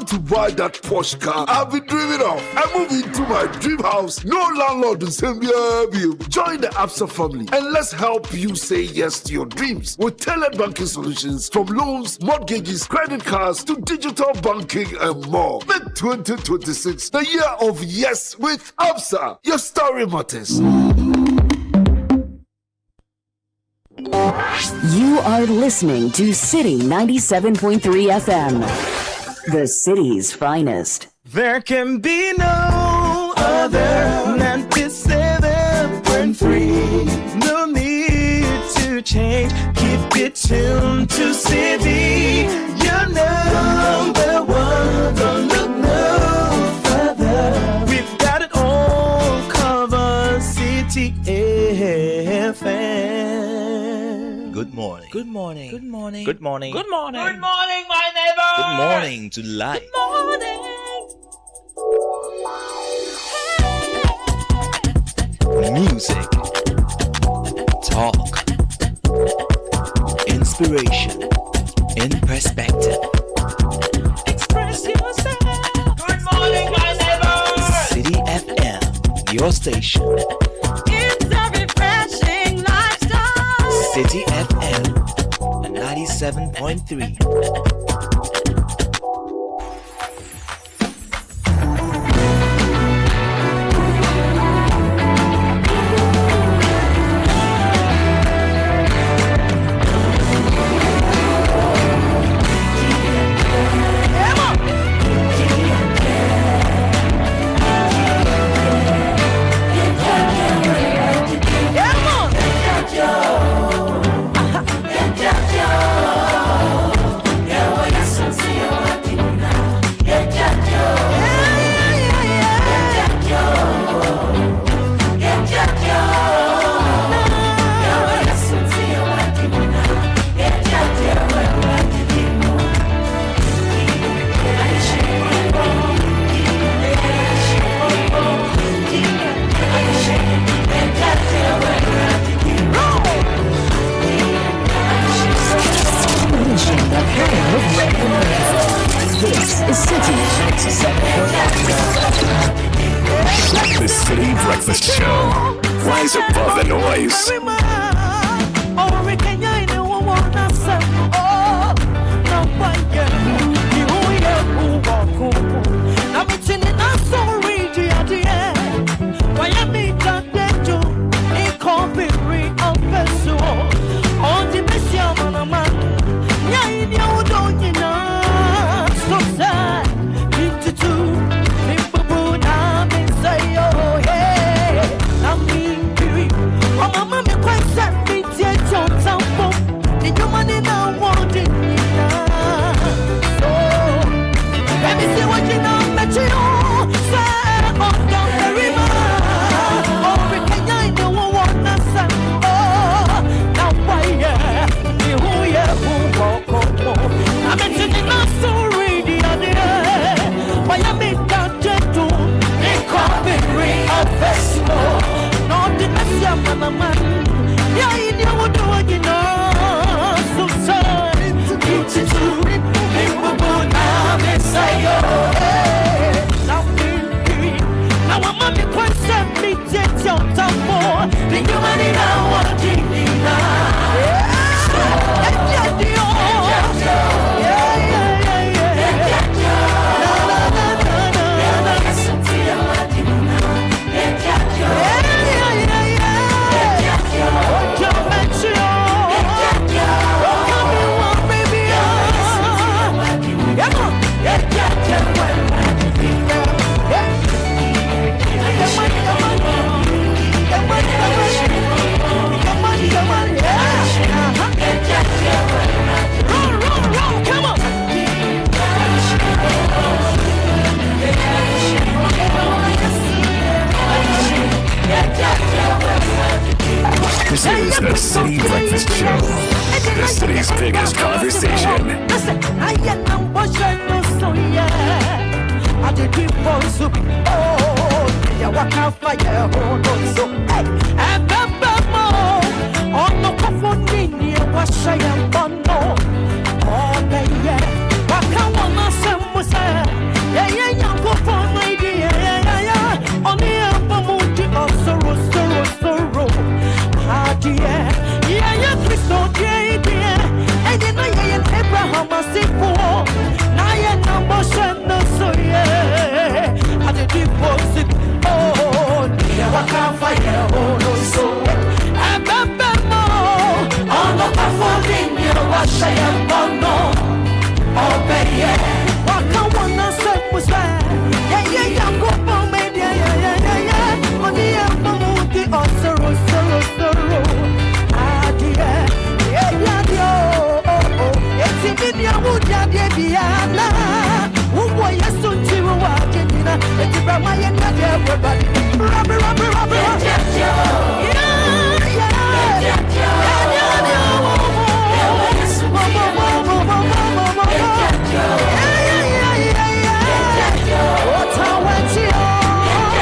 want to buy that Porsche car I've been dreaming of and move into my dream house? No landlord will send me a bill. Join the Absa family and let's help you say yes to your dreams with tailored banking solutions from loans, mortgages, credit cards to digital banking and more. Make 2026 the year of yes with Absa. Your story matters. You are listening to Citi 97.3 FM, the city's finest. There can be no other 97.3. No need to change. Keep it tuned to Citi. You're number one. Don't look no further. We've got it all covered. Citi FM. Good morning. Good morning. Good morning. Good morning. Good morning. Good morning, my neighbor. Good morning to life. Good morning. Music, talk, inspiration, in perspective. Express yourself. Good morning, my neighbor. Citi FM, your station. It's a refreshing lifestyle. Citi FM 97.3. The Citi Breakfast Show. Rise above the noise. This is the Citi Breakfast Show, the city's biggest conversation. Oh,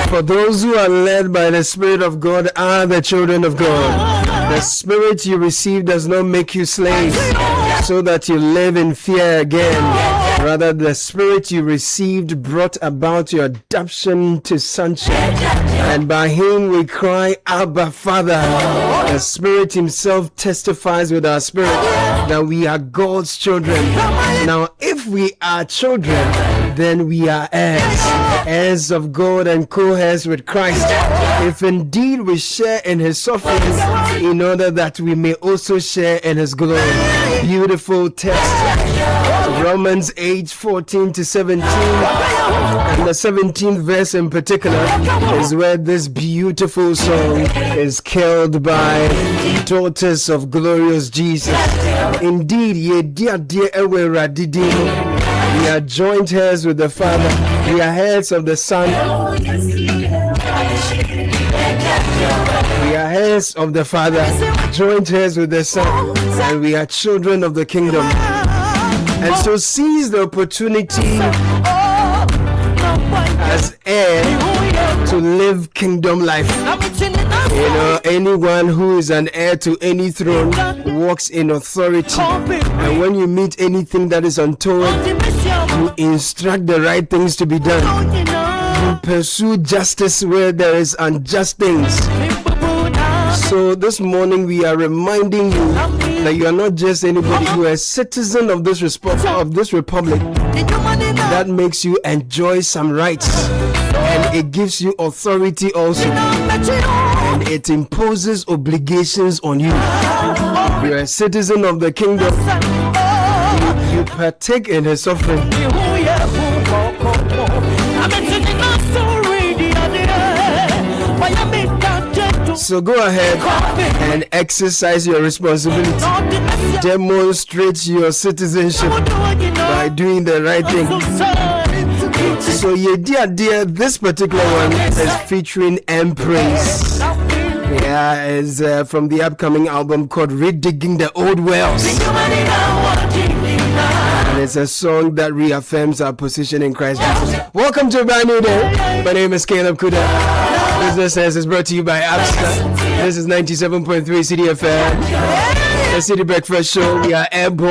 For those who are led by the Spirit of God are the children of God. The Spirit you receive does not make you slaves, so that you live in fear again. Rather, the Spirit you received brought about your adoption to sonship. And by Him we cry, Abba, Father. The Spirit Himself testifies with our spirit that we are God's children. Now, if we are children, then we are heirs, heirs of God and co-heirs with Christ. If indeed we share in His sufferings, in order that we may also share in His glory. Beautiful text. Romans 8:14 to 17, and the 17th verse in particular is where this beautiful song is killed by daughters of glorious Jesus. Indeed, ye dear we are joint heirs with the Father. We are heirs of the Son. We are heirs of the Father, joint heirs with the Son, and we are children of the kingdom. And so seize the opportunity as heir to live kingdom life. You know, anyone who is an heir to any throne walks in authority. And when you meet anything that is untoward, you instruct the right things to be done. You pursue justice where there is unjust things. So this morning we are reminding you that you are not just anybody, you are a citizen of this republic. That makes you enjoy some rights, and it gives you authority also, and it imposes obligations on you. You are a citizen of the kingdom. You partake in His suffering. So go ahead and exercise your responsibility. Demonstrate your citizenship by doing the right thing. So dear, this particular one is featuring Empress. Yeah, it's from the upcoming album called Redigging the Old Wells. And it's a song that reaffirms our position in Christ Jesus. Welcome to a brand new day. My name is Caleb Kudah. Business Sense is brought to you by ABSA. This is 97.3 Citi FM. The Citi Breakfast Show. We are airborne.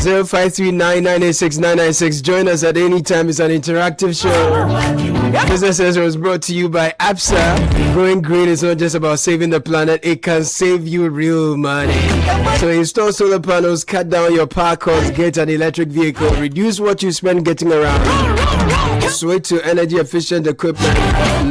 0539986996. Join us at any time. It's an interactive show. Business Sense was brought to you by ABSA. Going green is not just about saving the planet. It can save you real money. So install solar panels, cut down your power costs, get an electric vehicle, reduce what you spend getting around. Switch to energy efficient equipment,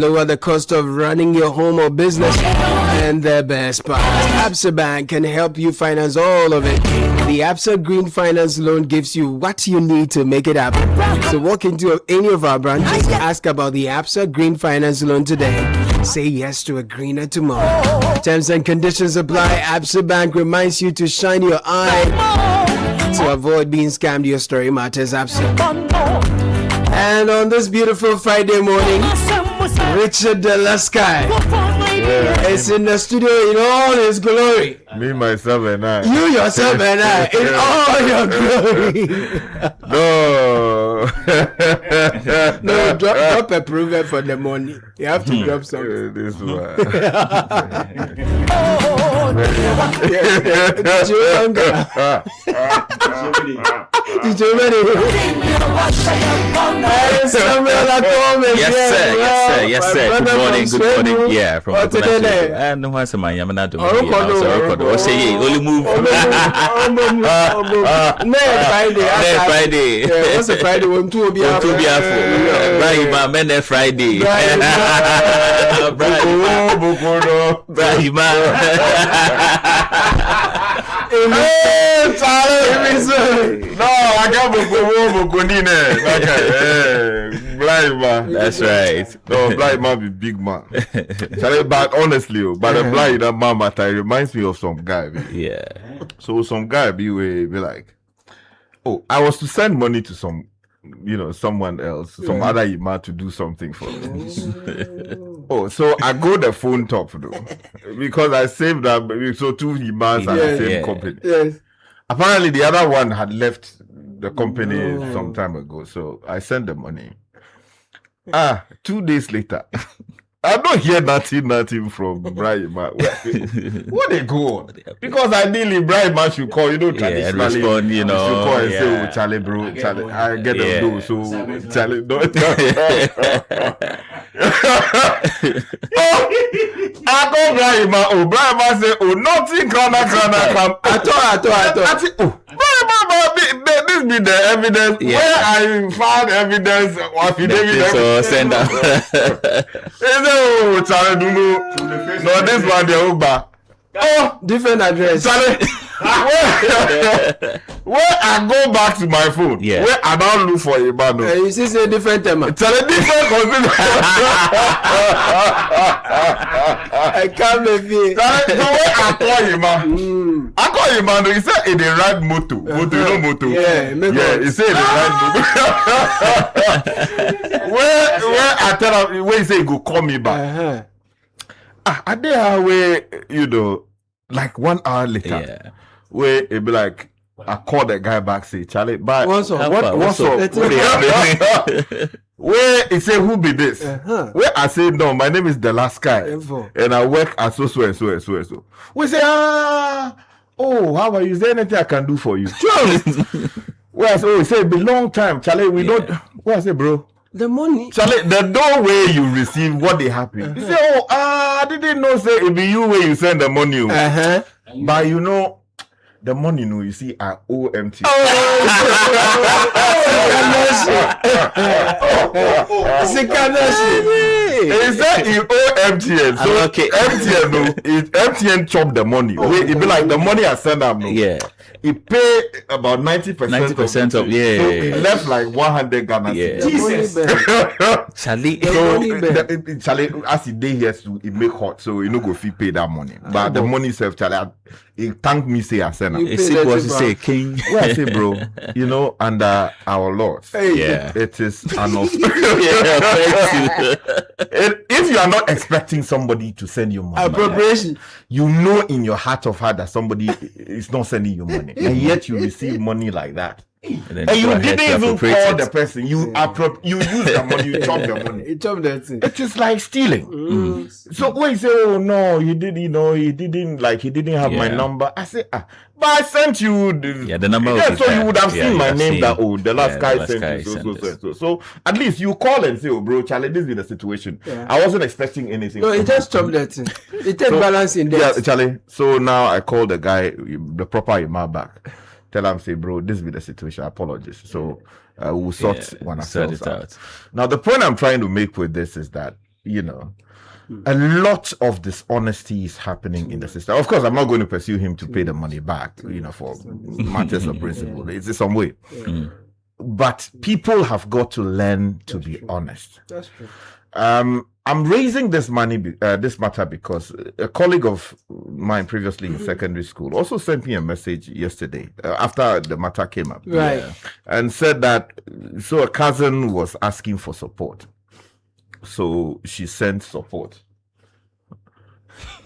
lower the cost of running your home or business, and the best part, ABSA Bank can help you finance all of it. The ABSA Green Finance Loan gives you what you need to make it happen. So walk into any of our branches, ask about the ABSA Green Finance Loan today. Say yes to a greener tomorrow. Terms and conditions apply. ABSA Bank reminds you to shine your eye to avoid being scammed. Your story matters, ABSA. And on this beautiful Friday morning, Richard Dela is in the studio in all his glory. Me, myself, and I. You, yourself, and I, in all your glory. No, drop a proverb for the money. You have to drop something. This one. Yes, sir. Good morning. Yeah, from and no one's my Yamana to only move Friday. What's a Friday? One to be Brahima, men Friday. Brahima. No, I got blind man. That's right. No, blind man be big man. But honestly, but the blind that man matter reminds me of some guy. Yeah. So some guy be like, oh, I was to send money to some, someone else, some other man to do something for me. Oh, so I go the phone top though, because I saved that. So two imams at the same company. Yes. Apparently, the other one had left the company some time ago, so I sent the money. 2 days later, I don't hear nothing from Brian. What they go on? Because ideally, Brian should call, traditionally. And respond, should call and say, Charlie, bro, Charlie, I get them do. So, Charlie, don't. I go Brian say, nothing, come. I thought. This be the evidence. Yeah. Where I found evidence of affidavit. So send out. Charlie, no, this one the Uber. Oh, different address. Charlie, where I go back to my phone, where I now look for a man. You see, say different tema. Charlie, different consider. I can't believe it. Charlie, so where I call him, I call him, man. He said in the right moto. Moto. Yeah, he said in the right moto. Where I tell him, where he say he go call me back. I did where like 1 hour later, where it be like I call the guy back, say Charlie, but what's up? Where he say who be this? Where I say no, my name is Dela and I work at so. We say how are you? Is there anything I can do for you? Where I say he say it be long time, Charlie. We don't. Where I say bro. The money. Charlie, the door where you receive what they happy. You say, I didn't know say it be you where you send the money. But the money, you see, I owe MTN. He said he owe MTN. So MTN chop the money. It be like the money I send them. Yeah. He pay about 90% of yeah. So he left like 100 Ghana. Yeah. Jesus. Charlie. Charlie, as he day here, so it make hot, so you go fee pay that money. But the money self, Charlie, he thank me say I send him. It's what you say, King. Where I say, bro, under our laws, it is an if you are not expecting somebody to send you money, appropriation, in your heart of heart that somebody is not sending you money, and yet you receive money like that. And you didn't even call the person. You use the money. You chop the money. You chop that thing. It is like stealing. So when you say, "Oh no, he didn't have my number," I say, but I sent you the number. So you would have seen my name. That the last guy sent you. So at least you call and say, "Oh, bro, Charlie, this is the situation. I wasn't expecting anything." No, he just chopped that thing. It takes balance in there. Yeah, Charlie. So now I call the guy, the proper email back. Tell him, say, bro, this be the situation. Apologies. So we'll sort ourselves out. Now, the point I'm trying to make with this is that, a lot of dishonesty is happening in the system. Of course, I'm not going to pursue him to pay the money back, for matters of principle. It's some way. But people have got to learn to be honest. That's true. I'm raising this matter because a colleague of mine previously in secondary school also sent me a message yesterday after the matter came up, and said that a cousin was asking for support, so she sent support.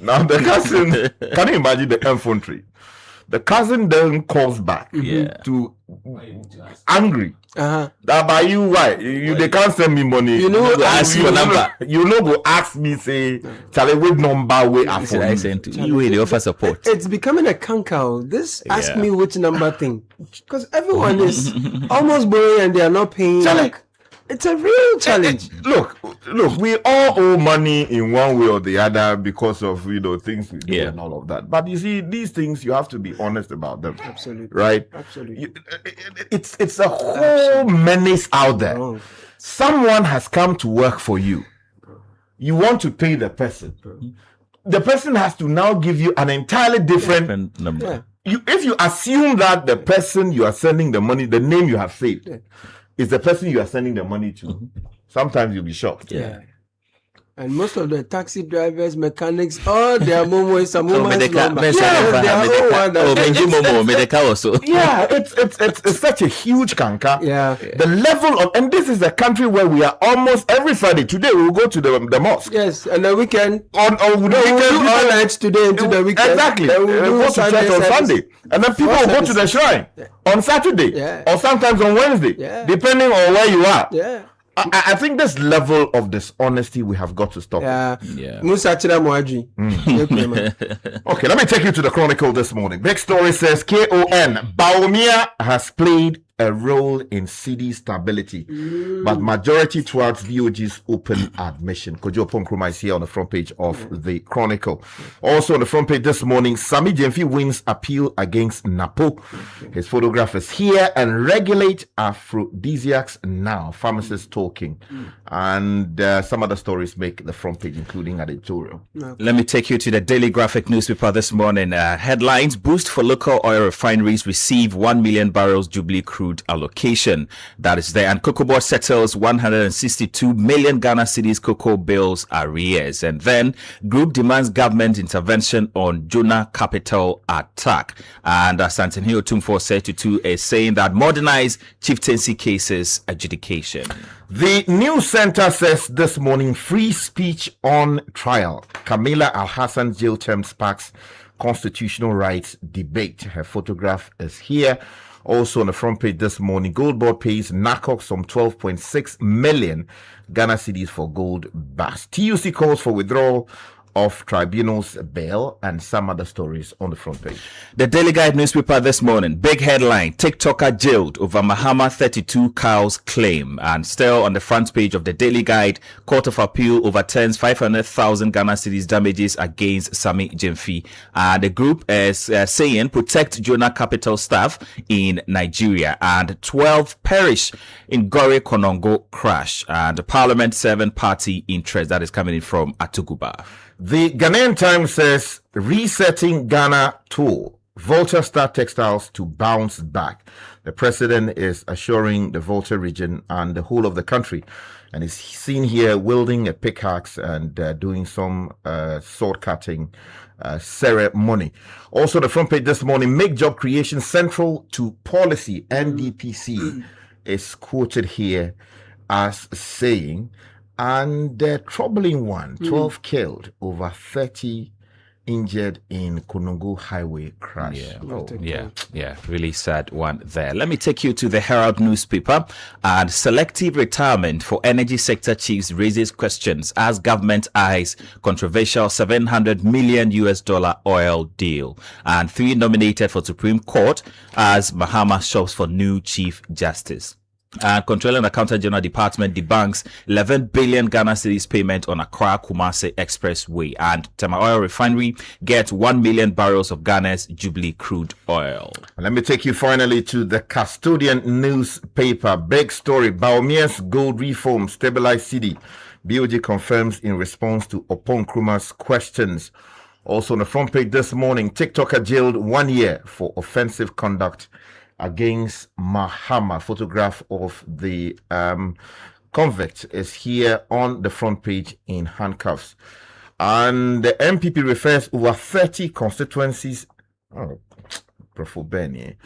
Now the cousin, can you imagine the infantry? The cousin then calls back to angry. That by you, why? They can't send me money. Ask for number. Go ask me, say, Charlie, what number we are for? I sent you. They offer support. It's becoming a canker. This ask me which number thing. Because everyone is almost borrowing and they are not paying. Charlie, it's a real challenge. Look, we all owe money in one way or the other because of things we do and all of that. But you see, these things you have to be honest about them. Absolutely. Right? Absolutely. It's a whole menace out there. Someone has come to work for you. You want to pay the person. The person has to now give you an entirely different number. If you assume that the person you are sending the money, the name you have saved, is the person you are sending the money to, sometimes you'll be shocked. Yeah. And most of the taxi drivers, mechanics, all their momo is a woman's number. It's such a huge canker. Yeah. The level of, and this is a country where we are almost every Friday. Today we will go to the mosque. Yes, and the weekend. On the weekend, we'll do all nights today into the weekend. Exactly. We'll go to church on Sunday, and then people will go to the shrine on Saturday, or sometimes on Wednesday, depending on where you are. Yeah. I think this level of dishonesty we have got to stop. Yeah. Okay, let me take you to the Chronicle this morning. Big story says KON Bawumia has played a role in CD stability, but majority towards BOG's open admission. Kojo Ponkruma is here on the front page of the Chronicle. Also on the front page this morning, Sami Jemfi wins appeal against Napo. His photograph is here, and regulate aphrodisiacs now. Pharmacists talking. And some other stories make the front page, including editorial. Let me take you to the Daily Graphic newspaper this morning. Headlines: boost for local oil refineries receive 1 million barrels Jubilee crude allocation. That is there. And Cocoa Board settles 162 million Ghana cedis cocoa bills arrears. And then group demands government intervention on Jonah capital attack. And Santinhio Tumfo 32 is saying that modernize chieftaincy cases adjudication. The News Center says this morning, free speech on trial. Camila Al-Hassan jail term sparks constitutional rights debate. Her photograph is here. Also on the front page this morning, Gold Board pays NACOC some 12.6 million Ghana cedis for gold bust. TUC calls for withdrawal of tribunal's bail, and some other stories on the front page. The Daily Guide newspaper this morning, big headline: TikToker jailed over Mahama 32 cows claim. And still on the front page of the Daily Guide, Court of Appeal overturns 500,000 Ghana cedis damages against Sami Jemfi. The group is saying protect Jonah capital staff in Nigeria. And 12 perish in Gore Konongo crash. And the Parliament 7 party interest that is coming in from Atuguba. The Ghanaian Times says, resetting Ghana tool. Volta Star Textiles to bounce back. The president is assuring the Volta region and the whole of the country, and is seen here wielding a pickaxe and doing some sword cutting ceremony. Also, the front page this morning, make job creation central to policy. NDPC is quoted here as saying, and the troubling one, 12 killed, over 30 injured in Konongo highway crash. Yeah, really sad one there. Let me take you to the Herald newspaper. And selective retirement for energy sector chiefs raises questions as government eyes controversial $700 million oil deal. And 3 nominated for Supreme Court as Mahama shops for new chief justice. Controller and Accountant General Department debunks 11 billion Ghana cedis payment on Accra Kumasi Expressway. And Tema Oil Refinery gets 1 million barrels of Ghana's Jubilee crude oil. Let me take you finally to the Custodian newspaper. Big story: Bawumia's gold reform stabilize cedi. BOG confirms in response to Opon Kruma's questions. Also on the front page this morning, TikToker jailed 1 year for offensive conduct against Mahama. Photograph of the convict is here on the front page in handcuffs. And the MPP refers over 30 constituencies. Oh, Profo Benny.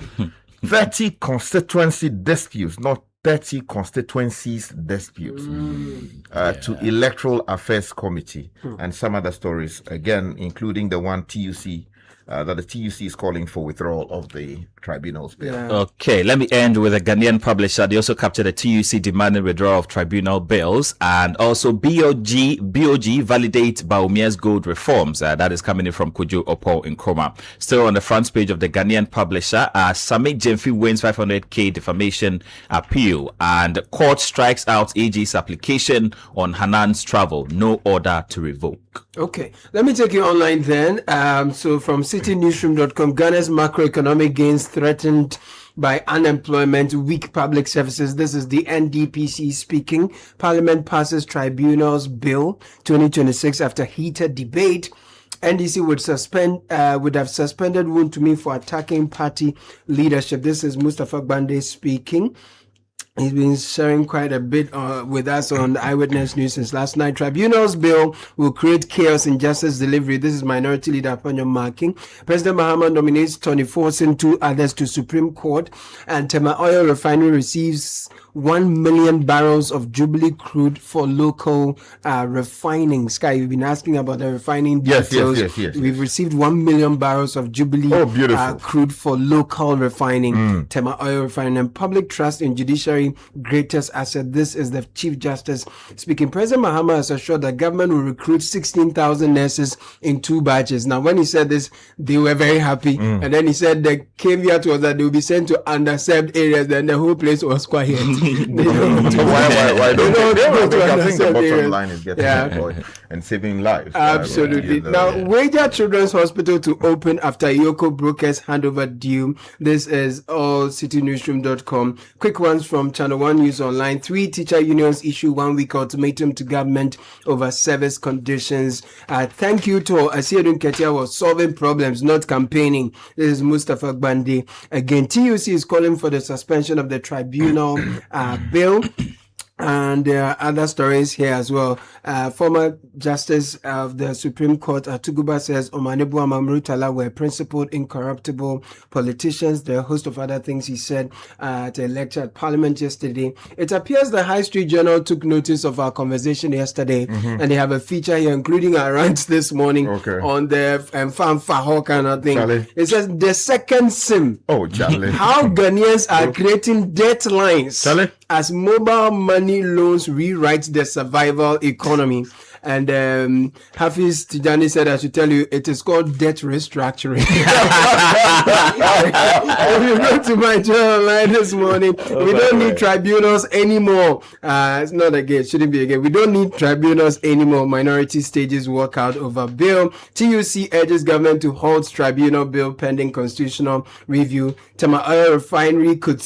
30 constituency disputes, not 30 constituencies disputes, to Electoral Affairs Committee, and some other stories, again, including the one TUC, that the TUC is calling for withdrawal of the tribunal's bill. Okay, let me end with a Ghanaian publisher. They also captured the TUC demanding withdrawal of tribunal bills, and also BOG validate Bawumia's gold reforms. That is coming in from Kojo Opo in Nkrumah. Still on the front page of the Ghanaian publisher, Sami Jemfi wins 500k defamation appeal, and court strikes out AG's application on Hanan's travel. No order to revoke. Okay, let me take you online then. So from citynewsroom.com, Ghana's macroeconomic gains threatened by unemployment, weak public services. This is the NDPC speaking. Parliament passes Tribunals Bill 2026 after heated debate. NDC would have suspended Wontumi for attacking party leadership. This is Mustafa Gbande speaking. He's been sharing quite a bit with us on Eyewitness News since last night. Tribunals Bill will create chaos in justice delivery. This is Minority Leader Panyo marking. President Mahama nominates Tony Forson, 2 others to Supreme Court. And Tema Oil Refinery receives 1 million barrels of Jubilee crude for local refining. Sky, you've been asking about the refining details. Yes. We've received 1 million barrels of Jubilee crude for local refining. Tema Oil Refining and Public Trust in Judiciary, greatest asset. This is the Chief Justice speaking. President Mahama has assured that government will recruit 16,000 nurses in 2 batches. Now, when he said this, they were very happy. And then he said the caveat was that they will be sent to underserved areas. Then the whole place was quiet. Why don't they? I think the bottom line is getting employed and saving lives. Absolutely. Now, Wager Children's Hospital to open after Yoko brokers handover due. This is all citynewsroom.com. Quick ones from Channel 1 News Online. 3 teacher unions issue 1-week ultimatum to government over service conditions. Thank you to Asiedun Ketia was solving problems, not campaigning. This is Mustafa Gbandi. Again, TUC is calling for the suspension of the tribunal bill. And there are other stories here as well. Former Justice of the Supreme Court, Tuguba, says Omanebu Amamrutala were principled, incorruptible politicians. There are a host of other things he said at a lecture at Parliament yesterday. It appears the High Street Journal took notice of our conversation yesterday, and they have a feature here, including our rant this morning on the Fan Faho kind of thing. Charlie. It says the second SIM. Oh, Charlie. How Ghanaians are creating debt lines as mobile money loans rewrite the survival economy. And Hafiz Tijani said, I should tell you, it is called debt restructuring. If you go to my journal line this morning, we don't need tribunals anymore. It's not again, shouldn't be again. We don't need tribunals anymore. Minority stages walk out over bill. TUC urges government to halt tribunal bill pending constitutional review. Tema Oil Refinery could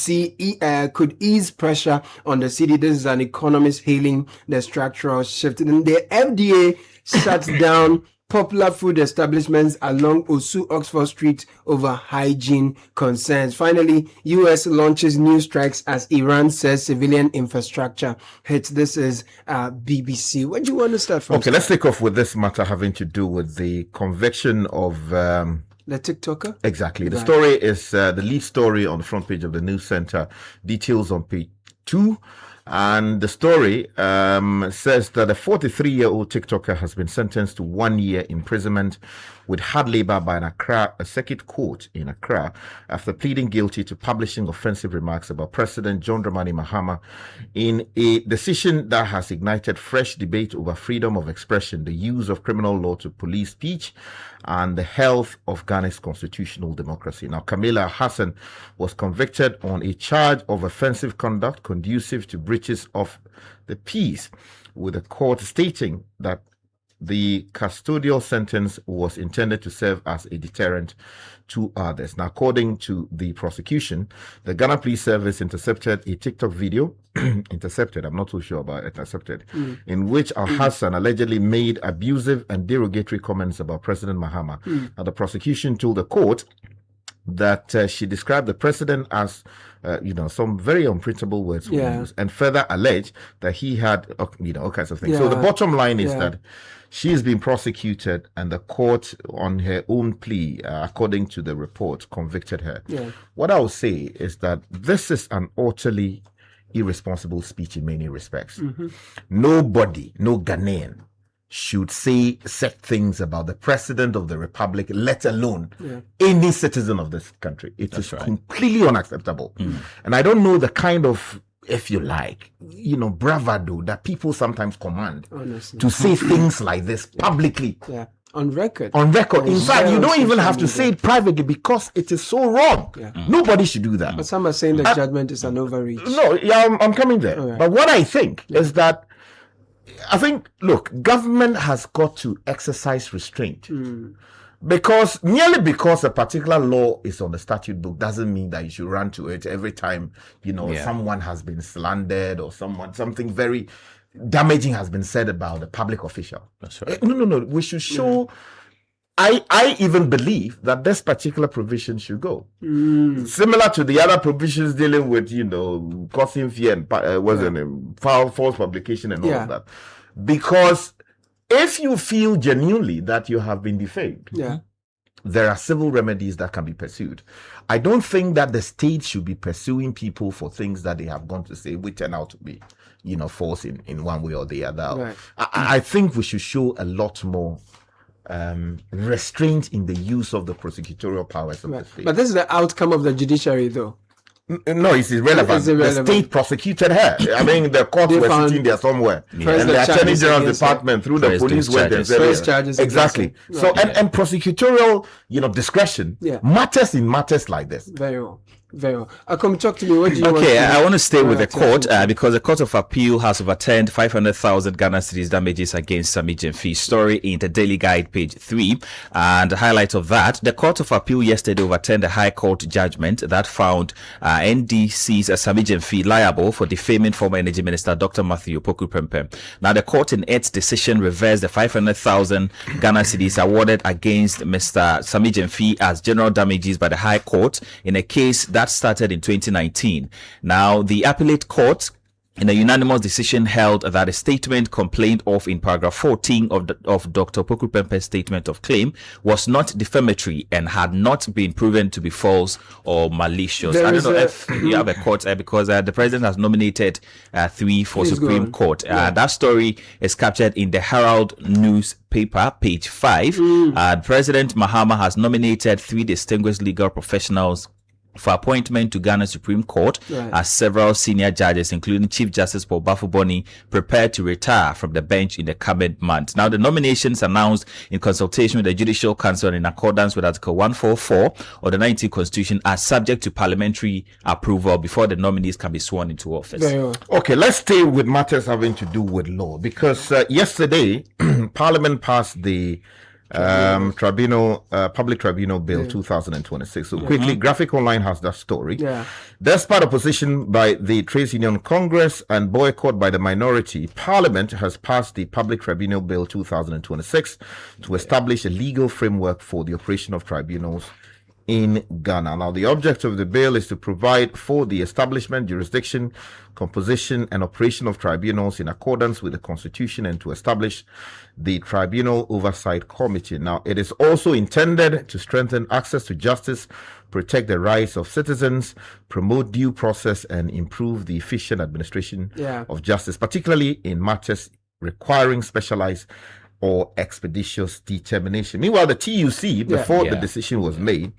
ease pressure on the city. This is an economist hailing the structural shift. And the FDA shuts down popular food establishments along Osu Oxford Street over hygiene concerns. Finally, U.S. launches new strikes as Iran says civilian infrastructure hits. This is BBC. Where do you want to start from? Okay, let's take off with this matter having to do with the conviction of... the TikToker? Exactly. The story is the lead story on the front page of the news center. Details on page 2. And the story says that a 43-year-old TikToker has been sentenced to 1 year imprisonment with hard labor by a circuit court in Accra after pleading guilty to publishing offensive remarks about President John Dramani Mahama in a decision that has ignited fresh debate over freedom of expression, the use of criminal law to police speech, and the health of Ghana's constitutional democracy. Now, Kamila Hassan was convicted on a charge of offensive conduct conducive to breaches of the peace, with the court stating that the custodial sentence was intended to serve as a deterrent to others. Now, according to the prosecution, the Ghana Police Service intercepted a TikTok video, I'm not too sure about intercepted, in which Al-Hassan allegedly made abusive and derogatory comments about President Mahama. Now, the prosecution told the court that she described the president as, some very unprintable words were used, and further alleged that he had, all kinds of things. So the bottom line is that she is being prosecuted, and the court, on her own plea, according to the report, convicted her. What I would say is that this is an utterly irresponsible speech in many respects. Nobody, no Ghanaian, should say such things about the president of the republic, let alone any citizen of this country. It is completely unacceptable. And I don't know the kind of, if you like, bravado that people sometimes command to say things like this publicly. On record. In fact, you don't even have to say it privately because it is so wrong. Nobody should do that. But some are saying the judgment is an overreach. No, I'm coming there. But what I think is that look, government has got to exercise restraint. Because merely because a particular law is on the statute book doesn't mean that you should run to it every time, someone has been slandered or something very damaging has been said about a public official. That's right. No. We should show. I even believe that this particular provision should go. Similar to the other provisions dealing with, causing fear and false publication and all of that. Because if you feel genuinely that you have been defamed, there are civil remedies that can be pursued. I don't think that the state should be pursuing people for things that they have gone to say which turn out to be, false in one way or the other. Right. I think we should show a lot more restraint in the use of the prosecutorial powers of the state. But this is the outcome of the judiciary, though. No, it's irrelevant. The state prosecuted her. I mean, the court was sitting there somewhere, and the Attorney General Department through the police went and said, exactly. So, and prosecutorial, discretion matters in matters like this. Very well. Very well. Come talk to me. What do you want? Okay, I want to stay with the court because the Court of Appeal has overturned 500,000 Ghana cedis damages against Sami Gyamfi. Story in the Daily Guide, page 3. And the highlight of that, the Court of Appeal yesterday overturned the High Court judgment that found NDC's Sami Gyamfi liable for defaming former Energy Minister Dr. Matthew Opoku Prempeh. Now, the court in its decision reversed the 500,000 Ghana cedis awarded against Mr. Sami Gyamfi as general damages by the High Court in a case that started in 2019. Now, the appellate court in a unanimous decision held that a statement complained of in paragraph 14 of Dr. Opoku Prempeh's statement of claim was not defamatory and had not been proven to be false or malicious. I don't know if you have a court because the president has nominated 3 for Supreme Court. That story is captured in the Herald newspaper, page 5. President Mahama has nominated 3 distinguished legal professionals for appointment to Ghana Supreme Court as several senior judges, including Chief Justice Paul Bafo-Boni, prepared to retire from the bench in the coming month. Now, the nominations announced in consultation with the Judicial Council and in accordance with Article 144 of the 19th Constitution are subject to parliamentary approval before the nominees can be sworn into office. Okay, let's stay with matters having to do with law because yesterday Parliament passed the Public Tribunal Bill 2026. So quickly, Graphic Online has that story. Despite opposition by the Trades Union Congress and boycott by the minority, Parliament has passed the Public Tribunal Bill 2026 to establish a legal framework for the operation of tribunals in Ghana. Now, the object of the bill is to provide for the establishment, jurisdiction, composition, and operation of tribunals in accordance with the Constitution and to establish the Tribunal Oversight Committee. Now, it is also intended to strengthen access to justice, protect the rights of citizens, promote due process, and improve the efficient administration of justice, particularly in matters requiring specialized or expeditious determination. Meanwhile, the TUC, before the decision was made,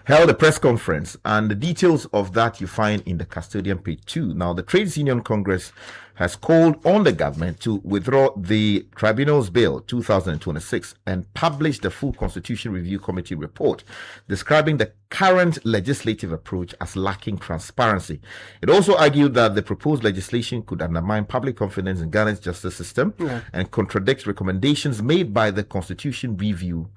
held a press conference, and the details of that you find in the custodian, page 2. Now, the Trades Union Congress has called on the government to withdraw the Tribunals Bill 2026 and publish the full Constitution Review Committee report describing the current legislative approach as lacking transparency. It also argued that the proposed legislation could undermine public confidence in Ghana's justice system and contradict recommendations made by the Constitution Review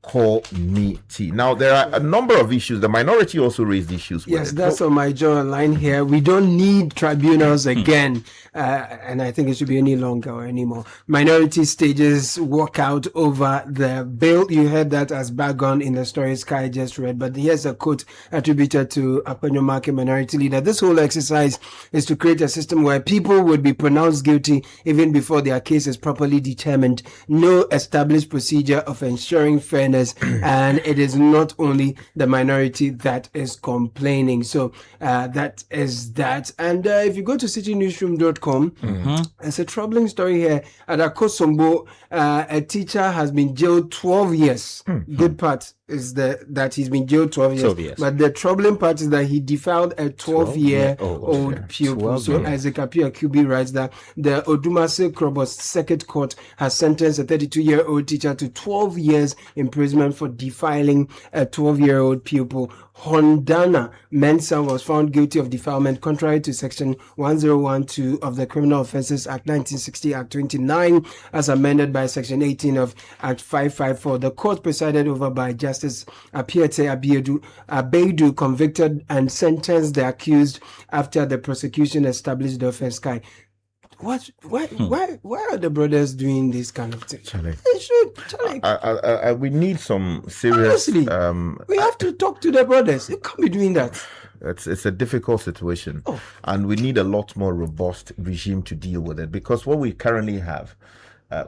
Committee. Now, there are a number of issues. The minority also raised issues. Yes, that's on my joint line here. We don't need tribunals again, and I think it should be any longer or anymore. Minority stages walk out over the bill. You heard that as background in the story Sky just read, but here's a quote attributed to Apanyo minority leader. This whole exercise is to create a system where people would be pronounced guilty even before their case is properly determined. No established procedure of ensuring fairness, and it is not only the minority that is complaining. So that is that. And if you go to citynewsroom.com, there's a troubling story here. At Akosombo, a teacher has been jailed 12 years. Good part is that he's been jailed 12 years. But the troubling part is that he defiled a 12-year-old pupil. So Isaac Apia QB writes that the Odumase Krobos Circuit Court has sentenced a 32-year-old teacher to 12 years imprisonment for defiling a 12-year-old pupil. Hondana Mensah was found guilty of defilement contrary to section 1012 of the Criminal Offences Act 1960, Act 29, as amended by section 18 of Act 554. The court, presided over by Justice Apiete Abeidu, convicted and sentenced the accused after the prosecution established the offence. Why are the brothers doing this kind of thing? They should. We need some serious. Honestly, we have to talk to the brothers. You can't be doing that. It's a difficult situation, and we need a lot more robust regime to deal with it, because what we currently have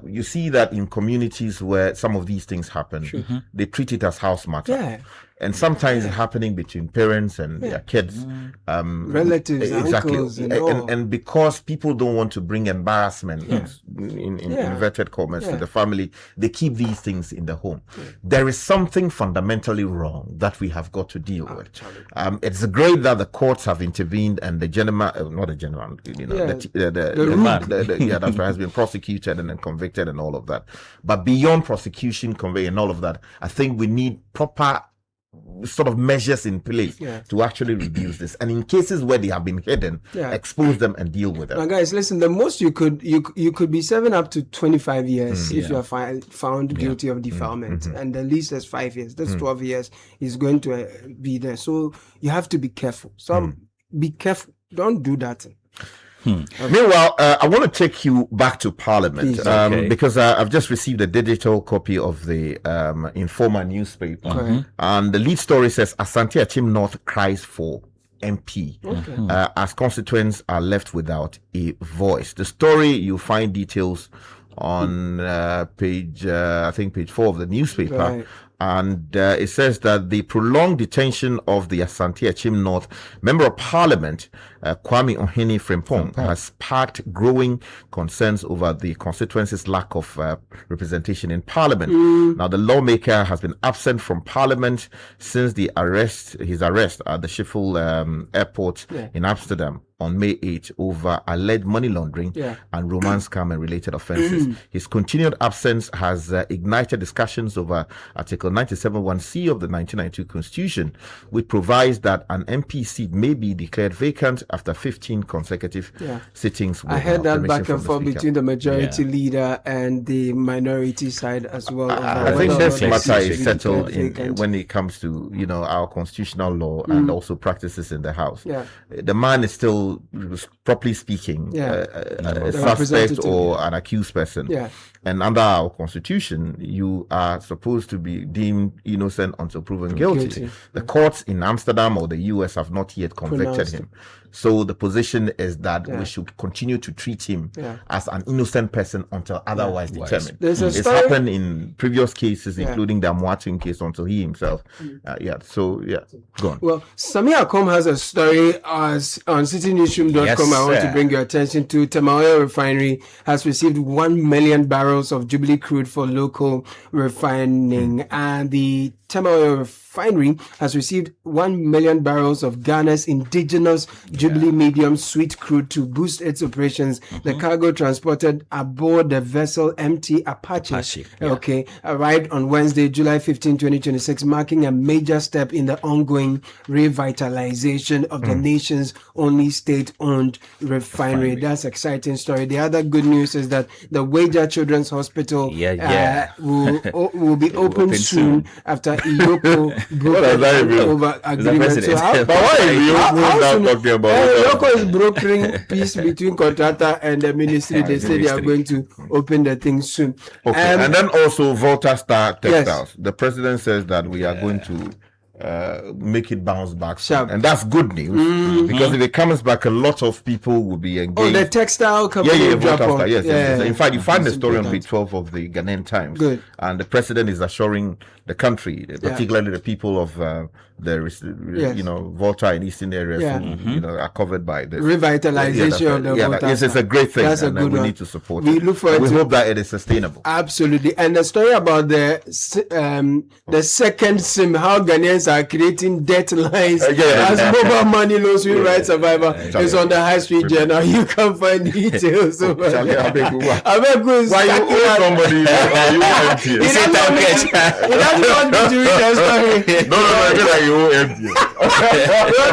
you see that in communities where some of these things happen, they treat it as house matter. Yeah. And sometimes it's happening between parents and their kids, relatives, exactly. uncles, and because people don't want to bring embarrassment in inverted commas to the family, they keep these things in the home. There is something fundamentally wrong that we have got to deal with. It's great that the courts have intervened and the gentleman, not the gentleman, the man, that's why has been prosecuted and then convicted and all of that. But beyond prosecution, conviction, and all of that, I think we need proper sort of measures in place to actually reduce this, and in cases where they have been hidden, expose them and deal with them. Now, guys, listen. The most you could be serving up to 25 years if you are found guilty of defilement, and the least is 5 years. That's 12 years is going to be there. So you have to be careful. So be careful. Don't do that. Meanwhile, I want to take you back to Parliament because I've just received a digital copy of the Informer newspaper, and the lead story says Asante Achim North cries for MP as constituents are left without a voice. The story, you find details on page 4 of the newspaper. And it says that the prolonged detention of the Asante Achim North Member of Parliament, Kwame Ohene Frimpong, has sparked growing concerns over the constituency's lack of representation in Parliament. Now, the lawmaker has been absent from Parliament since his arrest at the Schiphol airport in Amsterdam on May 8 over alleged money laundering and romance scam and related offences. His continued absence has ignited discussions over Article 97(1)(c) of the 1992 Constitution, which provides that an MP seat may be declared vacant after 15 consecutive sittings. I heard that back and forth between the majority leader and the minority side as well. I think this matter is settled when it comes to our constitutional law and also practices in the House. The man is still, properly speaking, a suspect or an accused person. And under our constitution, you are supposed to be deemed innocent until proven guilty. The courts in Amsterdam or the US have not yet convicted him. So the position is that we should continue to treat him as an innocent person until otherwise determined. It's happened in previous cases, including the Amwatun case, until he himself. Go on. Well, Samia Akom has a story on citynewsroom.com. I want to bring your attention to. Tamaoyo Refinery has received 1 million barrels of Jubilee crude for local refining, and the Tamaoyo Refinery has received 1 million barrels of Ghana's indigenous Jubilee medium sweet crude to boost its operations. The cargo transported aboard the vessel MT Apache arrived on Wednesday, July 15, 2026, marking a major step in the ongoing revitalization of the nation's only state-owned refinery. That's an exciting story. The other good news is that the Wager Children's Hospital will be open soon after Iyoko broke over agreement. So Iyoko is brokering peace between contractor and the ministry. They say they are going to open the thing soon. And then also Volta Star Textiles. The president says that we are going to make it bounce back soon. And that's good news because if it comes back, a lot of people will be engaged. The textile company. In fact, you find the story on page 12 of the Ghanaian Times. Good. And the president is assuring the country, particularly the people of Volta and eastern areas who are covered by this revitalization of the Volta. Yes, it's a great thing. That's a good we one. need to support we it. Look forward we hope that it is sustainable. Absolutely. And the story about the second SIM, how Ghanaians are creating debt lines as mobile money loans with right survivor is on the High Street Journal. You can find details over there. Why you owe somebody? He doesn't want me to read the story. No, I feel like you owe empty.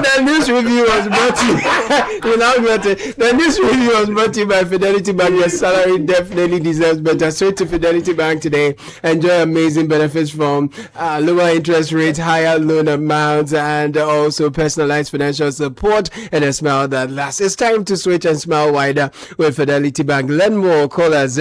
The news review was brought to you. The news review was brought to you by Fidelity Bank. Your salary definitely deserves better. Straight to Fidelity Bank today. Enjoy amazing benefits from lower interest rates, higher loan amounts, and also personalized financial support and a smile that lasts. It's time to switch and smile wider with Fidelity Bank. Learn more. Call us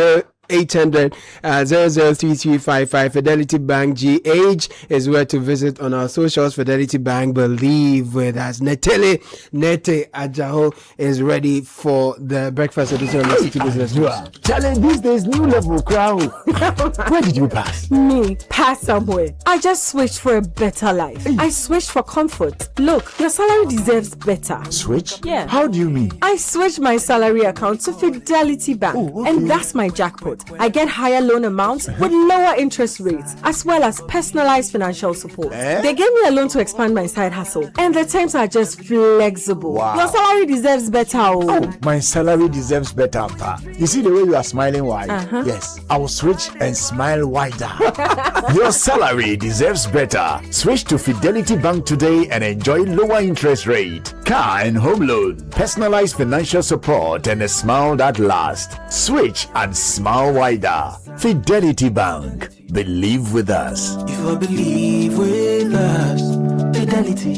0800 003355. Fidelity Bank GH is where to visit on our socials. Fidelity Bank, believe with us. Nete Ajaho is ready for the breakfast edition of the Citi Business News. Challenge these days, new level crown. Where did you pass? Me, pass somewhere. I just switched for a better life. I switched for comfort. Look, your salary deserves better. Switch? Yeah. How do you mean? I switched my salary account to Fidelity Bank, and that's my jackpot. I get higher loan amounts with lower interest rates, as well as personalized financial support. They gave me a loan to expand my side hustle, and the terms are just flexible. Wow. Your salary deserves better. Oh, my salary deserves better, Pa. You see the way you are smiling wide? Yes, I will switch and smile wider. Your salary deserves better. Switch to Fidelity Bank today and enjoy lower interest rate, car and home loan, personalized financial support, and a smile that lasts. Switch and smile wider. Fidelity Bank. Believe with us. If I believe with us, Fidelity.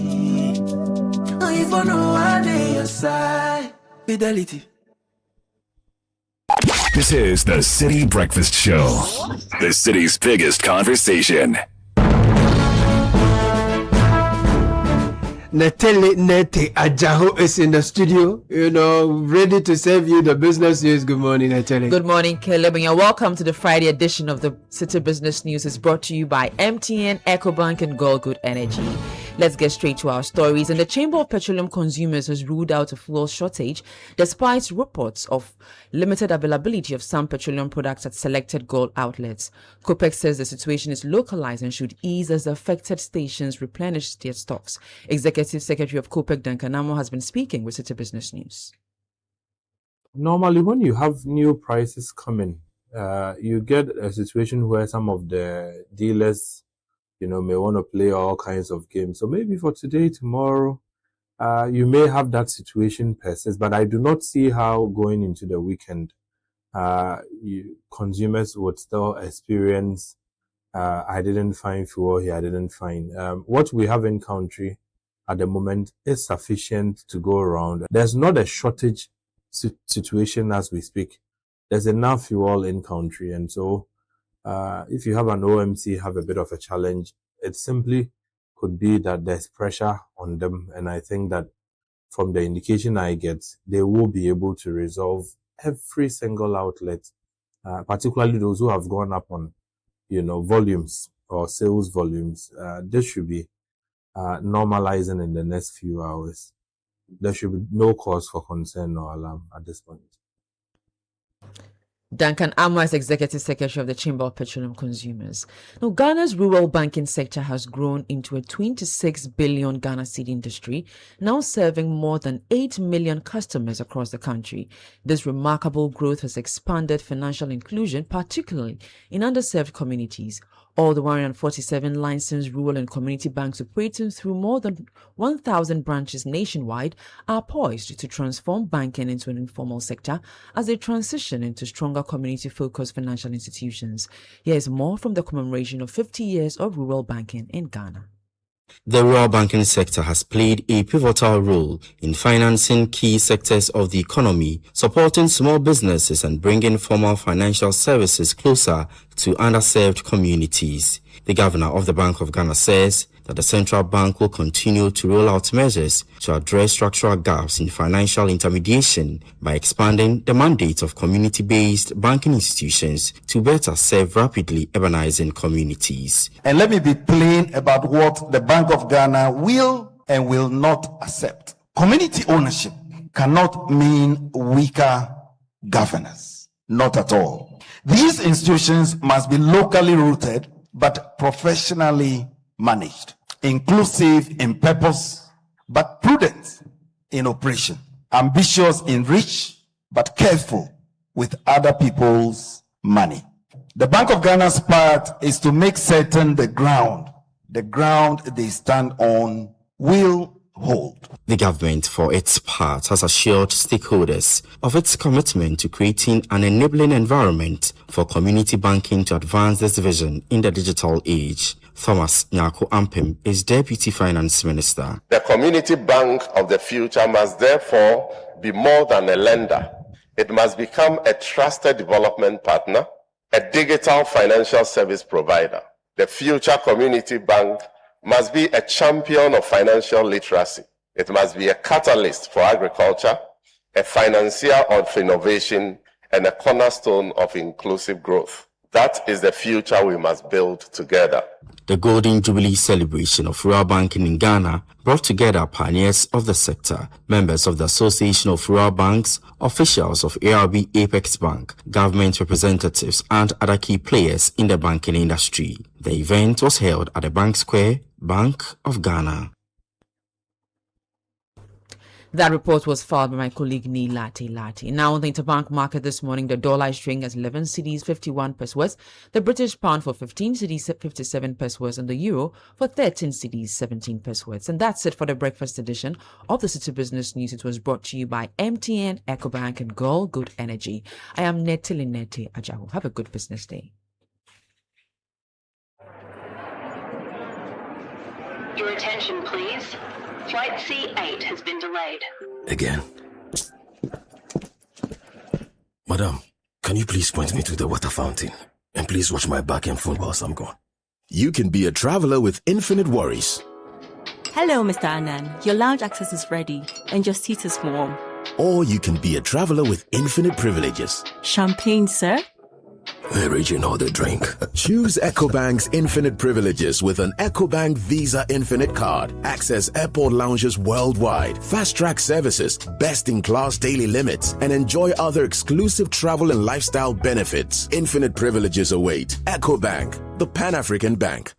If I know I'm on your side, Fidelity. This is the Citi Breakfast Show, the city's biggest conversation. Nete Ajaho is in the studio, ready to serve you the business news. Good morning, Netele. Good morning, Caleb, and you're welcome to the Friday edition of the Citi Business News. It's brought to you by MTN, EcoBank, and Goldgood Energy. Let's get straight to our stories. And the Chamber of Petroleum Consumers has ruled out a fuel shortage despite reports of limited availability of some petroleum products at selected gold outlets. COPEC says the situation is localized and should ease as the affected stations replenish their stocks. Executive Secretary of COPEC, Duncan Amo, has been speaking with Citi Business News. Normally, when you have new prices coming, you get a situation where some of the dealers may want to play all kinds of games. So maybe for today, tomorrow, you may have that situation persist, but I do not see how going into the weekend, consumers would still experience, I didn't find fuel here, I didn't find. What we have in country at the moment is sufficient to go around. There's not a shortage situation as we speak. There's enough fuel in country, and so if you have an OMC have a bit of a challenge, it simply could be that there's pressure on them. And I think that from the indication I get, they will be able to resolve every single outlet, particularly those who have gone up on, volumes or sales volumes. This should be normalizing in the next few hours. There should be no cause for concern or alarm at this point. Duncan Amo is Executive Secretary of the Chamber of Petroleum Consumers. Now, Ghana's rural banking sector has grown into a 26 billion Ghana cedi industry, now serving more than 8 million customers across the country. This remarkable growth has expanded financial inclusion, particularly in underserved communities. All the 147 licensed rural and community banks operating through more than 1,000 branches nationwide are poised to transform banking into an informal sector as they transition into stronger community-focused financial institutions. Here is more from the commemoration of 50 years of rural banking in Ghana. The rural banking sector has played a pivotal role in financing key sectors of the economy, supporting small businesses and bringing formal financial services closer to underserved communities. The governor of the Bank of Ghana says that the central bank will continue to roll out measures to address structural gaps in financial intermediation by expanding the mandate of community-based banking institutions to better serve rapidly urbanizing communities. And let me be plain about what the Bank of Ghana will and will not accept. Community ownership cannot mean weaker governance. Not at all. These institutions must be locally rooted but professionally managed, inclusive in purpose, but prudent in operation, ambitious in reach, but careful with other people's money. The Bank of Ghana's part is to make certain the ground they stand on will hold. The government, for its part, has assured stakeholders of its commitment to creating an enabling environment for community banking to advance this vision in the digital age. Thomas Nyako Ampem is Deputy Finance Minister. The community bank of the future must therefore be more than a lender. It must become a trusted development partner, a digital financial service provider. The future community bank must be a champion of financial literacy. It must be a catalyst for agriculture, a financier of innovation, and a cornerstone of inclusive growth. That is the future we must build together. The Golden Jubilee celebration of rural banking in Ghana brought together pioneers of the sector, members of the Association of Rural Banks, officials of ARB Apex Bank, government representatives, and other key players in the banking industry. The event was held at the Bank Square, Bank of Ghana. That report was filed by my colleague Nik Amarteifio. Now on the interbank market this morning, the dollar is trading at 11 cedis 51 pence worth, the British pound for 15 cedis 57 pence worth, and the euro for 13 cedis 17 pence worth. And that's it for the breakfast edition of the City Business News. It was brought to you by MTN, EcoBank, and Girl Good Energy. I am Netilinete Ajaho. Have a good business day. Your attention, please. Flight C8 has been delayed. Again. Madam, can you please point me to the water fountain? And please watch my back and phone whilst I'm gone. You can be a traveler with infinite worries. Hello, Mr. Anand. Your lounge access is ready and your seat is warm. Or you can be a traveler with infinite privileges. Champagne, sir? Raging all the drink. Choose EcoBank's infinite privileges with an EcoBank Visa Infinite card. Access airport lounges worldwide, fast-track services, best-in-class daily limits, and enjoy other exclusive travel and lifestyle benefits. Infinite privileges await. EcoBank, the Pan-African Bank.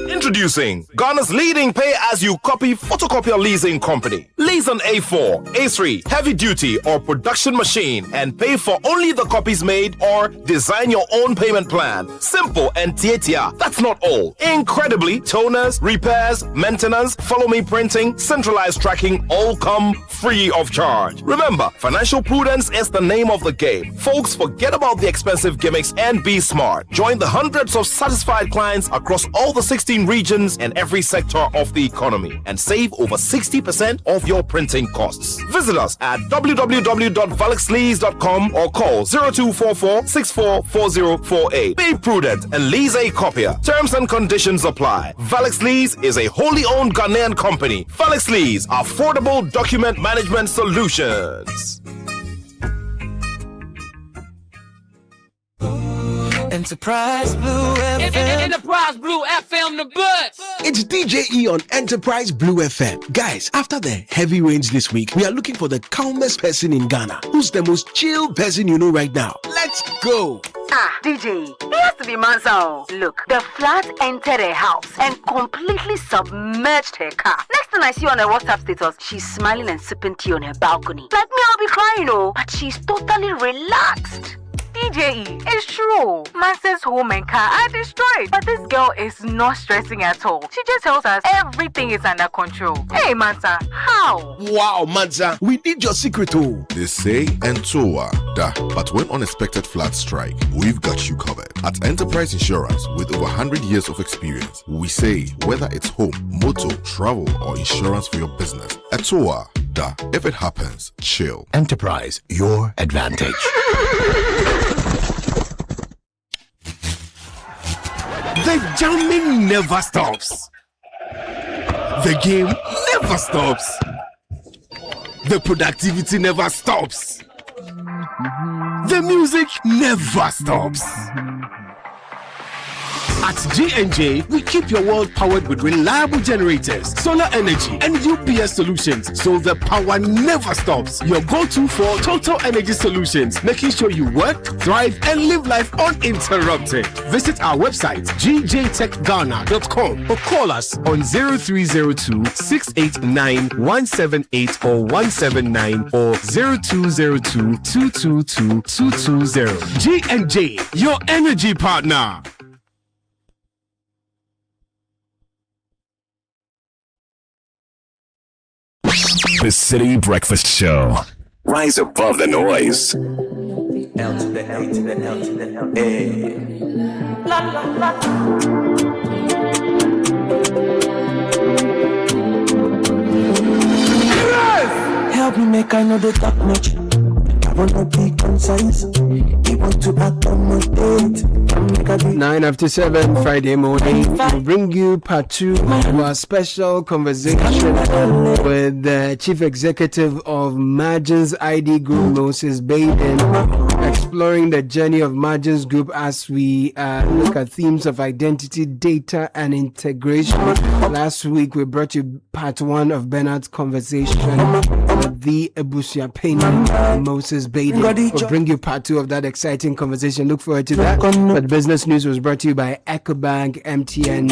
Introducing Ghana's leading pay-as-you-copy photocopier leasing company. Lease an A4, A3, heavy-duty or production machine and pay for only the copies made, or design your own payment plan. Simple and tietia. That's not all. Incredibly, toners, repairs, maintenance, follow-me printing, centralized tracking all come free of charge. Remember, financial prudence is the name of the game. Folks, forget about the expensive gimmicks and be smart. Join the hundreds of satisfied clients across all the 16 regions and every sector of the economy and save over 60% of your printing costs. Visit us at www.valexlease.com or call 0244-644048. Be prudent and lease a copier. Terms and conditions apply. Valex Lease is a wholly owned Ghanaian company. Valex Lease, affordable document management solutions. Enterprise Blue FM. Enterprise Blue FM, the bus. It's DJ E on Enterprise Blue FM. Guys, after the heavy rains this week, we are looking for the calmest person in Ghana. Who's the most chill person you know right now? Let's go. DJ, it has to be Mansa. Look, the flood entered her house and completely submerged her car. Next thing I see on her WhatsApp status, she's smiling and sipping tea on her balcony. Like me, I'll be crying, but she's totally relaxed. DJE, it's true. Mansa's home and car are destroyed, but this girl is not stressing at all. She just tells us everything is under control. Hey, Mansa, how? Wow, Mansa, we need your secret too. They say Entoa, but when unexpected floods strike, we've got you covered. At Enterprise Insurance, with over 100 years of experience, we say whether it's home, motor, travel, or insurance for your business, Entoa, if it happens, chill. Enterprise, your advantage. The jamming never stops. The game never stops. The productivity never stops. The music never stops. At G&J, we keep your world powered with reliable generators, solar energy, and UPS solutions, so the power never stops. Your go-to for total energy solutions, making sure you work, thrive, and live life uninterrupted. Visit our website, gjtechghana.com, or call us on 0302-689-178 or 179 or 0202-222-220. G&J, your energy partner. The Citi Breakfast Show. Rise above the noise. L to the L to the L to the L. Hey. Help me make I know they talk much. wanna be concise. He want to accommodate. 9:07 Friday morning. We'll bring you part 2 of our special conversation with the Chief Executive of Margins ID Group, Moses Baden, exploring the journey of Margins Group as we look at themes of identity, data, and integration. Last week we brought you part 1 of Bernard's conversation with the Ebusia Payne, Moses Baden. We'll bring you part 2 of that exciting conversation. Look forward to that. But business news was brought to you by EcoBank, MTN,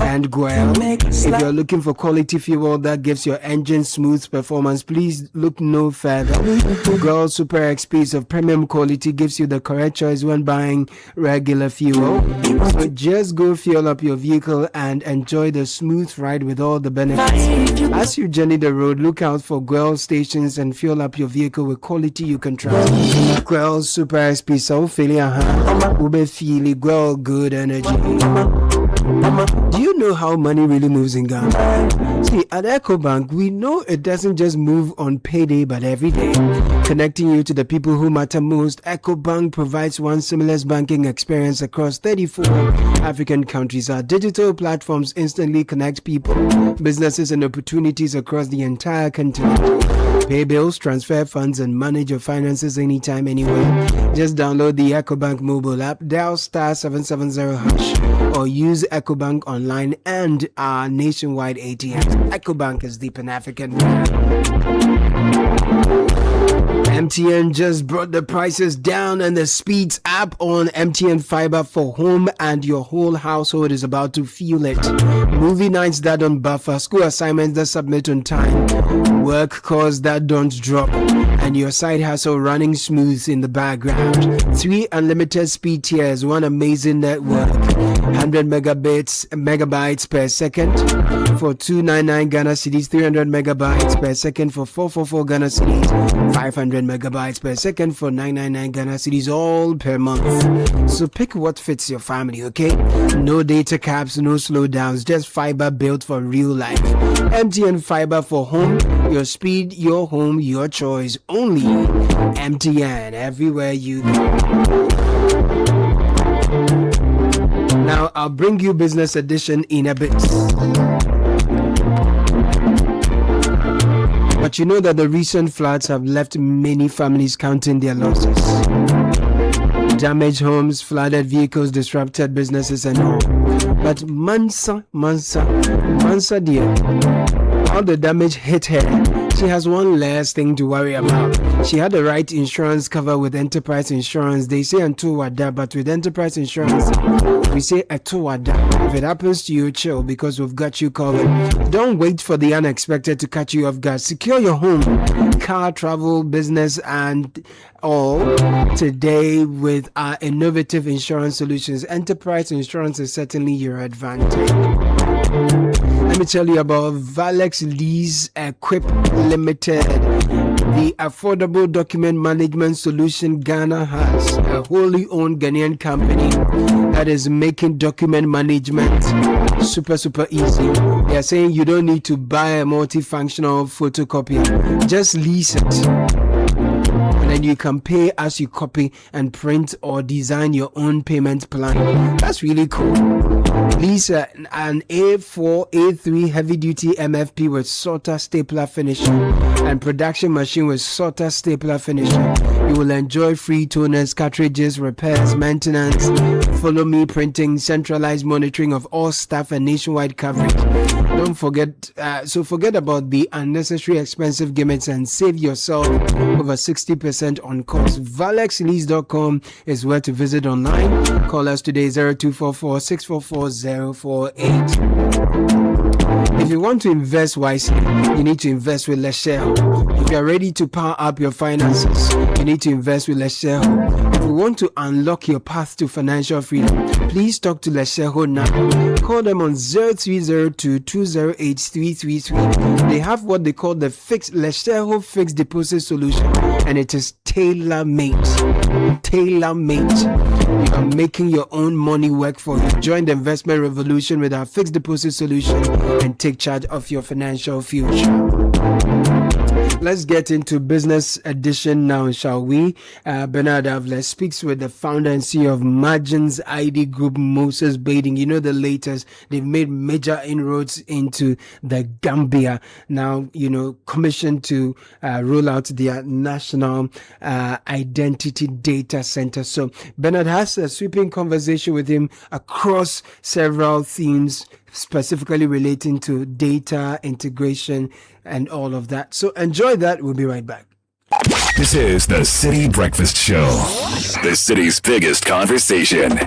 and Guel. If you're looking for quality fuel that gives your engine smooth performance, please look no further. Guel Super XP of premium quality gives you the correct choice when buying regular fuel. So just go fuel up your vehicle and enjoy the smooth ride with all the benefits. As you journey the road, look out for Guel stations and fuel up your vehicle with quality you can trust. Guel Super XP, so feeling Ube feeling Guel good energy. Do you know how money really moves in Ghana? See, at EcoBank, we know it doesn't just move on payday but every day. Connecting you to the people who matter most, EcoBank provides one seamless banking experience across 34 African countries. Our digital platforms instantly connect people, businesses, and opportunities across the entire continent. Pay bills, transfer funds, and manage your finances anytime, anywhere. Just download the EcoBank mobile app, dial *770# or use EcoBank online and our nationwide ATMs. EcoBank is the Pan-African brand. MTN just brought the prices down and the speeds up on MTN Fiber for home, and your whole household is about to feel it. Movie nights that don't buffer, school assignments that submit on time, work calls that don't drop, and your side hustle running smooth in the background. 3 unlimited speed tiers, one amazing network. 100 megabytes per second for 299 Ghana cedis, 300 megabytes per second for 444 Ghana cedis, 500 megabytes per second for 999 Ghana cedis, all per month. So pick what fits your family, okay? No data caps, no slowdowns, just fiber built for real life. MTN Fiber for home, your speed, your home, your choice. Only MTN, everywhere you go. Now I'll bring you Business Edition in a bit. But you know that the recent floods have left many families counting their losses. Damaged homes, flooded vehicles, disrupted businesses and all. But Mansa dear, all the damage hit her. She has one less thing to worry about. She had the right insurance cover with Enterprise Insurance. They say Antuwada, but with Enterprise Insurance, we say Atuwada. If it happens to you, chill, because we've got you covered. Don't wait for the unexpected to catch you off guard. Secure your home, car, travel, business, and all today with our innovative insurance solutions. Enterprise Insurance is certainly your advantage. Let me tell you about Valex Lease Equip Limited, the affordable document management solution Ghana has, a wholly owned Ghanaian company that is making document management super easy. They are saying you don't need to buy a multifunctional photocopier, just lease it. And then you can pay as you copy and print or design your own payment plan. That's really cool. Lease an A4, A3 heavy-duty MFP with sorter stapler finisher and production machine with sorter stapler finisher. You will enjoy free toners, cartridges, repairs, maintenance, follow me printing, centralized monitoring of all staff and nationwide coverage. Don't forget, forget about the unnecessary expensive gimmicks and save yourself over 60% on cost. ValexLease.com is where to visit online. Call us today, 0244 644 048. If you want to invest wisely, you need to invest with Lesheho. If you are ready to power up your finances, you need to invest with Lesheho. If you want to unlock your path to financial freedom, please talk to Lesheho now. Call them on 0302-208-333. They have what they call the Lesheho Fixed Deposit Solution, and it is tailor-made. You are making your own money work for you. Join the investment revolution with our fixed deposit solution and take charge of your financial future. Let's get into business edition now, shall we? Bernard Avle speaks with the founder and CEO of Margins ID Group, Moses Bading. You know the latest. They've made major inroads into the Gambia. Now, commissioned to roll out their national identity data center. So Bernard has a sweeping conversation with him across several themes, specifically relating to data integration and all of that. So enjoy that. We'll be right back. This is the Citi Breakfast Show, the city's biggest conversation.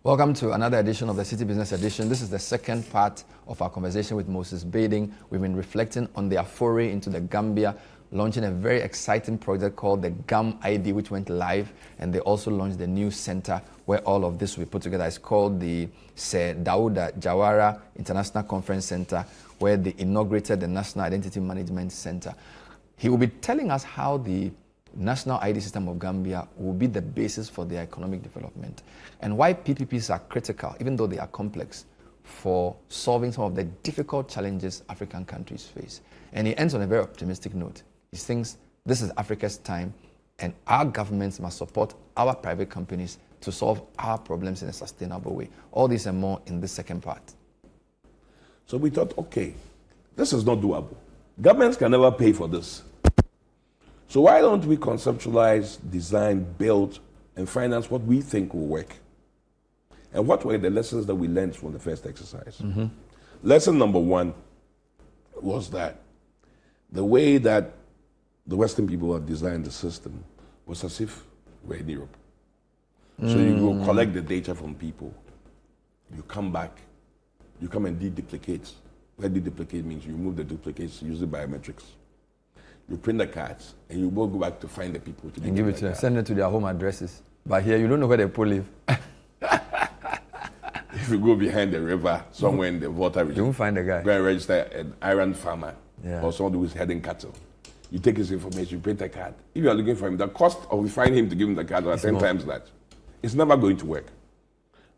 Welcome to another edition of the Citi Business Edition. This is the second part of our conversation with Moses Bading. We've been reflecting on their foray into the Gambia, launching a very exciting project called the GAM ID, which went live, and they also launched the new center where all of this will be put together. It's called the Sir Dawuda Jawara International Conference Center, where they inaugurated the National Identity Management Center. He will be telling us how the National ID system of Gambia will be the basis for their economic development, and why PPPs are critical, even though they are complex, for solving some of the difficult challenges African countries face. And he ends on a very optimistic note. He thinks this is Africa's time, and our governments must support our private companies to solve our problems in a sustainable way. All this and more in this second part. So we thought, okay, this is not doable. Governments can never pay for this. So why don't we conceptualize, design, build, and finance what we think will work? And what were the lessons that we learned from the first exercise? Mm-hmm. Lesson number one was that the way that the Western people had designed the system was as if we're in Europe. So you go collect the data from people, you come back, you come and deduplicate. Where deduplicate means you remove the duplicates using biometrics. You print the cards, and you will go back to find the people to and give it to them, send it to their home addresses. But here, you don't know where the people live. If you go behind the river, somewhere in the water region, you won't find the guy. Go and register an iron farmer or someone who is heading cattle. You take his information, you print a card. If you are looking for him, the cost of finding him to give him the card is 10 times that. It's never going to work,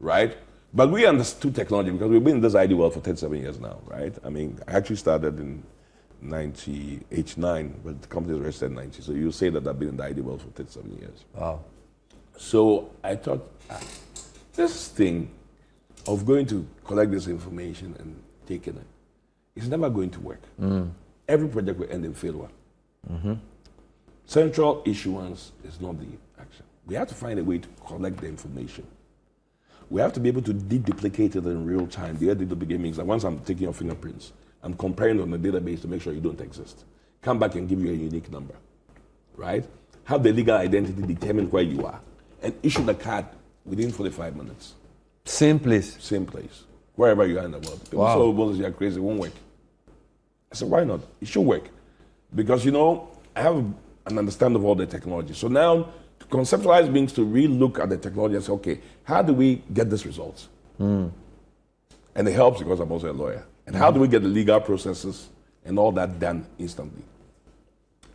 right? But we understood technology because we've been in this ID world for 37 years now, right? I mean, I actually started in 89, but the company was registered in 90. So you say that I've been in the ID world for 37 years. Wow. So I thought, this thing of going to collect this information and taking it, it's never going to work. Every project will end in failure. Mm-hmm. Central issuance is not the action. We have to find a way to collect the information. We have to be able to deduplicate it in real time. The idea deduplicate means that once I'm taking your fingerprints, I'm comparing on the database to make sure you don't exist. Come back and give you a unique number, right? Have the legal identity determine where you are, and issue the card within 45 minutes. Same place? Same place, wherever you are in the world. People say, oh, you're crazy, it won't work. I said, why not? It should work. Because, I have an understanding of all the technology. So now, to conceptualize means to re-look at the technology and say, okay, how do we get this result? And it helps because I'm also a lawyer. And how do we get the legal processes and all that done instantly?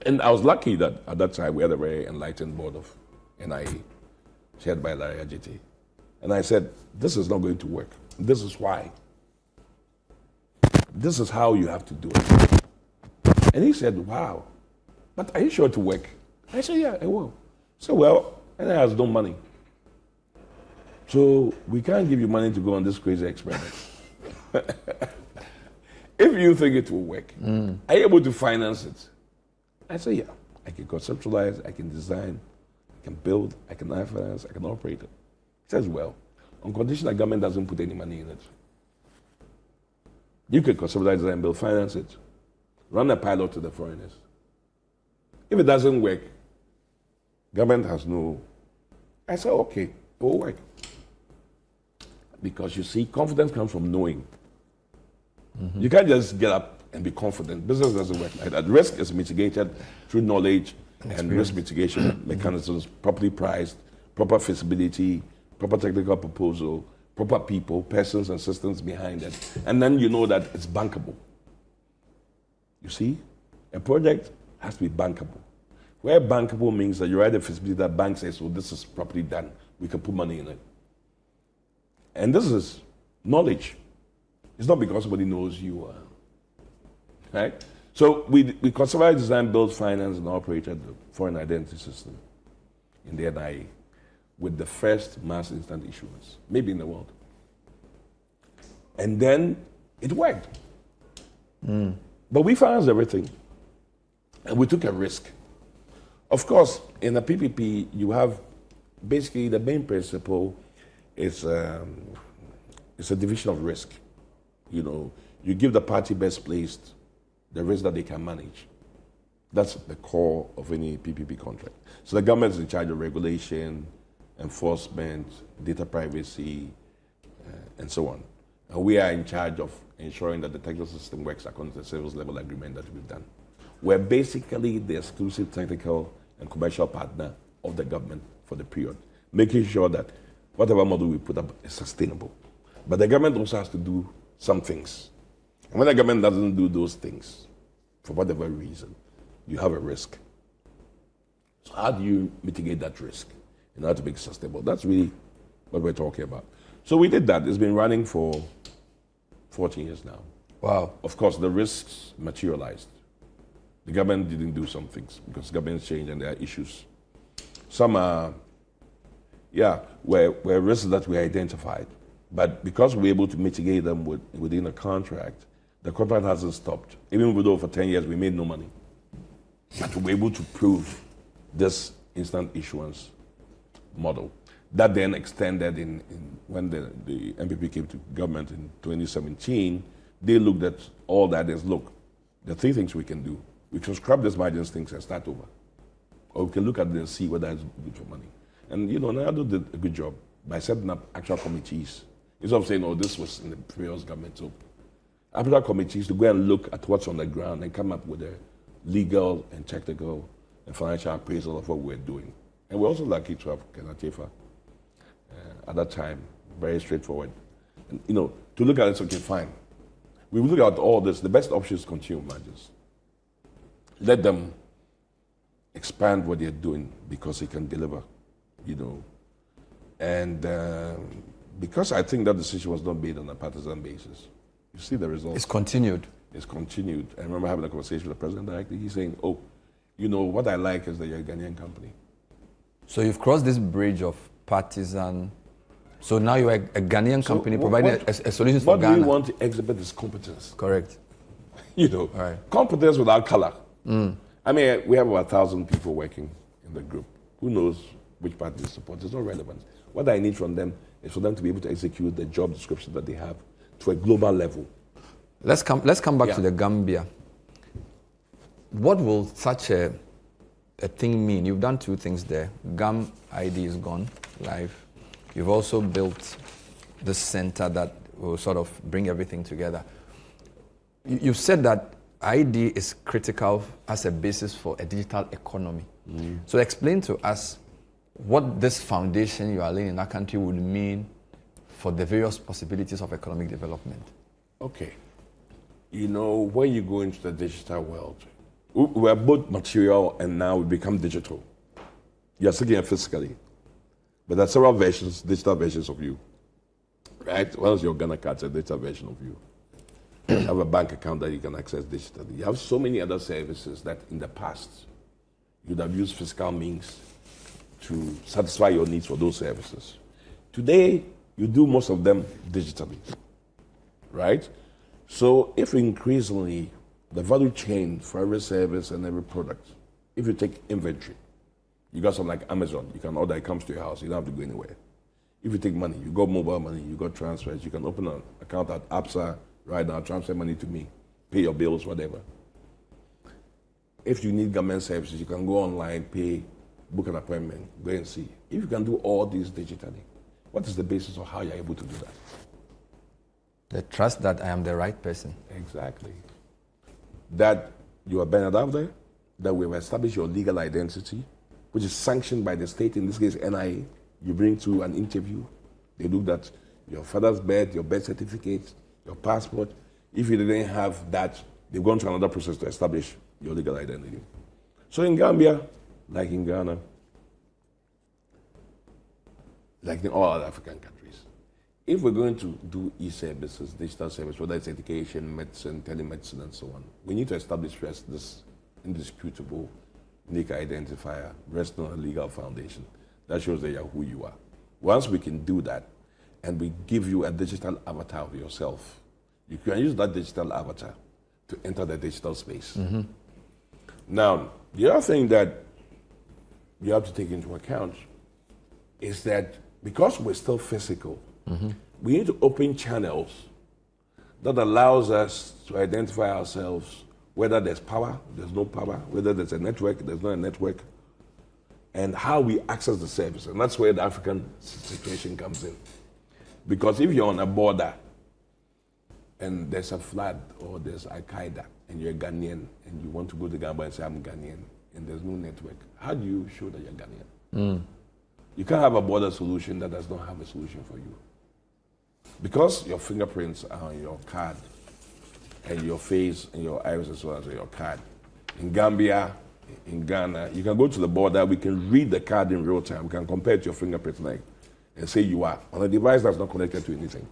And I was lucky that at that time we had a very enlightened board of NIA, chaired by Larry Ajiti. And I said, this is not going to work. This is why. This is how you have to do it. And he said, wow, but are you sure it will work? I said, yeah, it will. So, well, NIA has no money. So we can't give you money to go on this crazy experiment. If you think it will work, are you able to finance it? I say, yeah, I can conceptualize, I can design, I can build, I can finance, I can operate it. He says, well, on condition that government doesn't put any money in it. You can conceptualize, design, build, finance it, run a pilot to the foreigners. If it doesn't work, government has no... I said, okay, it will work. Because you see, confidence comes from knowing. Mm-hmm. You can't just get up and be confident. Business doesn't work like that. Risk is mitigated through knowledge and risk mitigation mechanisms, properly priced, proper feasibility, proper technical proposal, proper people, persons and systems behind it. And then you know that it's bankable. You see, a project has to be bankable. Where bankable means that you write a feasibility that bank says, well, this is properly done. We can put money in it. And this is knowledge. It's not because somebody knows you, right? So we conceptualized, design, build, finance, and operated the foreign identity system in the NIA with the first mass instant issuance, maybe in the world. And then it worked. But we financed everything. And we took a risk. Of course, in a PPP, you have basically the main principle is it's a division of risk. You know, you give the party best placed the risk that they can manage. That's the core of any PPP contract. So the government is in charge of regulation, enforcement, data privacy, and so on. And we are in charge of ensuring that the technical system works according to the service level agreement that we've done. We're basically the exclusive technical and commercial partner of the government for the period, making sure that whatever model we put up is sustainable. But the government also has to do some things. And when the government doesn't do those things, for whatever reason, you have a risk. So how do you mitigate that risk in order to make it sustainable? That's really what we're talking about. So we did that. It's been running for 14 years now. Wow. Of course, the risks materialized. The government didn't do some things because governments change and there are issues. Some are, were risks that we identified. But because we were able to mitigate them within a contract, the contract hasn't stopped. Even though for 10 years we made no money. But we were able to prove this instant issuance model. That then extended when the MPP came to government in 2017, they looked at all that as, look, there are three things we can do. We can scrap these margins things and start over. Or we can look at it and see whether it's good for money. And, Nado did a good job by setting up actual committees. Instead of saying, oh, this was in the previous government. So, actual committees to go and look at what's on the ground and come up with a legal and technical and financial appraisal of what we're doing. And we're also lucky to have Amarteifio at that time, very straightforward. And, to look at it, okay, fine. We will look at all this. The best option is continue margins. Let them expand what they're doing because they can deliver, And because I think that decision was not made on a partisan basis, you see the results. It's continued. It's continued. I remember having a conversation with the president directly. He's saying, oh, what I like is that you're a Ghanaian company. So you've crossed this bridge of partisan. So now you're a Ghanaian company providing a solution for Ghana. What we want to exhibit is competence. Correct. Right. Competence without color. I mean, we have about 1,000 people working in the group. Who knows which party they support? It's not relevant. What I need from them is for them to be able to execute the job description that they have to a global level. Let's come back to the Gambia. What will such a thing mean? You've done two things there. GAM ID is gone live. You've also built this center that will sort of bring everything together. You've said that ID is critical as a basis for a digital economy. So explain to us what this foundation you are laying in that country would mean for the various possibilities of economic development. Okay. When you go into the digital world, we're both material and now we become digital. You're speaking physically. But there are several versions, digital versions of you. Right? One is your Ghana card, it's a digital version of you. You have a bank account that you can access digitally. You have so many other services that in the past, you'd have used physical means to satisfy your needs for those services. Today, you do most of them digitally, right? So if increasingly the value chain for every service and every product. If you take inventory, you got something like Amazon, you can order, it comes to your house, you don't have to go anywhere. If you take money, you got mobile money, you got transfers, you can open an account at ABSA right now, transfer money to me, pay your bills, whatever. If you need government services, you can go online, pay, book an appointment, go and see. If you can do all this digitally, what is the basis of how you're able to do that? The trust that I am the right person. Exactly. That you are Bernard Avle, that we have established your legal identity, which is sanctioned by the state, in this case NIA. You bring to an interview, they look at your father's birth, your birth certificate, your passport. If you didn't have that, they've gone through another process to establish your legal identity. So in Gambia, like in Ghana, like in all other African countries, if we're going to do e-services, digital service, whether it's education, medicine, telemedicine, and so on, we need to establish first this indisputable Nik identifier resting on a legal foundation that shows that you're who you are. Once we can do that, and we give you a digital avatar of yourself, you can use that digital avatar to enter the digital space. Mm-hmm. Now, the other thing that you have to take into account is that because we're still physical, we need to open channels that allows us to identify ourselves, whether there's power, there's no power, whether there's a network, there's not a network, and how we access the service. And that's where the African situation comes in. Because if you're on a border and there's a flood or there's Al-Qaeda and you're Ghanaian and you want to go to Gambia and say, I'm Ghanaian, and there's no network, how do you show that you're Ghanaian? You can't have a border solution that does not have a solution for you. Because your fingerprints are on your card and your face and your iris as well as your card. In Gambia, in Ghana, you can go to the border, we can read the card in real time, we can compare it to your fingerprint and say you are on a device that's not connected to anything.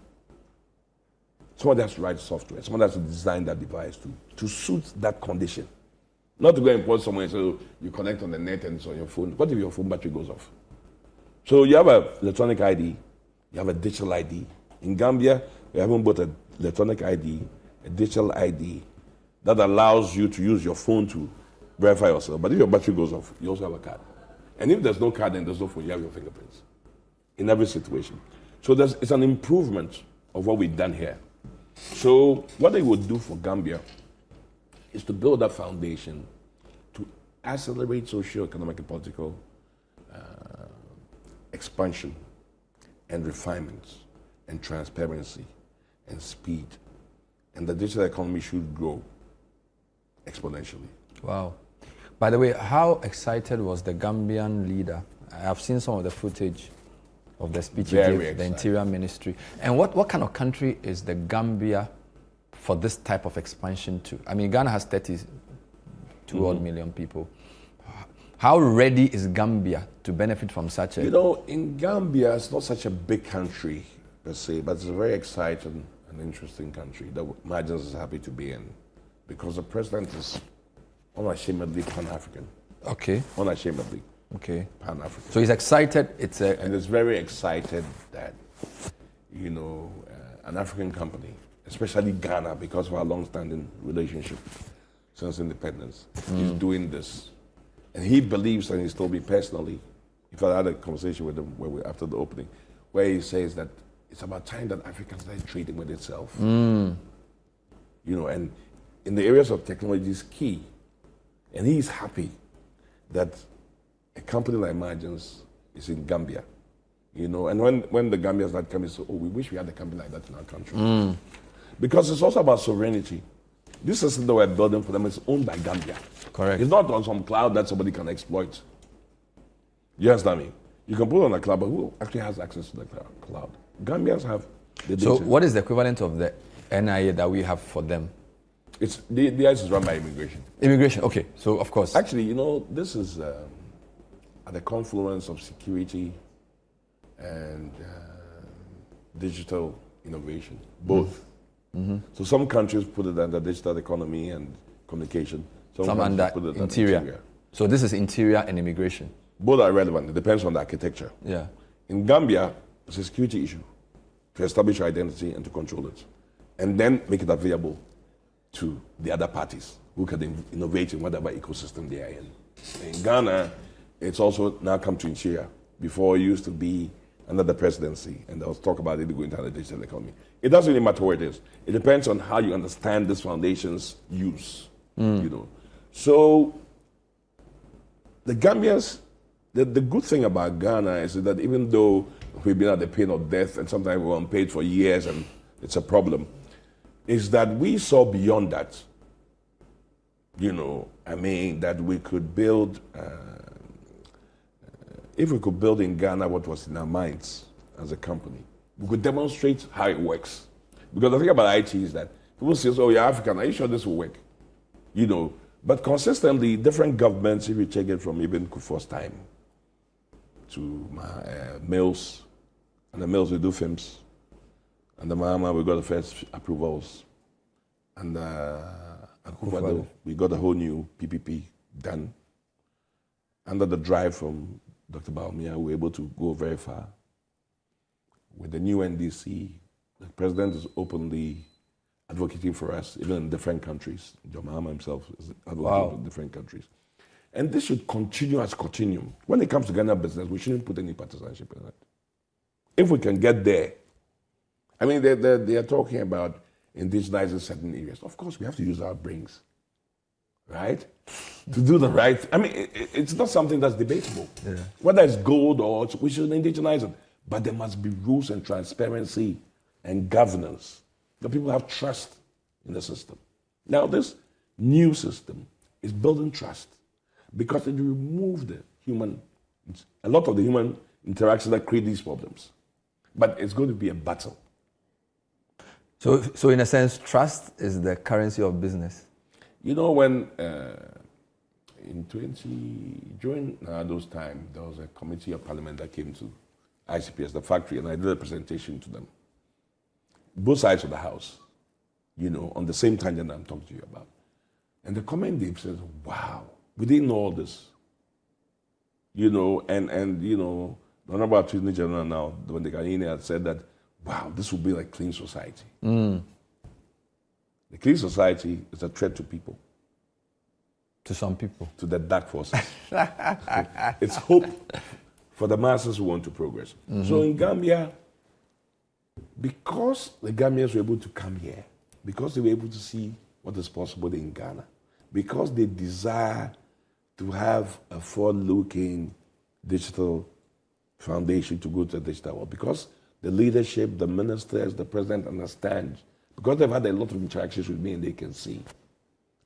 Someone has to write software, someone has to design that device to suit that condition. Not to go and put somewhere so you connect on the net and it's on your phone. What if your phone battery goes off? So you have an electronic ID, you have a digital ID. In Gambia, we haven't bought an electronic ID, a digital ID that allows you to use your phone to verify yourself. But if your battery goes off, you also have a card. And if there's no card and there's no phone, you have your fingerprints in every situation. So it's an improvement of what we've done here. So what they would do for Gambia is to build that foundation to accelerate socio-economic and political expansion and refinements and transparency and speed. And the digital economy should grow exponentially. Wow. By the way, how excited was the Gambian leader? I have seen some of the footage of the speech he gave, the Interior Ministry. And what kind of country is the Gambia for this type of expansion to? I mean, Ghana has 32 odd million people. How ready is Gambia to benefit from such a... You know, in Gambia, it's not such a big country per se, but it's a very exciting and interesting country that Margins is happy to be in, because the president is unashamedly Pan-African. Okay. Unashamedly. Okay. Pan-African. So he's excited. And it's very excited that, you know, an African company, especially Ghana, because of our long-standing relationship since independence, is doing this. And he believes, and he's told me personally, if I had a conversation with him after the opening, where he says that it's about time that Africa started trading with itself. You know, and in the areas of technology is key. And he's happy that a company like Margins is in Gambia. You know, and when the Gambians start coming, so we wish we had a company like that in our country. Because it's also about sovereignty. This system that we're building for them is owned by Gambia. Correct. It's not on some cloud that somebody can exploit. You understand me? You can put it on a cloud, but who actually has access to the cloud? Gambians have the data. So what is the equivalent of the NIA that we have for them? It's the ICE is run by immigration. Immigration, okay. So of course. Actually, you know, this is at the confluence of security and digital innovation, both. So some countries put it under digital economy and communication. Some under interior. So this is interior and immigration. Both are relevant. It depends on the architecture. Yeah. In Gambia, it's a security issue to establish your identity and to control it, and then make it available to the other parties who can innovate in whatever ecosystem they are in. In Ghana, it's also now come to Nigeria. Before it used to be under the presidency, and there was talk about it going into the digital economy. It doesn't really matter where it is. It depends on how you understand this foundation's use. You know, so the Gambians. The good thing about Ghana is that even though we've been at the pain of death and sometimes we're unpaid for years and it's a problem, is that we saw beyond that. You know, I mean, that we could build, if we could build in Ghana what was in our minds as a company, we could demonstrate how it works. Because the thing about IT is that people say, oh, you're African, are you sure this will work? You know, but consistently, different governments, if you take it from even Kufuor's time, to Mills, and the Mills we do films, and the Mahama we got the first approvals, and Akufo-Addo we got a whole new PPP done. Under the drive from Dr. Baumia, we were able to go very far. With the new NDC, the president is openly advocating for us, even in different countries. John Mahama himself is advocating in different countries. And this should continue as continuum. When it comes to Ghana business, we shouldn't put any partisanship in it. If we can get there, I mean, they are talking about indigenizing certain areas. Of course, we have to use our brains, right? To do the right. I mean, it's not something that's debatable. Yeah. Whether it's gold or we should indigenize it. But there must be rules and transparency and governance. The people have trust in the system. Now, this new system is building trust, because it removes a lot of the human interaction that create these problems. But it's going to be a battle. So in a sense, trust is the currency of business. You know, when during those times, there was a committee of parliament that came to ICPS, the factory, and I did a presentation to them. Both sides of the house, you know, on the same tangent I'm talking to you about. And the comment they said, wow, we didn't know all this. You know, and you know, the Honorable Attorney General now, when the Ghanaian had said that, wow, this will be like clean society. The clean society is a threat to people. To some people. To the dark forces. It's hope for the masses who want to progress. So in Gambia, because the Gambians were able to come here, because they were able to see what is possible in Ghana, because they desire to have a forward-looking digital foundation to go to the digital world, because the leadership, the ministers, the president understand, because they've had a lot of interactions with me and they can see.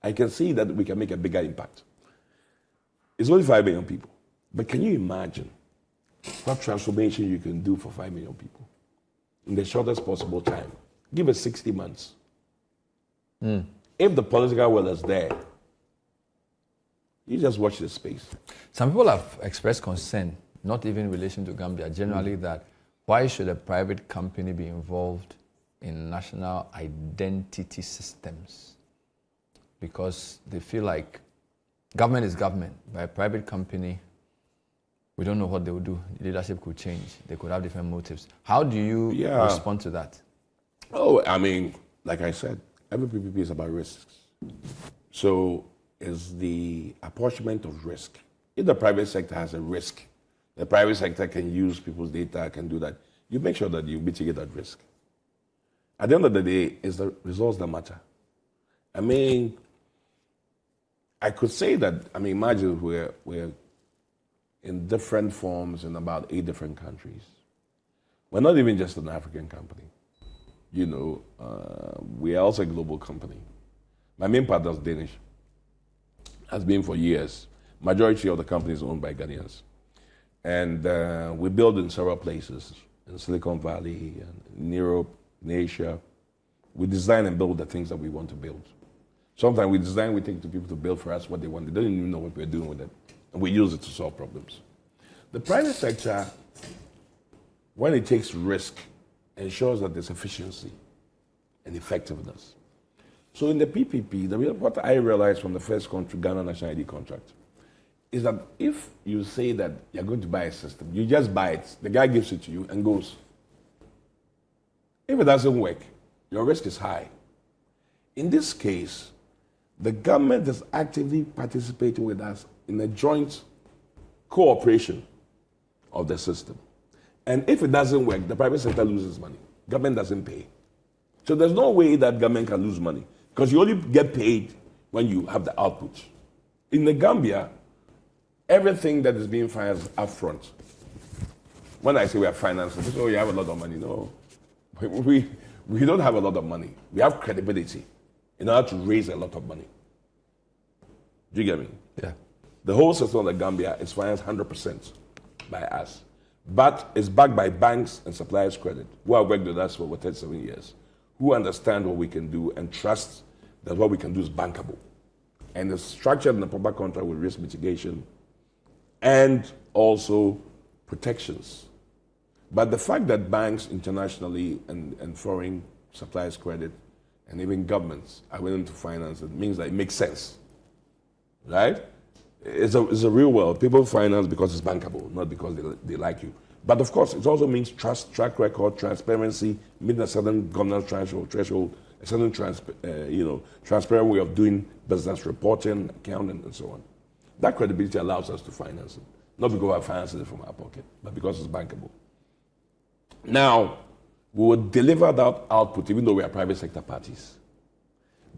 I can see that we can make a bigger impact. It's only 5 million people. But can you imagine what transformation you can do for 5 million people in the shortest possible time? Give it 60 months. If the political will is there, you just watch the space. Some people have expressed concern, not even in relation to Gambia, generally that why should a private company be involved in national identity systems? Because they feel like government is government. By a private company, we don't know what they will do. Leadership could change. They could have different motives. How do you respond to that? Oh, I mean, like I said, every PPP is about risks. So it's the apportionment of risk. If the private sector has a risk, the private sector can use people's data, can do that. You make sure that you mitigate that risk. At the end of the day, it's the results that matter. I mean, I could say that, I mean, imagine we're in different forms in about 8 different countries. We're not even just an African company. You know, we are also a global company. My main partner is Danish. Has been for years. Majority of the company is owned by Ghanaians. And we build in several places, in Silicon Valley, and in Europe, in Asia. We design and build the things that we want to build. Sometimes we design, we take to people to build for us what they want. They don't even know what we're doing with it. And we use it to solve problems. The private sector, when it takes risk, ensures that there's efficiency and effectiveness. So in the PPP, what I realized from the first Ghana National ID contract is that if you say that you're going to buy a system, you just buy it, the guy gives it to you and goes. If it doesn't work, your risk is high. in this case, the government is actively participating with us in a joint cooperation of the system. And if it doesn't work, the private sector loses money. Government doesn't pay. So there's no way that government can lose money because you only get paid when you have the output. In the Gambia, everything that is being financed upfront. When I say we are financing, people say, oh, you have a lot of money. No, we don't have a lot of money. We have credibility in order to raise a lot of money. Do you get me? Yeah. The whole system of the Gambia is financed 100% by us. But it's backed by banks and suppliers credit, who have worked with us for over 37 years, who understand what we can do and trust that what we can do is bankable. And it's structured in a proper contract with risk mitigation and also protections. But the fact that banks internationally and foreign suppliers credit and even governments are willing to finance it means that it makes sense, right? It's a real world. People finance because it's bankable, not because they like you. But of course, it also means trust, track record, transparency, meeting a certain governance threshold, a certain transparent way of doing business reporting, accounting, and so on. That credibility allows us to finance it, not because we're financing it from our pocket, but because it's bankable. Now, we will deliver that output even though we are private sector parties.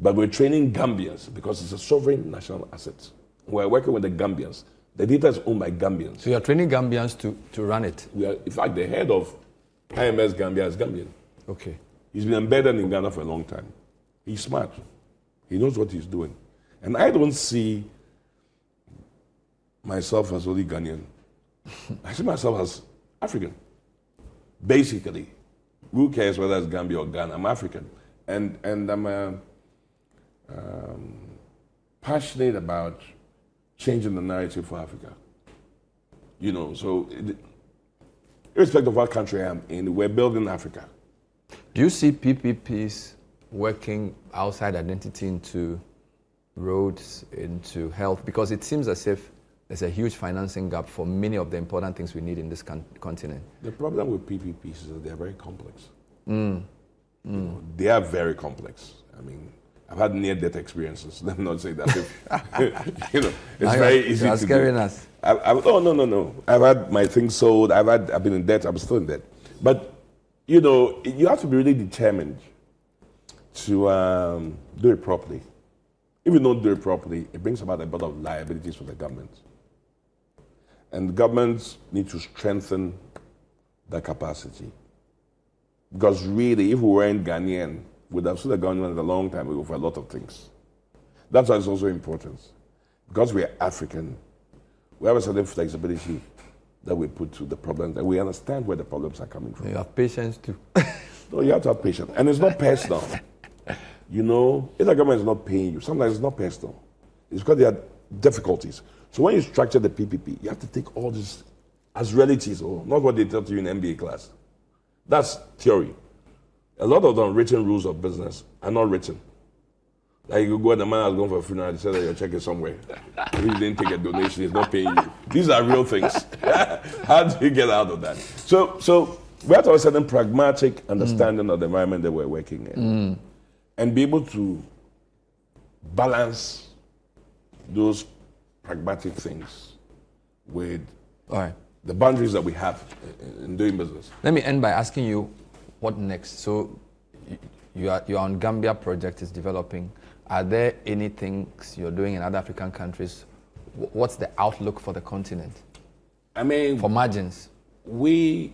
But we're training Gambians because it's a sovereign national asset. We're working with the Gambians. The data is owned by Gambians. So you're training Gambians to run it? In fact, the head of IMS Gambia is Gambian. Okay. He's been embedded in Ghana for a long time. He's smart. He knows what he's doing. And I don't see myself as only Ghanaian. I see myself as African. Basically. Who cares whether it's Gambia or Ghana? I'm African. And I'm passionate about changing the narrative for Africa. So irrespective of what country I'm in, we're building Africa. Do you see PPPs working outside identity into roads, into health? Because it seems as if there's a huge financing gap for many of the important things we need in this continent. The problem with PPPs is that they're very complex. They are very complex. I mean, I've had near-death experiences. Let me not say that. It's very easy to scaring do. us. No. I've had my things sold. I've been in debt. I'm still in debt. But you have to be really determined to do it properly. If you don't do it properly, it brings about a lot of liabilities for the government. And the governments need to strengthen the capacity. Because really, if we weren't Ghanaian, we'd have sued the government a long time ago for a lot of things. That's why it's also important. Because we are African, we have a certain flexibility that we put to the problems, and we understand where the problems are coming from. You have patience too. No, you have to have patience. And it's not personal. If the government is not paying you, sometimes it's not personal. It's because there are difficulties. So when you structure the PPP, you have to take all this as realities, or not what they tell you in MBA class. That's theory. A lot of the unwritten rules of business are not written. Like you go and the man has gone for a funeral, they say that your check is somewhere. If you didn't take a donation, he's not paying you. These are real things. How do you get out of that? So we have to have a certain pragmatic understanding of the environment that we're working in. And be able to balance those pragmatic things with the boundaries that we have in doing business. Let me end by asking you, what next? So you're on Gambia project is developing. Are there any things you're doing in other African countries? What's the outlook for the continent? I mean, for margins. We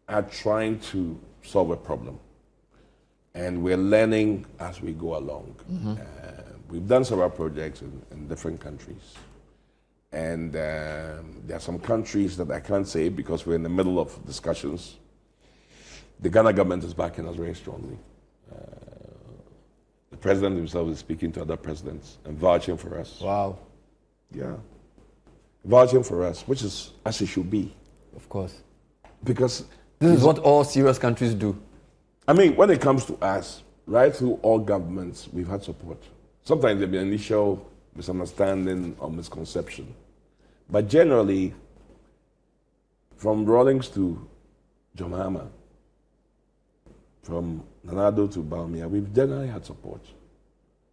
are trying to solve a problem. And we're learning as we go along. We've done several projects in different countries. And there are some countries that I can't say because we're in the middle of discussions. The Ghana government is backing us very strongly. The president himself is speaking to other presidents and vouching for us. Wow. Yeah. Vouching for us, which is as it should be. Of course. Because this is what all serious countries do. I mean, when it comes to us, right through all governments, we've had support. Sometimes there'll be an initial misunderstanding or misconception. But generally, from Rawlings to John Mahama, from Nanado to Balmia, we've generally had support.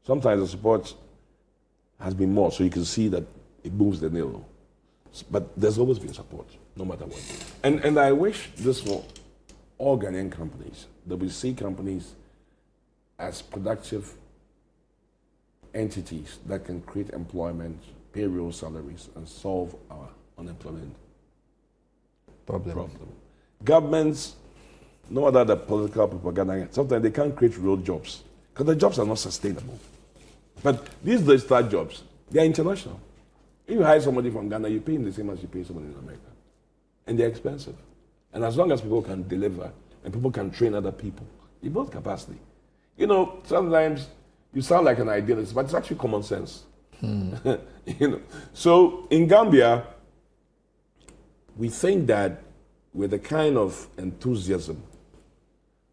Sometimes the support has been more, so you can see that it moves the needle. But there's always been support, no matter what. And I wish this for all Ghanaian companies, that we see companies as productive entities that can create employment, pay real salaries, and solve our unemployment problem. Governments, no matter the political propaganda, sometimes they can't create real jobs because the jobs are not sustainable. But these digital jobs, they are international. If you hire somebody from Ghana, you pay him the same as you pay somebody in America. And they're expensive. And as long as people can deliver and people can train other people, you build capacity. You know, sometimes you sound like an idealist, but it's actually common sense. You know. So in Gambia, we think that with the kind of enthusiasm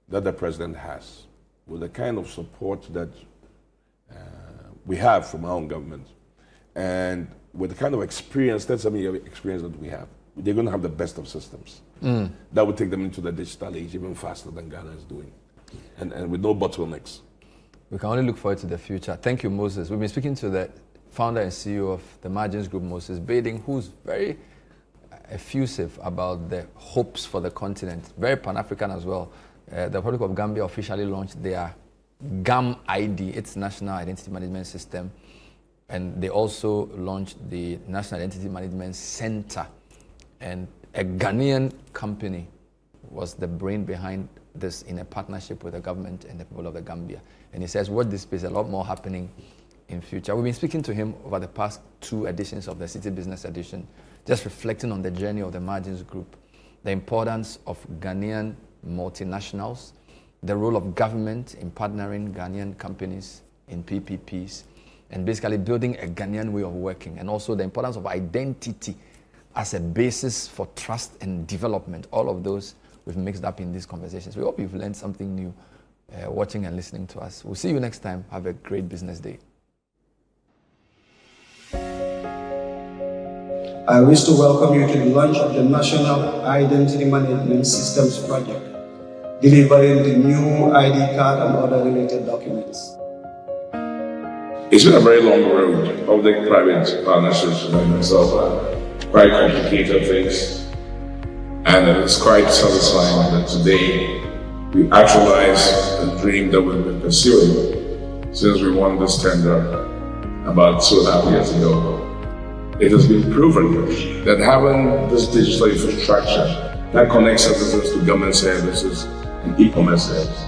that the president has, with the kind of support that we have from our own government, and with the kind of experience, that's I mean, experience that we have, they're going to have the best of systems. That would take them into the digital age even faster than Ghana is doing, and with no bottlenecks. We can only look forward to the future. Thank you, Moses. We've been speaking to the founder and CEO of the Margins Group, Moses Bading, who's very effusive about the hopes for the continent, very Pan-African as well. The Republic of Gambia officially launched their GAM ID, its National Identity Management System, and they also launched the National Identity Management Center. And a Ghanaian company was the brain behind this in a partnership with the government and the people of the Gambia. And he says, watch this space, a lot more happening in future. We've been speaking to him over the past 2 editions of the Citi Business Edition, just reflecting on the journey of the Margins Group, the importance of Ghanaian multinationals, the role of government in partnering Ghanaian companies in PPPs, and basically building a Ghanaian way of working, and also the importance of identity as a basis for trust and development. All of those we've mixed up in these conversations. We hope you've learned something new watching and listening to us. We'll see you next time. Have a great business day. I wish to welcome you to the launch of the National Identity Management Systems project, delivering the new ID card and other related documents. It's been a very long road. Public-private partnerships like myself are quite complicated things. And it's quite satisfying that today we actualize the dream that we've been pursuing since we won this tender about 2.5 years ago. It has been proven that having this digital infrastructure that connects citizens to government services and e-commerce services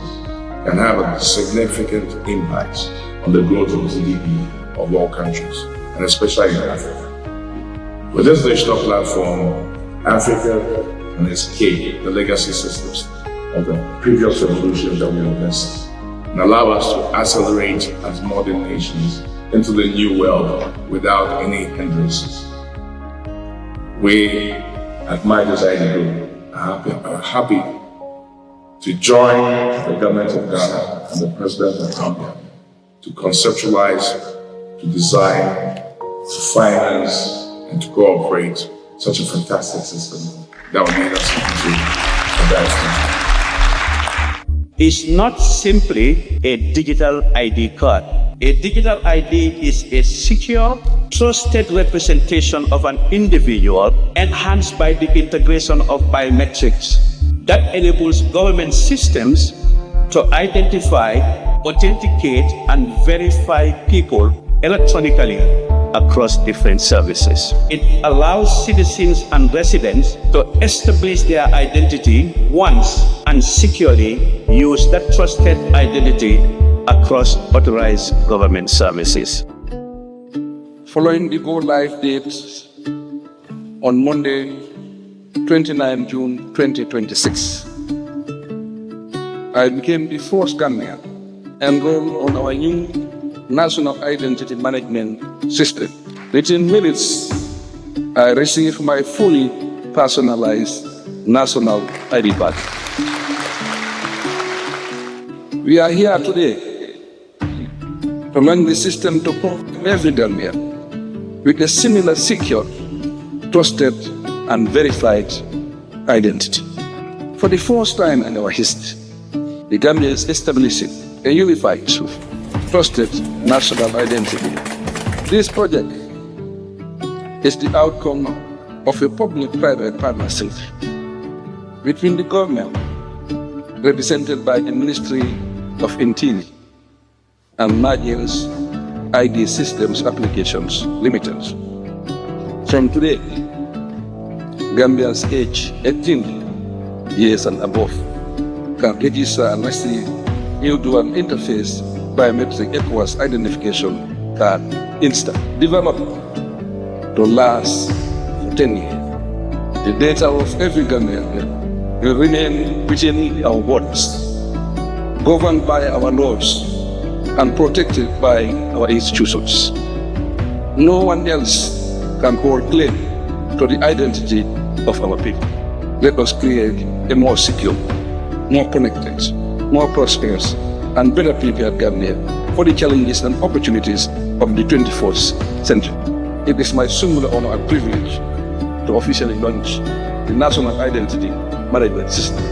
can have a significant impact on the growth of GDP of all countries, and especially in Africa. With this digital platform, Africa can escape the legacy systems of the previous revolutions that we have missed and allow us to accelerate as modern nations into the new world without any hindrances. We at My Design Group are happy to join the government of Ghana and the President of Gambia to conceptualize, to design, to finance, and to cooperate such a fantastic system that will lead us into the best. It's not simply a digital ID card. A digital ID is a secure, trusted representation of an individual enhanced by the integration of biometrics that enables government systems to identify, authenticate, and verify people electronically across different services. It allows citizens and residents to establish their identity once and securely use that trusted identity across authorized government services. Following the go-live date on Monday, 29 June 2026, I became the first Ghanaian enrolled on our new National Identity Management System. Within minutes, I received my fully personalized national ID card. We are here today to launch the system to provide every Ghanaian with a similar secure, trusted, and verified identity. For the first time in our history, the Gambia is establishing a unified trusted national identity. This project is the outcome of a public-private partnership between the government, represented by the Ministry of Interior, and Margins ID Systems Applications Limited. From today, Gambians aged 18 years and above can register and receive new dual interface biometric ECOWAS identification card instant, developed to last for 10 years. The data of every Ghanaian will remain within our borders, governed by our laws and protected by our institutions. No one else can hold claim to the identity of our people. Let us create a more secure, more connected, more prosperous, and better prepared Gambia for the challenges and opportunities of the 21st century. It is my singular honor and privilege to officially launch the National Identity Management System.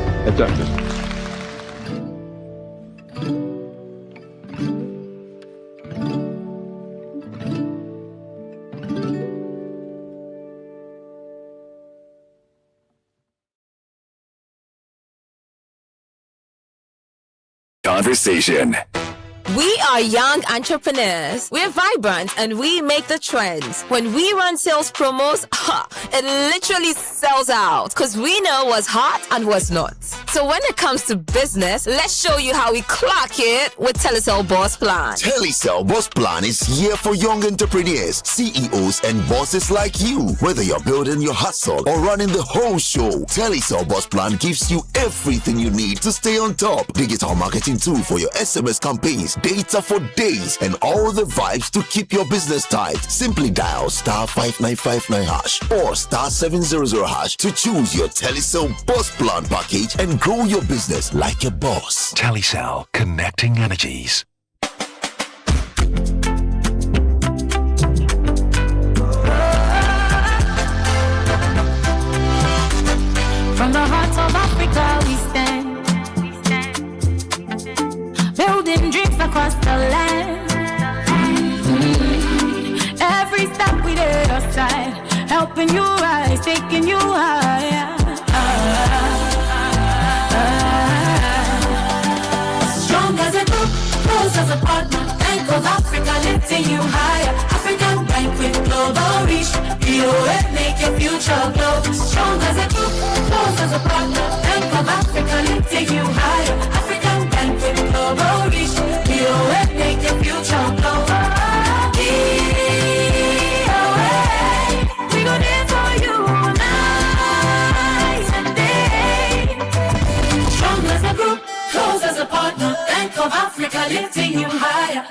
Conversation. We are young entrepreneurs. We're vibrant and we make the trends. When we run sales promos, it literally sells out because we know what's hot and what's not. So when it comes to business, let's show you how we clock it with Telecel Boss Plan. Telecel Boss Plan is here for young entrepreneurs, CEOs, and bosses like you. Whether you're building your hustle or running the whole show, Telecel Boss Plan gives you everything you need to stay on top. Digital marketing tool for your SMS campaigns, data for days, and all the vibes to keep your business tight. Simply dial *5959# or *700# to choose your Telecel Boss Plan package and grow your business like a boss. Telecel, connecting energies. From the heart of Africa we stand, building dreams across the land. Every step we did aside, helping you rise, taking you higher. Strong as a group, close as a partner. Bank of Africa lifting you higher. African Bank with global reach. BOA make your future glow. Strong as a group, close as a partner. Bank of Africa lifting you higher. African Bank with global reach. BOA make your future glow. BOA, we gon' there for you night and day. Strong as a group, close as a partner. Bank of Africa lifting you higher.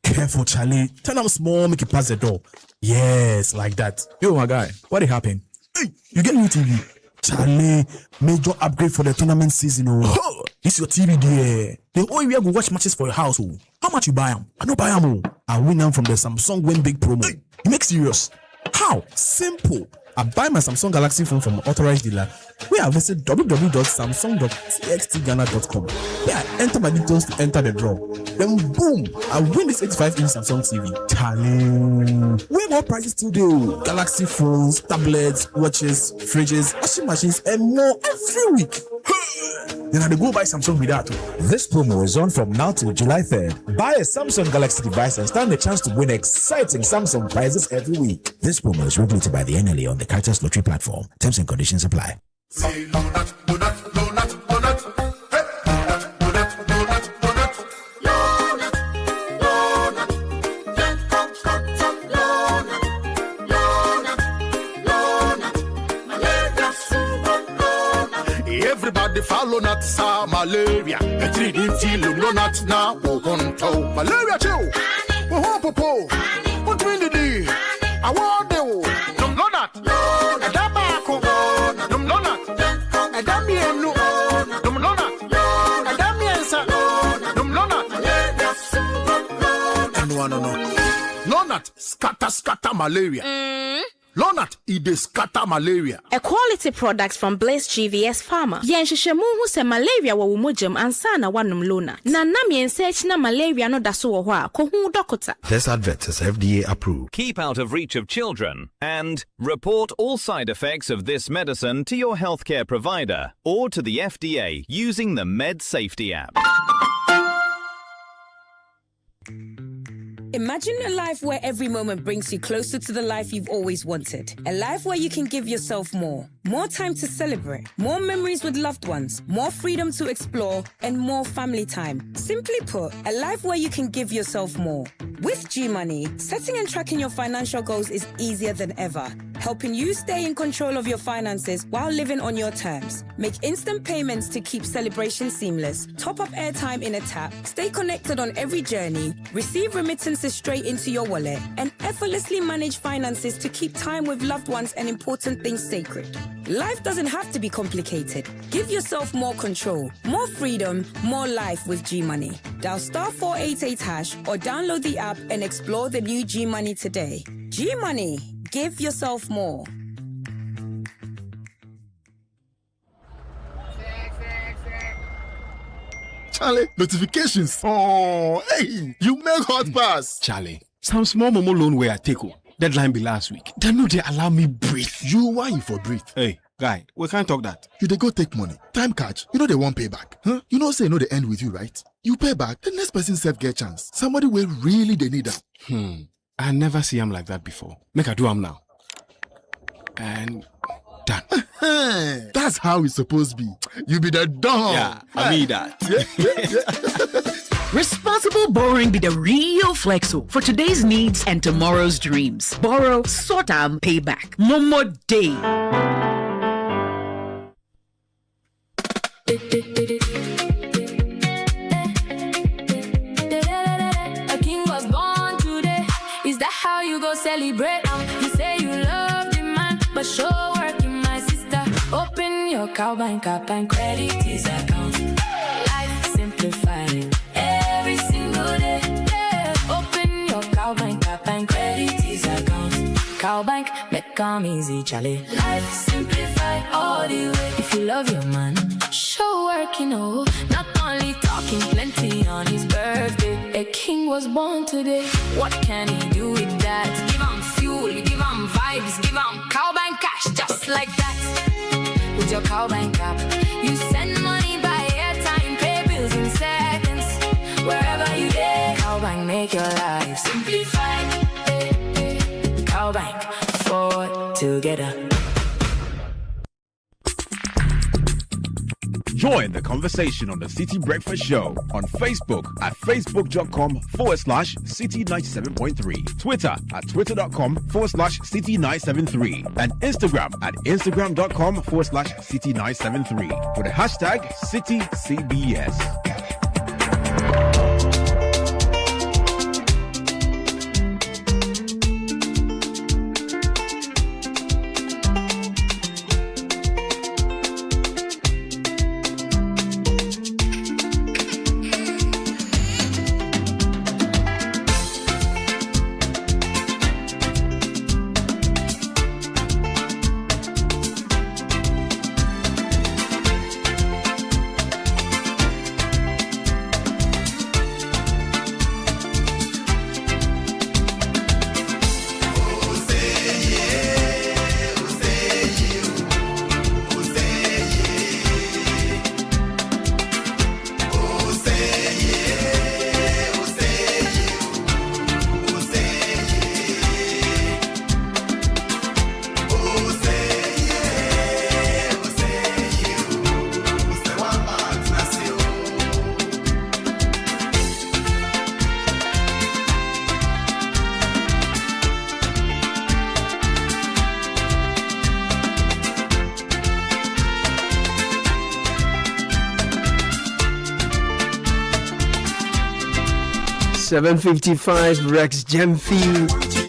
Careful, Charlie. Turn up small, make it pass the door. Yes, like that. Yo, my guy, what happened? Hey, you get new TV. Charlie, major upgrade for the tournament season. Oh, this your TV there. The only way I go watch matches for your house. Oh, how much you buy them? I don't buy them. I win them from the Samsung Win Big promo. Hey, you make serious? How? Simple. I buy my Samsung Galaxy phone from an authorized dealer. Where I visit www.samsung.txtghana.com. Where I enter my details to enter the draw. Then boom, I win this 85-inch Samsung TV. Charlie, way more prices today. Galaxy phones, tablets, watches, fridges, washing machines, and more every week. Then I go buy Samsung with that. This promo is on from now till July 3rd. Buy a Samsung Galaxy device and stand a chance to win exciting Samsung prizes every week. This promo is regulated by the NLA on the Carters Lottery platform. Terms and conditions apply. Everybody follow not sa malaria. A 3D till no not now. Malaria chill. Popo. What will it do? I want the no not. A dabaco. No not. A damiano. No not. A damiansa. No not. No not. Scatter malaria. No coconut, it dey scatter malaria. A quality product from Blaze GVS Pharma. Yen shishemu hu se malaria wa wumujam ansana wanum lona. Na nam yen search na malaria no daso wo ho a ko hu dokota. This advert is FDA approved. Keep out of reach of children and report all side effects of this medicine to your healthcare provider or to the FDA using the Med Safety app. Imagine a life where every moment brings you closer to the life you've always wanted. A life where you can give yourself more time to celebrate, more memories with loved ones, more freedom to explore, and more family time. Simply put, a life where you can give yourself more. With G-Money, setting and tracking your financial goals is easier than ever, helping you stay in control of your finances while living on your terms. Make instant payments to keep celebration seamless, top up airtime in a tap, stay connected on every journey, receive remittances straight into your wallet, and effortlessly manage finances to keep time with loved ones and important things sacred. Life doesn't have to be complicated. Give yourself more control, more freedom, more life with G-Money. Dial *488# or download the app and explore the new G-Money today. G-Money, give yourself more. Charlie, notifications. Oh, hey, you make hot pass. Charlie, some small momo loan where I take. Deadline be last week. They know they allow me breathe. You why you for breathe? Hey, guy, we can't talk that. You they go take money. Time catch. You know they won't pay back. Huh? You know say no they end with you, right? You pay back, the next person self get chance. Somebody will really they need that. I never see him like that before. Make I do him now. And done. That's how it's supposed to be. You be the dog. Yeah, I mean that. Responsible borrowing be the real flexo for today's needs and tomorrow's dreams. Borrow, sort out, pay back. No more day. A king was born today. Is that how you go celebrate? You say you love the man, but show working, my sister. Open your cow bank up and credit his account. Life simplified. Every single day, open your cow bank up and credit his account. Cow bank, make come easy, Charlie. Life simplify all the way. If you love your man, show work, not only talking plenty on his birthday. A king was born today. What can he do with that? Give him fuel, give him vibes, give him cow bank cash, just like that. With your cow bank app, you send money by airtime, pay bills in seconds. Wherever you get, Cowbank make your life simplified. Cowbank, forward together. Join the conversation on the Citi Breakfast Show on Facebook at facebook.com/Citi97.3, Twitter at twitter.com/Citi973, and Instagram at instagram.com/Citi973 with the hashtag CitiCBS. 7:55 Rex Gemfi.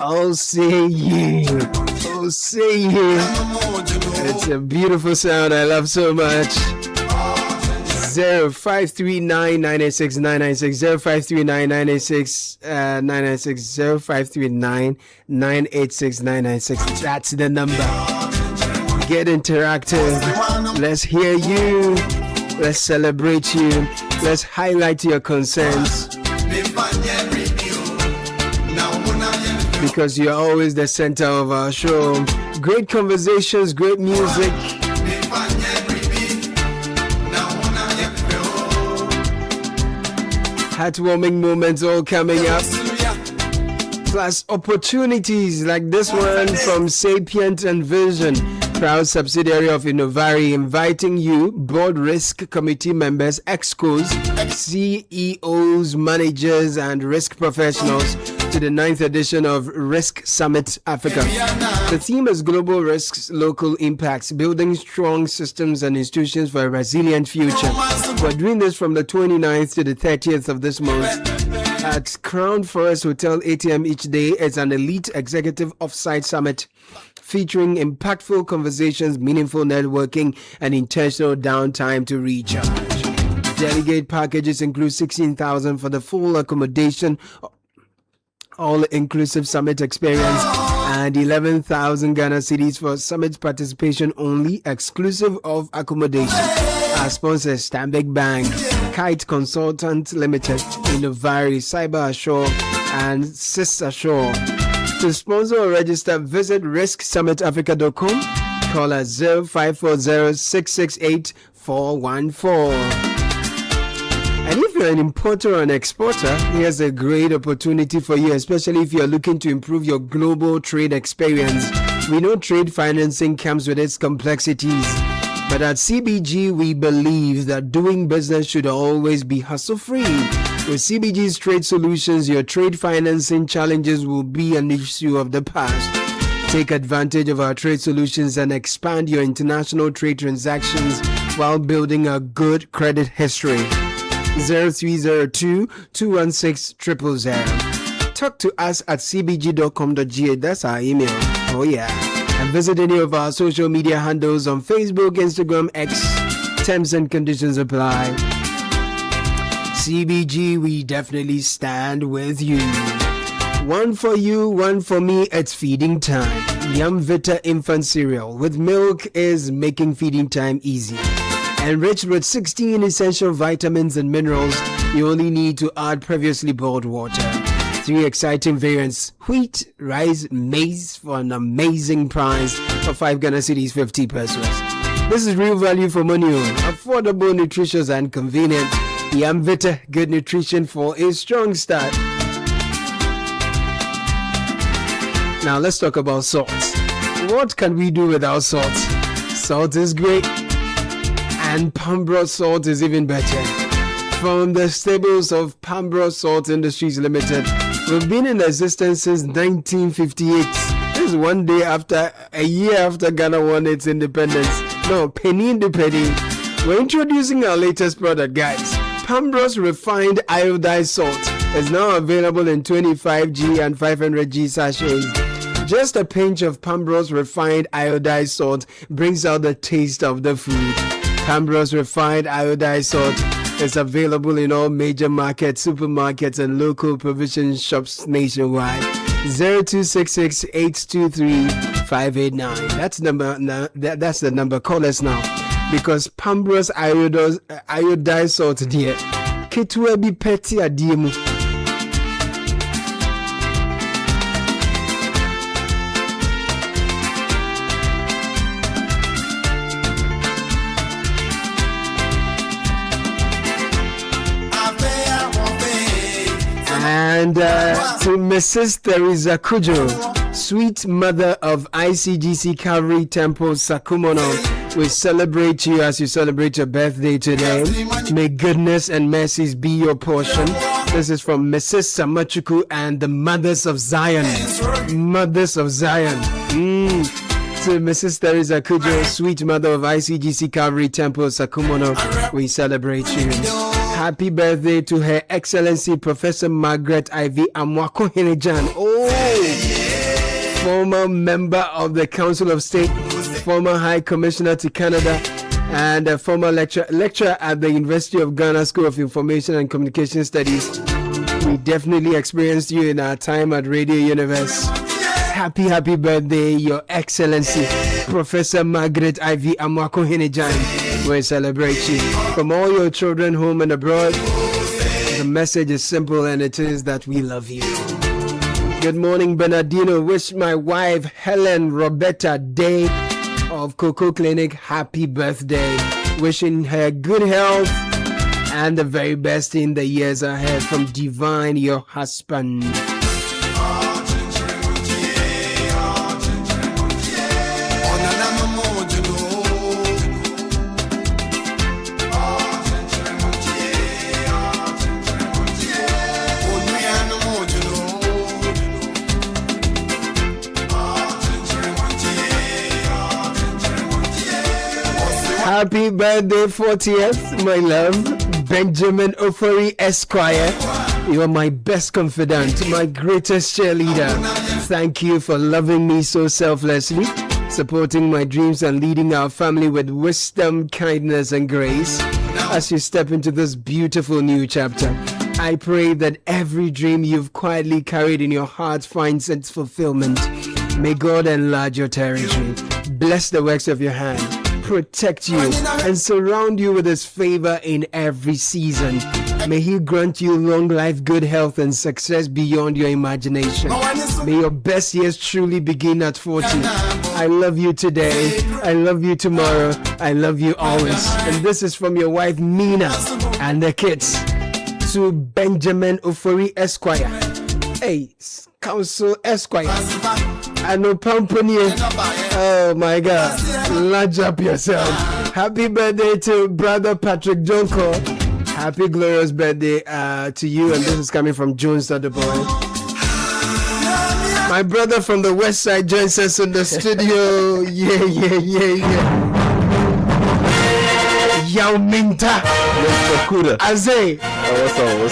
I'll say you. I'll say you. It's a beautiful sound I love so much. 0539 986 996 0539 986 996 0539 986 996. That's the number. Get interactive. Let's hear you. Let's celebrate you. Let's highlight your concerns. Because you're always the center of our show. Great conversations, great music. Heartwarming moments all coming up. Plus opportunities like this one from Sapient and Vision, proud subsidiary of Innovari, inviting you, board risk committee members, excos, CEOs, managers, and risk professionals to the 9th edition of Risk Summit Africa. The theme is Global Risks, Local Impacts, Building Strong Systems and Institutions for a Resilient Future. We're doing this from the 29th to the 30th of this month at Crown Forest Hotel, 8 a.m. each day. It's an elite executive offsite summit featuring impactful conversations, meaningful networking, and intentional downtime to recharge. Delegate packages include $16,000 for the full accommodation, all-inclusive summit experience, and 11,000 Ghana cedis for summit participation only, exclusive of accommodation. Our sponsors: Stanbic Bank, Kite Consultant Limited, Innovari, Cyber Assure, and Sis Assure. To sponsor or register, visit risksummitafrica.com. Call us 0540-668-414. And if you're an importer or an exporter, here's a great opportunity for you, especially if you're looking to improve your global trade experience. We know trade financing comes with its complexities, but at CBG, we believe that doing business should always be hassle-free. With CBG's Trade Solutions, your trade financing challenges will be an issue of the past. Take advantage of our trade solutions and expand your international trade transactions while building a good credit history. 0302-216-000. Talk to us at cbg.com.ga. That's our email. Oh yeah. And visit any of our social media handles on Facebook, Instagram, X. Terms and conditions apply. CBG, we definitely stand with you. One for you, one for me. It's feeding time. Yum Vita infant cereal with milk is making feeding time easy. Enriched with 16 essential vitamins and minerals, you only need to add previously boiled water. 3 exciting variants: wheat, rice, maize, for an amazing price of 5 Ghana cedis, 50 pesos. This is real value for money, affordable, nutritious, and convenient. Yum Vita, good nutrition for a strong start. Now let's talk about salt. What can we do without salt? Salt is great, and Pambro salt is even better. From the stables of Pambro Salt Industries Limited, we've been in existence since 1958. This is a year after Ghana won its independence. No, penny to penny. We're introducing our latest product, guys. Pambro's refined iodized salt is now available in 25G and 500G sachets. Just a pinch of Pambro's refined iodized salt brings out the taste of the food. Pambro's refined iodized salt is available in all major markets, supermarkets, and local provision shops nationwide. 0266-823-589. That's the number. Call us now, because Pambro's iodized salt, dear, kitwe bi peti adiemu. And to Mrs. Teresa Kujo, sweet mother of ICGC Calvary Temple Sakumono, we celebrate you as you celebrate your birthday today. May goodness and mercies be your portion. This is from Mrs. Samachuku and the Mothers of Zion. Mothers of Zion. To Mrs. Teresa Kujo, sweet mother of ICGC Calvary Temple Sakumono, we celebrate you. Happy birthday to Her Excellency Professor Margaret Ivy Amwako Hinejan. Former member of the Council of State, former High Commissioner to Canada, and a former lecturer at the University of Ghana School of Information and Communication Studies. We definitely experienced you in our time at Radio Universe. Happy birthday, Your Excellency, Professor Margaret Ivy Amwako Hinejan. We celebrate you. From all your children home and abroad, the message is simple, and it is that we love you. Good morning, Bernardino. Wish my wife, Helen Roberta Day of Coco Clinic, happy birthday. Wishing her good health and the very best in the years ahead. From Divine, your husband. Happy birthday, 40th, my love, Benjamin Ofori Esquire. You are my best confidant, my greatest cheerleader. Thank you for loving me so selflessly, supporting my dreams and leading our family with wisdom, kindness, and grace. As you step into this beautiful new chapter, I pray that every dream you've quietly carried in your heart finds its fulfillment. May God enlarge your territory, bless the works of your hand, protect you, and surround you with his favor in every season. May he grant you long life, good health, and success beyond your imagination. May your best years truly begin at 40. I love you today. I love you tomorrow. I love you always. And this is from your wife, Nina, and the kids. To Benjamin Ofori Esquire. Hey, Council Esquire. And no Pampani. Oh my God. Large up yourself. Happy birthday to brother Patrick Jonko. Happy glorious birthday to you. And this is coming from Jones the boy. My brother from the west side joins us in the studio. Yeah. Yao Minta. Kudah. Azay.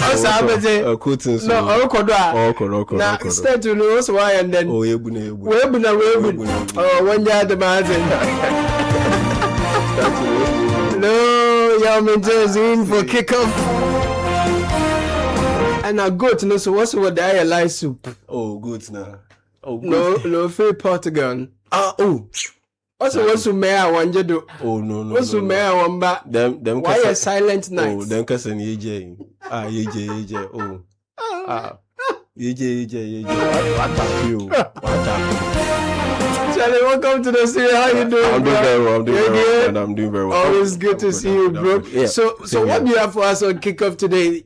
What's up? No, Okodwa. Now, stay to know why and then. Oh, Webuna. Oh, when you're the man. No, Yao Minta is in for kickoff. And I go to know, so what's what the ILI soup? Oh, good now. Oh, good. No, free Portugal. Also, what's to mayor one do? Oh no. What's to mayor one back? Them. Why a silent night? Oh, them cousin EJ. EJ. Oh. EJ. What are you? Charlie, welcome to the studio. How you doing? I'm doing very well. Always good to see you, bro. Yeah. So what do you have for us on kickoff today?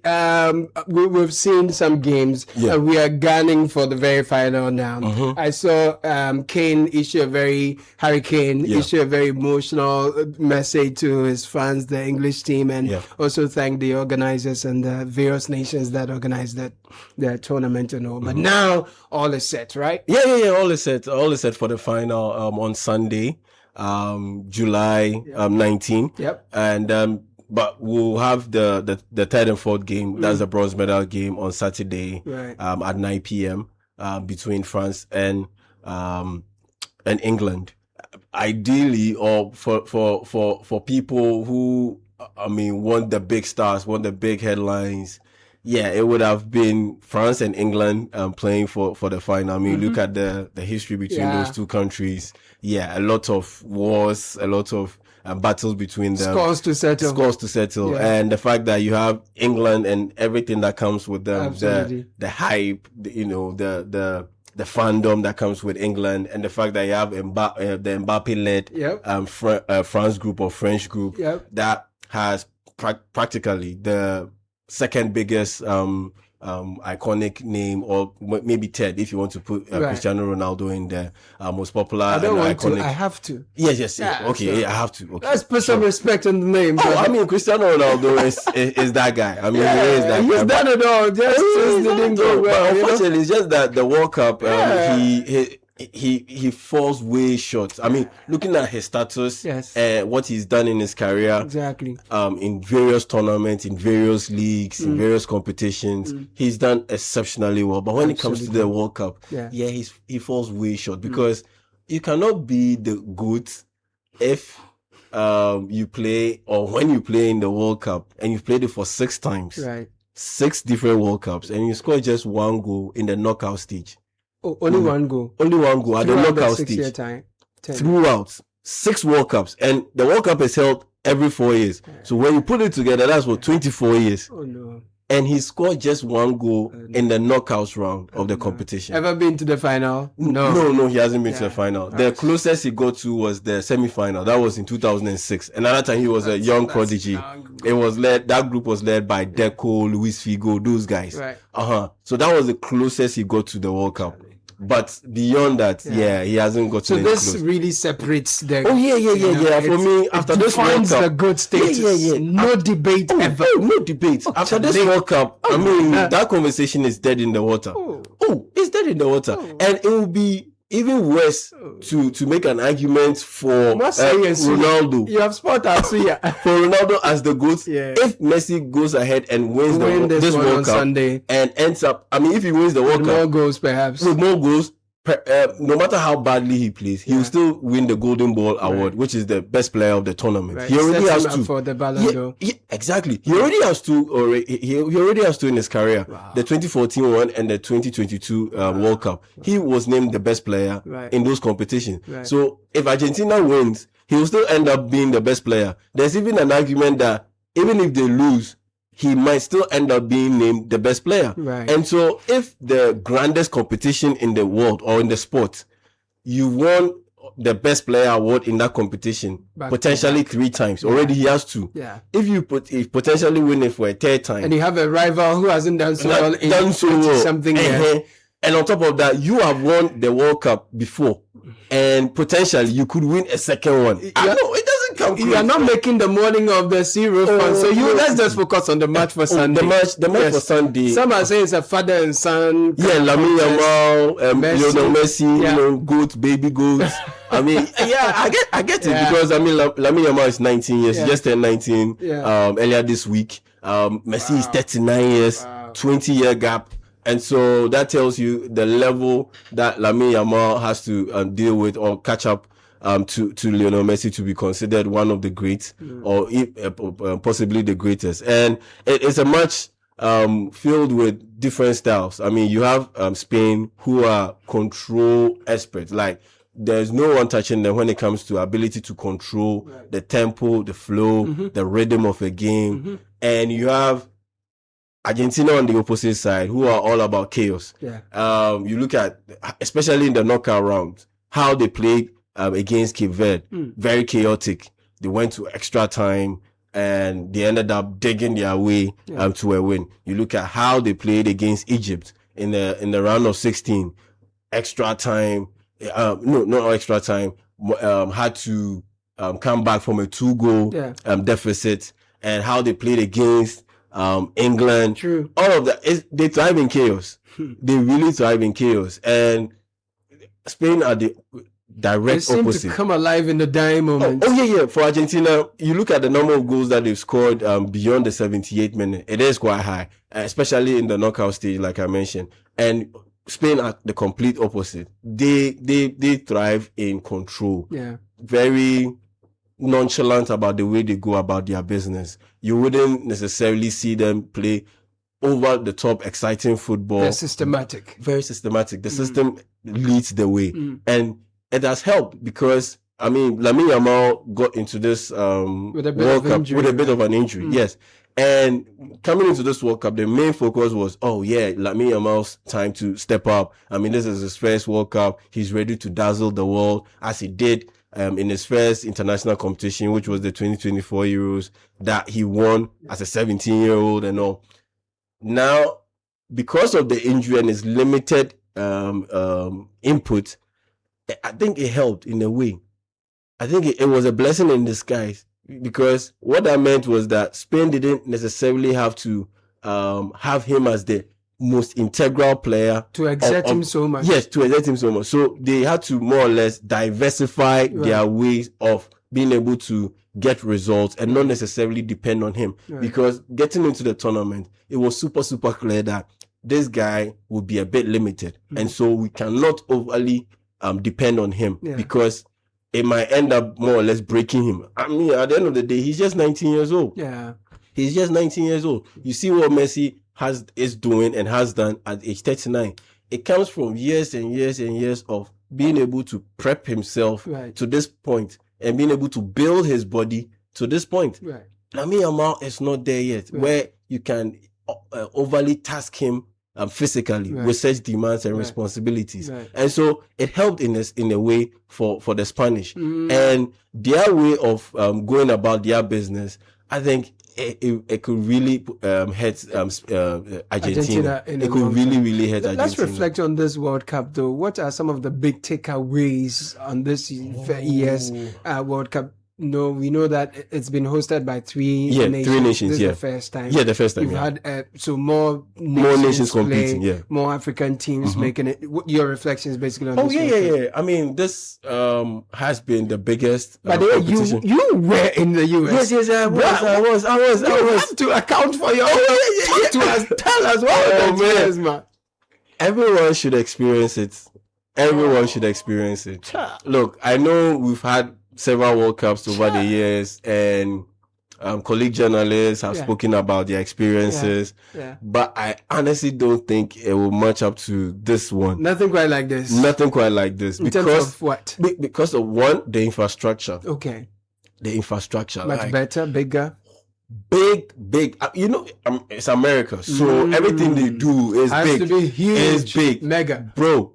We've seen some games. Yeah. We are gunning for the very final now. Mm-hmm. I saw Kane issue a very emotional message to his fans, the English team, and also thank the organizers and the various nations that organized the tournament and all. But now all is set, right? Yeah. All is set for the final on Sunday, July 19. Yep. And but we'll have the third and fourth game. That's the bronze medal game on Saturday, right. At 9 p.m. Between France and England. Ideally, or for people who want the big stars, want the big headlines. Yeah, it would have been France and England playing for the final. Look at the history between those two countries. Yeah, a lot of wars, a lot of battles between them. Scores to settle. Yeah. And the fact that you have England and everything that comes with them, the hype, the fandom that comes with England, and the fact that you have the Mbappe-led France group or French group that has practically the second biggest iconic name, or maybe third if you want to put Cristiano Ronaldo in there, most popular. I don't want iconic. to. I have to. Yes. Okay, I have to. Okay. Let's put some respect on the name. Cristiano Ronaldo is that guy. He is that guy. He's done it all. Just didn't go well. But unfortunately, it's just that the World Cup, he falls way short. Looking at his status, what he's done in his career, exactly. In various tournaments, in various leagues, in various competitions, he's done exceptionally well. But when it comes to the World Cup, he falls way short, because you cannot be the GOAT if you play, or when you play in the World Cup, and you've played it for 6 times, right? 6 different World Cups, and you score just 1 goal in the knockout stage. Oh, only 1 goal. Only 1 goal at the knockout stage. Throughout 6 World Cups, and the World Cup is held every 4 years. So when you put it together, that's what 24 years. Oh no! And he scored just 1 goal in the knockouts round of the competition. Ever been to the final? No. No, he hasn't been to the final. The closest he got to was the semi-final. That was in 2006. Another time he was a young prodigy. That group was led by Deco, Luis Figo, those guys. Right. So that was the closest he got to the World Cup. But beyond that, he hasn't got to. So this close. really separates the. Oh yeah. For me, after this World Cup, the good status. No debate ever. No debate. After this World Cup, I mean, that conversation is dead in the water. Oh, it's dead in the water, and it will be even worse to make an argument for Ronaldo. You have spot us here. For Ronaldo as the GOAT. If Messi goes ahead and wins this World Cup Sunday and ends up, I mean, if he wins the World Cup, more goals perhaps. With more goals, no matter how badly he plays, he will still win the Golden Ball award, which is the best player of the tournament. Right. He already has 2 for the Ballon d'Or. Yeah, exactly. He already has 2. He already has 2 in his career. Wow. The 2014 one and the 2022 World Cup. He was named the best player in those competitions. Right. So if Argentina wins, he will still end up being the best player. There's even an argument that even if they lose, he might still end up being named the best player. Right. And so if the grandest competition in the world or in the sport, you won the best player award in that competition, potentially 3 times. Already he has 2. Yeah. If you potentially win it for a 3rd time. And you have a rival who hasn't done so well in something and on top of that, you have won the World Cup before. And potentially you could win a 2nd one. I know it doesn't come close. You are not making the morning of the zero fun. So let's just focus on the match for Sunday. The match for Sunday. Some are saying it's a father and son. Yeah, Lamine Yamal, Lionel Messi, goat, baby goats. I mean, I get it because I mean, Lamine Yamal is 19 years. He just turned 19 earlier this week. Messi is 39 years, 20-year gap. And so that tells you the level that Lamine Yamal has to deal with or catch up to Lionel Messi to be considered one of the greats or possibly the greatest. And it's a match filled with different styles. I mean, you have Spain, who are control experts. Like, there's no one touching them when it comes to ability to control the tempo, the flow, the rhythm of a game. And you have Argentina on the opposite side, who are all about chaos. You look at, especially in the knockout round, how they played against Cape Verde. Very chaotic. They went to extra time and they ended up digging their way to a win. You look at how they played against Egypt in the round of 16. Extra time. No, not extra time. Had to come back from a 2-goal deficit, and how they played against England. True. All of that, they thrive in chaos. They really thrive in chaos. And Spain are the direct they opposite. Seem to come alive in the dying moment. Oh yeah. For Argentina, you look at the number of goals that they've scored beyond the 78th minute. It is quite high, especially in the knockout stage, like I mentioned. And Spain are the complete opposite. They thrive in control. Yeah. Very nonchalant about the way they go about their business. You wouldn't necessarily see them play over the top exciting football. They're systematic. Very systematic. The system leads the way. And it has helped because, I mean, Lamine Yamal got into this World Cup with a bit of an injury. Yes. And coming into this World Cup, the main focus was, Lamine Yamal's time to step up. I mean, this is his first World Cup. He's ready to dazzle the world as he did in his first international competition, which was the 2024 Euros that he won as a 17-year-old and all. Now, because of the injury and his limited input, I think it helped in a way. I think it was a blessing in disguise, because what that meant was that Spain didn't necessarily have to have him as the most integral player to exert him so much. Yes, to exert him so much. So they had to more or less diversify their ways of being able to get results and not necessarily depend on him. Because getting into the tournament, it was super, super clear that this guy would be a bit limited. And so we cannot overly depend on him because it might end up more or less breaking him. I mean, at the end of the day, he's just 19 years old. Yeah. He's just 19 years old. You see what Messi is doing and has done at age 39. It comes from years and years and years of being able to prep himself to this point and being able to build his body to this point. Right. Lamine Yamal is not there yet, where you can overly task him physically with such demands and responsibilities. And so it helped in a way for the Spanish. And their way of going about their business, I think it could really hurt Argentina. It could really hurt Argentina. Let's reflect on this World Cup, though. What are some of the big takeaways on this year's World Cup? No, we know that it's been hosted by three nations. 3 nations. This is the first time. Yeah, the first time. You've had so more nations competing. Yeah, more African teams making it. Your reflections basically on this. Yeah. I mean, this has been the biggest. But you were in the US. Yes, I was. You have to account for your. Talk to us. Tell us what man. Everyone should experience it. Everyone should experience it. Look, I know we've had several World Cups over the years, and colleague journalists have spoken about their experiences, but I honestly don't think it will match up to this one. Nothing quite like this. In terms of what? Because of one, the infrastructure. Okay. The infrastructure. Much better, bigger. Big. It's America, so everything they do is has big. To be huge. Is big. Mega. Bro.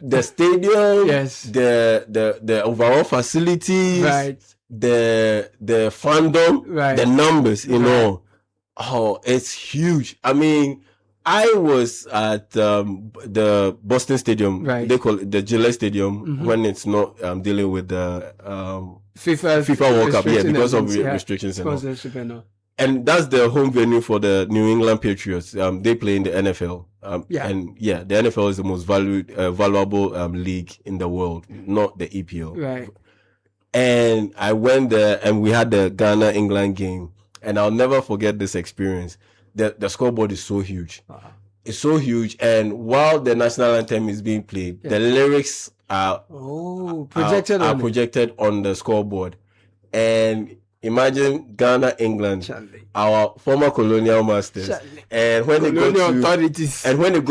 The stadium, the overall facilities, the fandom, the numbers, you know. Oh, it's huge. I mean, I was at the Boston Stadium. They call it the Gillette Stadium when it's not dealing with the FIFA World Cup, because of restrictions and all. And that's the home venue for the New England Patriots. They play in the NFL. And the NFL is the most valuable league in the world, not the EPL. Right. And I went there and we had the Ghana-England game. And I'll never forget this experience. The scoreboard is so huge. It's so huge. And while the national anthem is being played, the lyrics are projected on the scoreboard. And imagine Ghana, England, our former colonial masters, and when they go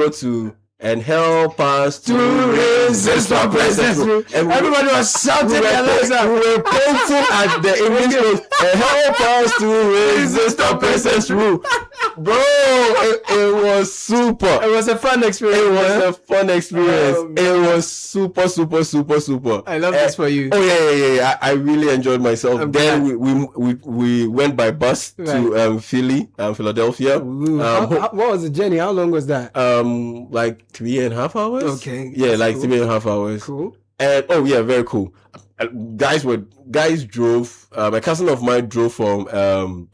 to and help us to resist oppressors. And everybody was shouting, we were pointing at the English coast, and help us to resist oppressors rule. Bro, it was super. It was a fun experience. It was super. I love this for you. Oh yeah. I really enjoyed myself. Then we went by bus to Philadelphia. What was the journey? How long was that? Like 3.5 hours. Okay. Yeah, like cool. 3.5 hours. Cool. And very cool. Guys drove. A cousin of mine drove from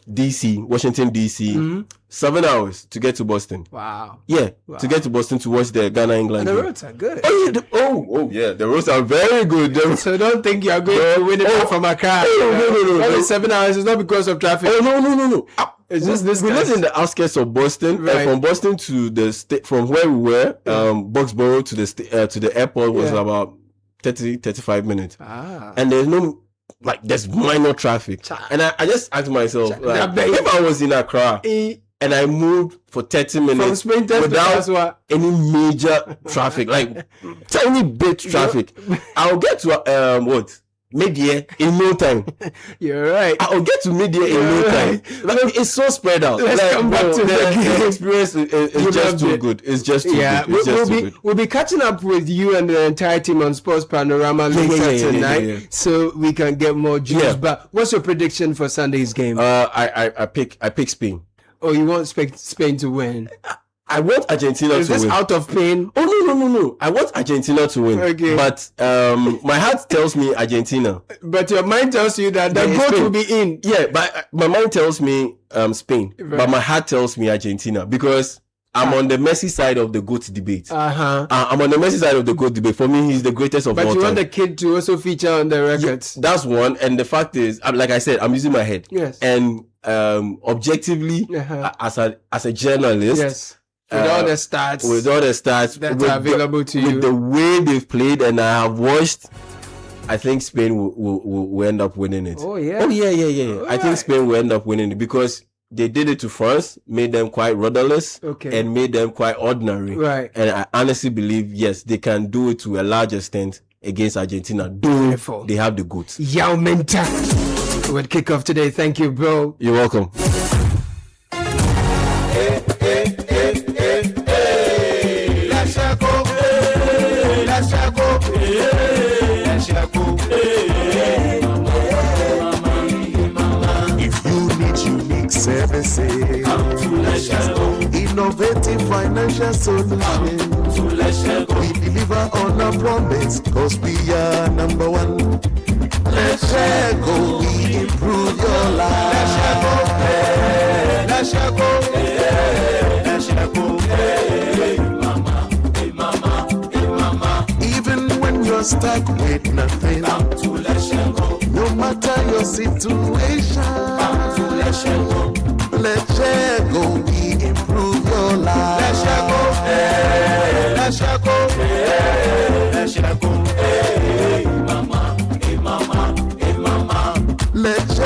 DC, Washington DC, 7 hours to get to Boston. Wow. Yeah, to get to Boston to watch the Ghana-England game. The roads are good. The roads are very good. So don't think you are going to win it from a car. No. Only 7 hours is not because of traffic. No. It's just this. We lived in the outskirts of Boston, and from Boston to the state, from where we were, Boxborough to the airport was about 30-35 minutes. And there's minor traffic. And I just asked myself, if I was in Accra and I moved for 30 minutes without any major traffic, like tiny bit traffic, I'll get to mid-year in no time. You're right. I'll get to mid-year in no time. Like, it's so spread out. Let's come back to the experience is just too good. It's just too good. We'll be catching up with you and the entire team on Sports Panorama later tonight, so we can get more juice. But what's your prediction for Sunday's game? I pick Spain. Oh, you want Spain to win? I want Argentina to win. Is this out of pain? Oh, no. I want Argentina to win. Okay. But my heart tells me Argentina. But your mind tells you that the goat will be in. Yeah, but my mind tells me Spain. Right. But my heart tells me Argentina because I'm on the Messi side of the GOAT debate. I'm on the Messi side of the GOAT debate. For me, he's the greatest of all time. But you want the kid to also feature on the records. Yeah, that's one. And the fact is, like I said, I'm using my head. Yes. And objectively, as a journalist... Yes. With all the stats that are available to you, with the way they've played, and I have watched I think Spain will end up winning it. Oh yeah. I think Spain will end up winning it because they did it to France, made them quite rudderless, and made them quite ordinary. Right. And I honestly believe, yes, they can do it to a large extent against Argentina. Though they have the goods. Yao Menta with kickoff today. Thank you, bro. You're welcome. If you need unique services, innovative financial solutions, we deliver on our promise, cause we are number one. Let's go, we improve your life. Let's go, even when you're stuck with nothing, no matter your situation, let's go, we improve your life. Let's go, let's go, let's go, let's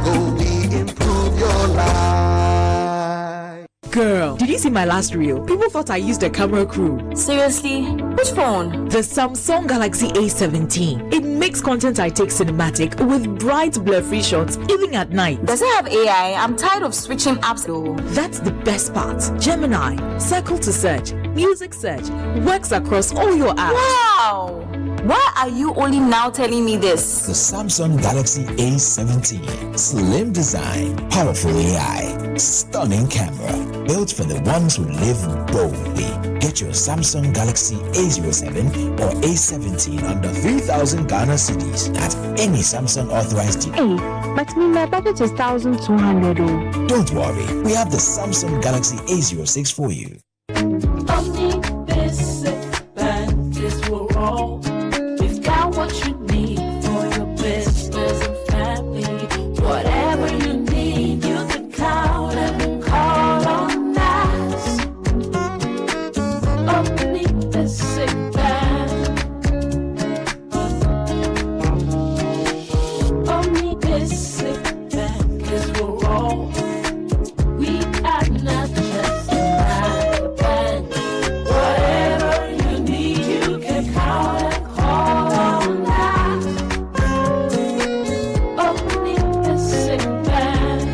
go, we improve your life. Girl, did you see my last reel? People thought I used a camera crew. Seriously? Which phone? The Samsung Galaxy A17. It makes content I take cinematic with bright blur-free shots even at night. Does it have AI? I'm tired of switching apps though. That's the best part. Gemini, circle to search, music search, works across all your apps. Wow! Why are you only now telling me this? The Samsung Galaxy A17. Slim design, powerful AI, stunning camera. Built for the ones who live boldly. Get your Samsung Galaxy A07 or A17 under 3,000 Ghana cedis at any Samsung authorized dealer. Hey, but my budget is 1,200. Don't worry, we have the Samsung Galaxy A06 for you. We've got what you need for your business and family. Whatever you need, you can count and call on us. Omni-Basic Bank. Omni-Basic Bank is for all. We are not just another bank. Whatever you need, you can count and call on us. Omni-Basic Bank.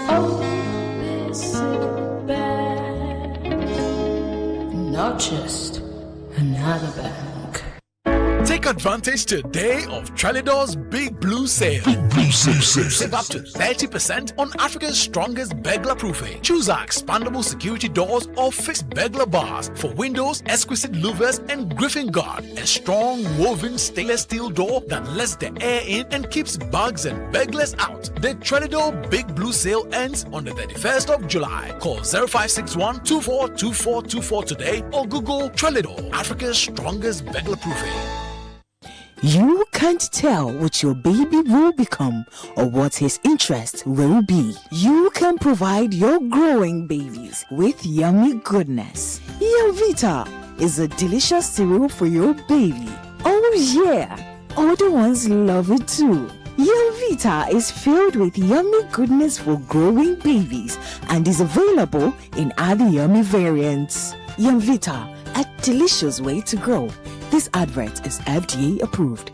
Omni-Basic Bank. Not just another bank. Take advantage today of Trelidor's Big Blue Sale. Save up to 30% on Africa's strongest burglar proofing. Choose our expandable security doors or fixed burglar bars for windows, exquisite louvers, and griffin guard. A strong woven stainless steel door that lets the air in and keeps bugs and burglars out. The Trelidor Big Blue Sale ends on the 31st of July. Call 0561 242424 today or Google Trelidor, Africa's strongest burglar proofing. You can't tell what your baby will become or what his interest will be. You can provide your growing babies with yummy goodness. Yumvita is a delicious cereal for your baby. Oh yeah, older ones love it too. Yumvita is filled with yummy goodness for growing babies and is available in other yummy variants. Yumvita, a delicious way to grow. This advert is FDA approved.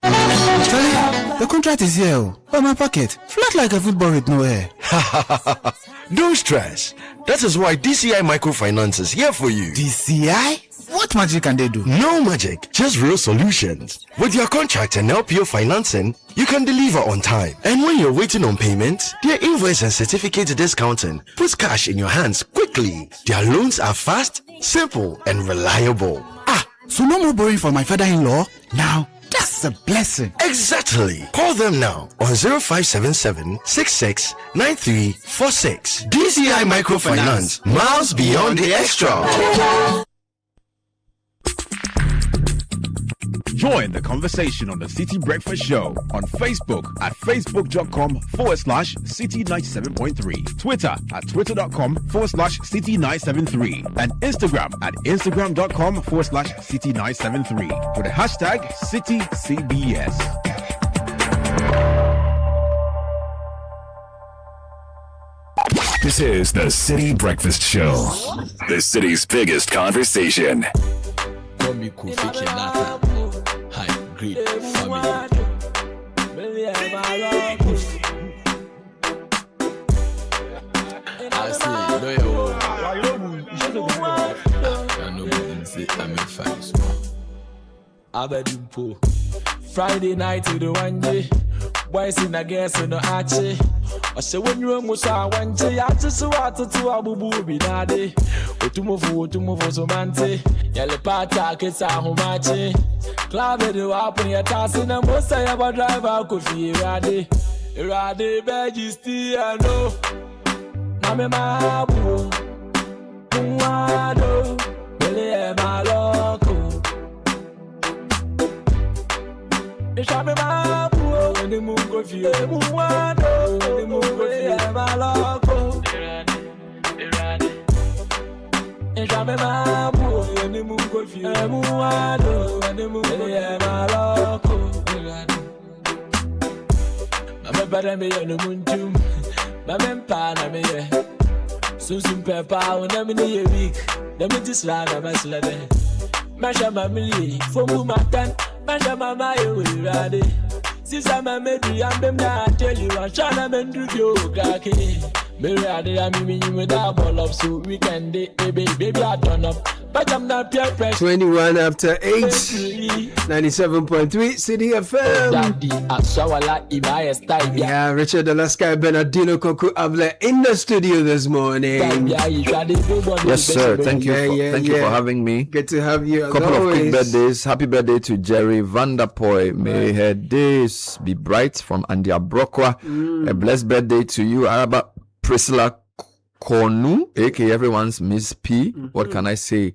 Charlie, the contract is here. Oh, my pocket. Flat like a football with no air. Don't stress. That is why DCI Microfinance is here for you. DCI? What magic can they do? No magic, just real solutions. With your contract and LPO financing, you can deliver on time. And when you're waiting on payment, their invoice and certificate discounting puts cash in your hands quickly. Their loans are fast, simple, and reliable. So no more borrowing for my father-in-law? Now, that's a blessing. Exactly. Call them now on 0577 669346. DCI Microfinance. Miles beyond the extra. Join the conversation on the Citi Breakfast Show on Facebook at facebook.com/Citi97.3, Twitter at twitter.com/Citi973, and Instagram at instagram.com/Citi973 with the hashtag CitiCBS. This is the Citi Breakfast Show, the city's biggest conversation. High grade family. I say, Friday night to the one day. Boys in a guess in the archie. I say when you almost are one day, I just want to Abu Booby Nade. To move so mante. Yellow pata, kids are home matching. Club it up in your task in a most I ever drive out could see Rade. Rade, Majesty, I know. Name my boo. Wado, Billy, my loco. It's a my boo. The moon go feel Wado, the moon go feel my loco. And I'm my boy, and the moon go feel Wado, and the moon go feel my loco. I'm a better me on the moon too. My man pan me yeah. Soon pepper when I'm in a week. Let me just run a mess like that. Masha Mamili, for Mumatan, Masha Mama, you will ready. Since I'm a maybe, I'm them that tell you, I'm trying to do yoga. Baby, I mean, with a ball of so we can baby, I turn up. But I'm not peer pressure. 21 after 8, 97.3 Citi FM. Yeah, Richard Alaska, Bernard Avle in the studio this morning. Yes, sir. Thank you for having me. Good to have you. Couple of quick birthdays. Happy birthday to Jerry Vanderpoy. May her days be bright from Andia Brokwa. A blessed birthday to you, Araba Priscilla Konu, aka everyone's Miss P. What can I say?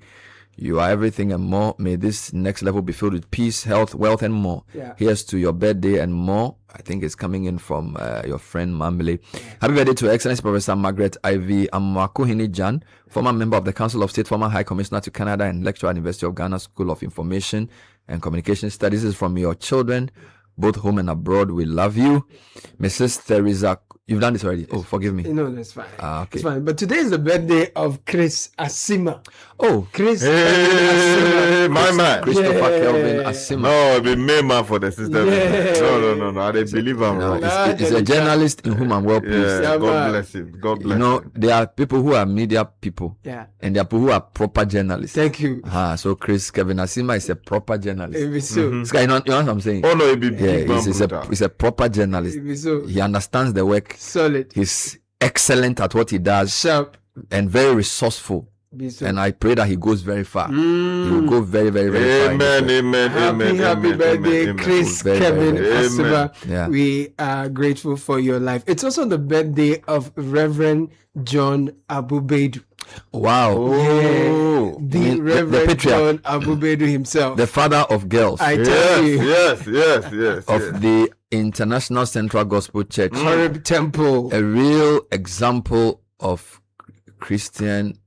You are everything and more. May this next level be filled with peace, health, wealth, and more. Yeah. Here's to your birthday and more. I think it's coming in from your friend Mamile. Happy birthday to Excellence Professor Margaret Ivy Amakuhini Jan, former member of the Council of State, former High Commissioner to Canada, and lecturer at University of Ghana School of Information and Communication Studies. This is from your children, both home and abroad. We love you. Mrs. Theresa, you've done this already. Oh, forgive me. No, that's fine. Okay. It's fine. But today is the birthday of Chris Asima. Oh, Chris. Hey, my man. Christopher Kelvin Asima. No, the main man for the system. Yeah. No. I didn't believe him. No, it's a journalist in whom I'm well pleased. Yeah, God bless him. God bless him. There are people who are media people. Yeah. And there are people who are proper journalists. Thank you. So Chris Kevin Asima is a proper journalist. It be so. Sky, you know what I'm saying? Oh no, it be big. He's a proper journalist. It be so. He understands the work. Solid. He's excellent at what he does. Sharp. And very resourceful. So. And I pray that he goes very far. He will go very, very, very far. Amen. Happy birthday, Chris Kevin Asima. Yeah. We are grateful for your life. It's also the birthday of Reverend John Abubedu. Wow. Yeah. The Reverend John Abubedu himself. The father of girls. I tell you. Yes. Of the International Central Gospel Church. Horeb Temple. A real example of Christian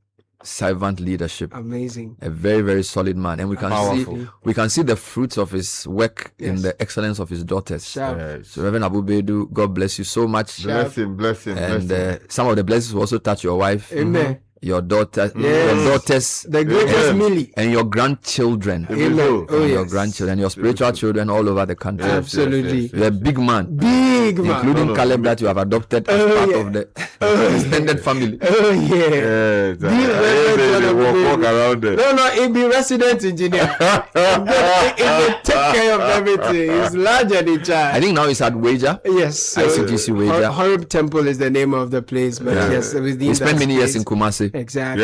servant leadership. Amazing. A very, very solid man. And we can see the fruits of his work in the excellence of his daughters. Yes. So Reverend Abubedu, God bless you so much. Bless him. And some of the blessings will also touch your wife. Amen. Your daughter, yes. your daughters, the greatest Millie, and your grandchildren, Amen. Oh, your grandchildren, your spiritual children all over the country. Absolutely, you're a big man, including Caleb that you have adopted as part of the extended family. Oh yeah, walk around there. No, he'll be resident engineer. He take care of everything. He's larger than child. I think now he's at Wager. Yes, ICGC Wager. Horeb Temple is the name of the place, but yes, he spent many years in Kumasi. Exactly.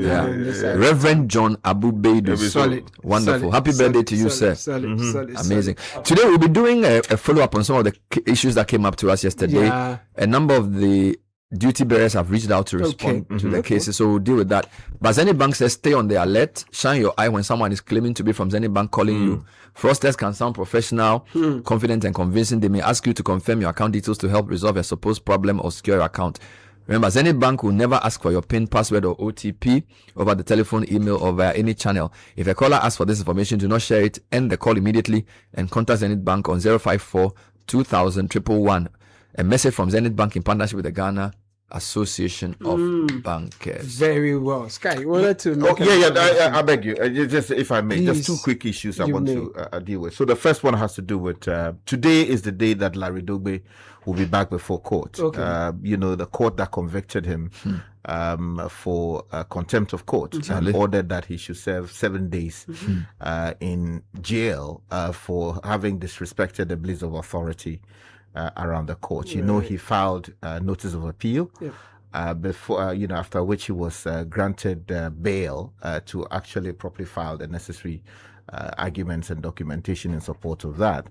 Yeah. Reverend John Abubedu. Solid. Wonderful. Happy birthday to you, sir. Solid. Amazing. Today we'll be doing a follow-up on some of the issues that came up to us yesterday. Yeah. A number of the duty bearers have reached out to respond to the cases, so we'll deal with that. But Zenith Bank says stay on the alert, shine your eye when someone is claiming to be from Zenith Bank calling you. Fraudsters can sound professional, confident and convincing. They may ask you to confirm your account details to help resolve a supposed problem or secure your account. Remember, Zenith Bank will never ask for your PIN, password or OTP over the telephone, email or via any channel. If a caller asks for this information, do not share it. End the call immediately and contact Zenith Bank on 054 2000 111. A message from Zenith Bank in partnership with the Ghana Association of Bankers. Very well. Sky, you wanted to... I beg you. Just, if I may, Please. just two quick issues I want to deal with. So the first one has to do with... today is the day that Larry Dogbe will be back before court. Okay. The court that convicted him for contempt of court and ordered that he should serve 7 days in jail for having disrespected the bliss of authority around the court. He filed a notice of appeal before, after which he was granted bail to actually properly file the necessary arguments and documentation in support of that.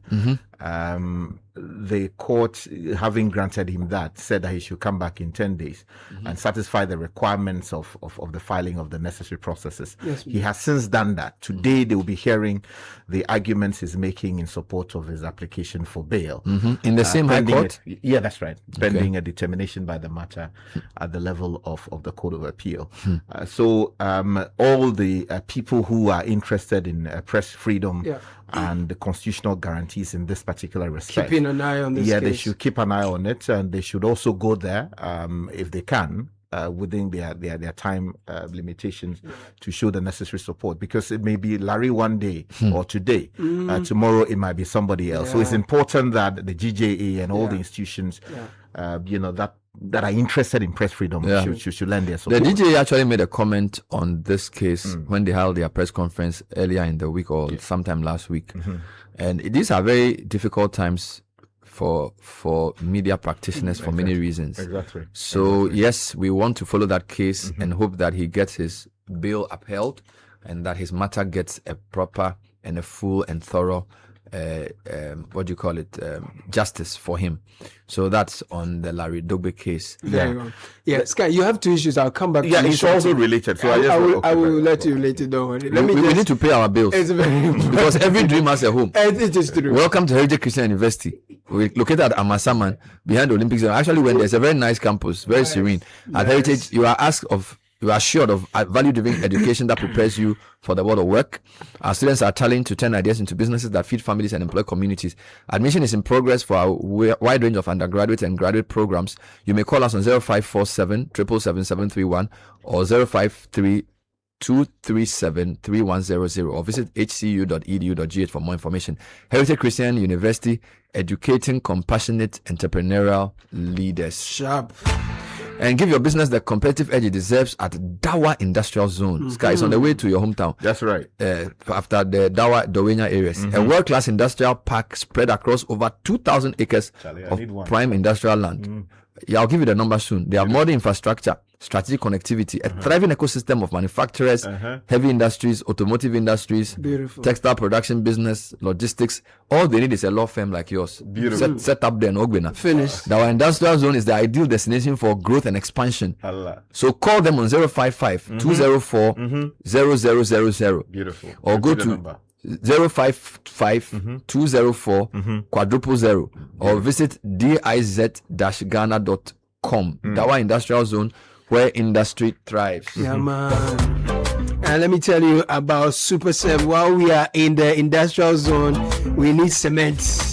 The court, having granted him that, said that he should come back in 10 days and satisfy the requirements of the filing of the necessary processes. Yes, he has since done that. Today they will be hearing the arguments he's making in support of his application for bail. In the same High Court? Yeah, that's right. Pending a determination by the matter at the level of the Court of Appeal. So all the people who are interested in press freedom and the constitutional guarantees in this particular respect, keeping an eye on this case. They should keep an eye on it, and they should also go there if they can within their time limitations to show the necessary support, because it may be Larry one day or today, tomorrow it might be somebody else. So it's important that the GJA and all the institutions that are interested in press freedom should lend their support. The DJA actually made a comment on this case when they held their press conference earlier in the week or sometime last week. And these are very difficult times for media practitioners for many reasons. Exactly. So yes, we want to follow that case and hope that he gets his bail upheld and that his matter gets a proper and a full and thorough justice for him. So that's on the Larry Dogbe case. Very well. Yeah, Sky, you have two issues. I'll come back to it's also related. So I will let you relate it. Don't worry. We need to pay our bills. Because every dream has a home. It is true. Welcome to Heritage Christian University. We're located at Amasaman behind the Olympics. Actually, when there's a very nice campus, very serene. At Heritage, you are assured of value-driven education that prepares you for the world of work. Our students are talented to turn ideas into businesses that feed families and employ communities. Admission is in progress for our wide range of undergraduate and graduate programs. You may call us on 0547 777 731 or 053 237 3100 or visit hcu.edu.gh for more information. Heritage Christian University, educating compassionate entrepreneurial leaders. Sharp. And give your business the competitive edge it deserves at Dawa Industrial Zone. Sky is on the way to your hometown. That's right. After the Dawa Dowenya areas. A world-class industrial park spread across over 2,000 acres of prime industrial land. I'll give you the number soon. They have modern infrastructure, strategic connectivity, a thriving ecosystem of manufacturers, heavy industries, automotive industries, textile production business, logistics. All they need is a law firm like yours. Beautiful. Set up there in Ogbena. Finished. Our industrial zone is the ideal destination for growth and expansion. So call them on 055 204 0000. Beautiful. Or go to 055 204 000 or visit diz-ghana.com. Dawa Industrial Zone, where industry thrives. Yeah, man. And let me tell you about Super Sem. While we are in the industrial zone, we need cement.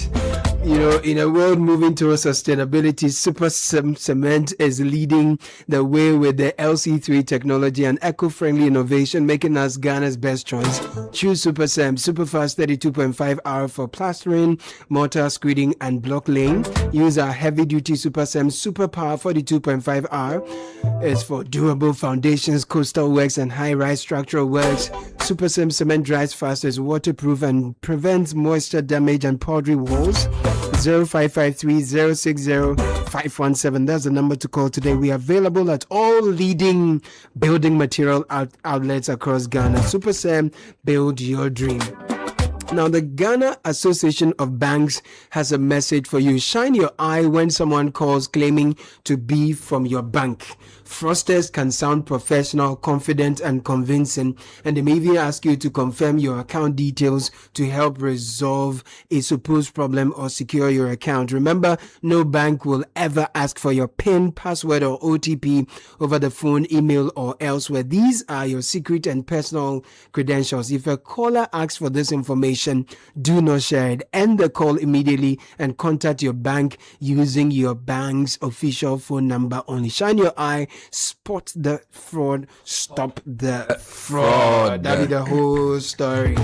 In a world moving towards sustainability, Super Cement is leading the way with the LC3 technology and eco-friendly innovation, making us Ghana's best choice. Choose Super Sem, Superfast 32.5 hour for plastering, mortar, screeding, and block laying. Use our heavy-duty Super Sem Super Power 42.5 hour. It's for durable foundations, coastal works, and high-rise structural works. Super Sem cement dries fast, is waterproof, and prevents moisture damage and powdery walls. 0553 060 517. That's the number to call today. We are available at all leading building material outlets across Ghana. Super Sam, build your dream. Now, the Ghana Association of Banks has a message for you. Shine your eye when someone calls claiming to be from your bank. Fraudsters can sound professional, confident, and convincing, and they may even ask you to confirm your account details to help resolve a supposed problem or secure your account. Remember, no bank will ever ask for your PIN, password, or OTP over the phone, email, or elsewhere. These are your secret and personal credentials. If a caller asks for this information, do not share it. End the call immediately and contact your bank using your bank's official phone number only. Shine your eye, spot the fraud, stop the fraud. That be the whole story.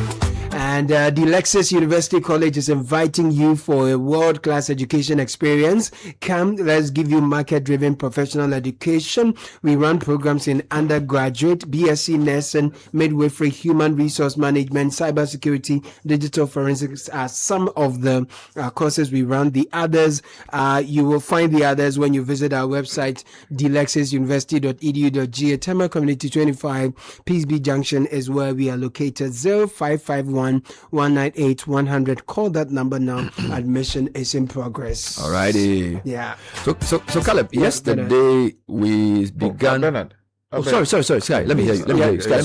And the Lexus University College is inviting you for a world-class education experience. Come, let's give you market-driven professional education. We run programs in undergraduate, BSc Nursing, midwifery, human resource management, cybersecurity, digital forensics are some of the courses we run. The others, you will find the others when you visit our website, delexusuniversity.edu.ga. Tema Community 25, Peace B Junction is where we are located. 0551-198-100. Call that number now. Admission is in progress. Alrighty. Yeah. So Caleb, yesterday we began. Bernard. Sorry, Sky. Let me hear you. Sky,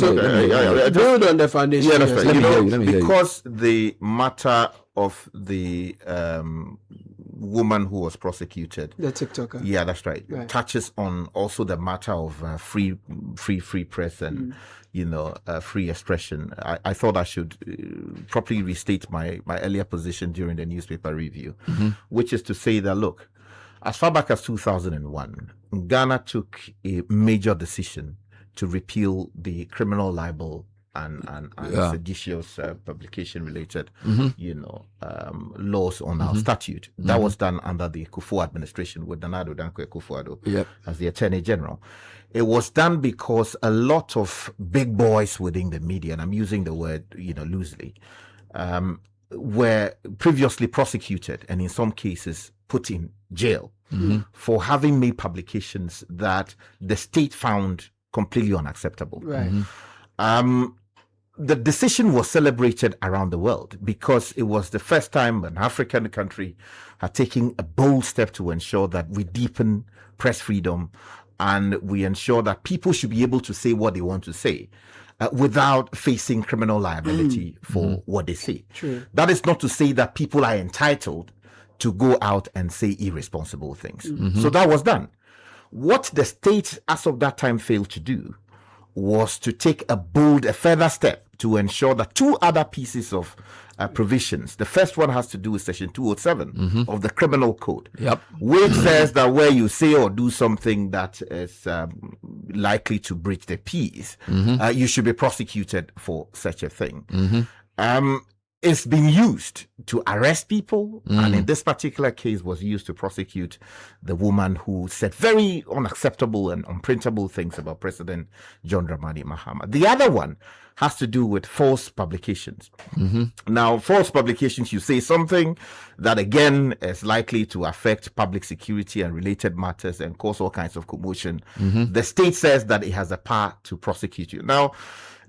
build on the foundation. Yeah, that's right. Let me hear you. Because the matter of the woman who was prosecuted, the TikToker. Yeah, that's right. Touches on also the matter of free press and free expression. I thought I should properly restate my earlier position during the newspaper review, which is to say that, look, as far back as 2001, Ghana took a major decision to repeal the criminal libel and seditious publication related, laws on our statute. That was done under the Kufuor administration with Nana Addo Dankwa Akufo-Addo as the Attorney General. It was done because a lot of big boys within the media, and I'm using the word, loosely, were previously prosecuted and in some cases put in jail for having made publications that the state found completely unacceptable. Right. The decision was celebrated around the world because it was the first time an African country had taken a bold step to ensure that we deepen press freedom and we ensure that people should be able to say what they want to say without facing criminal liability for what they say. True. That is not to say that people are entitled to go out and say irresponsible things. So that was done. What the state as of that time failed to do was to take a further step to ensure that two other pieces of provisions. The first one has to do with Section 207 of the Criminal Code, which says that where you say or do something that is likely to breach the peace, you should be prosecuted for such a thing. It's been used to arrest people, and in this particular case was used to prosecute the woman who said very unacceptable and unprintable things about President John Dramani Mahama. The other one has to do with false publications. Now, false publications, you say something that again is likely to affect public security and related matters and cause all kinds of commotion. The state says that it has the power to prosecute you. Now,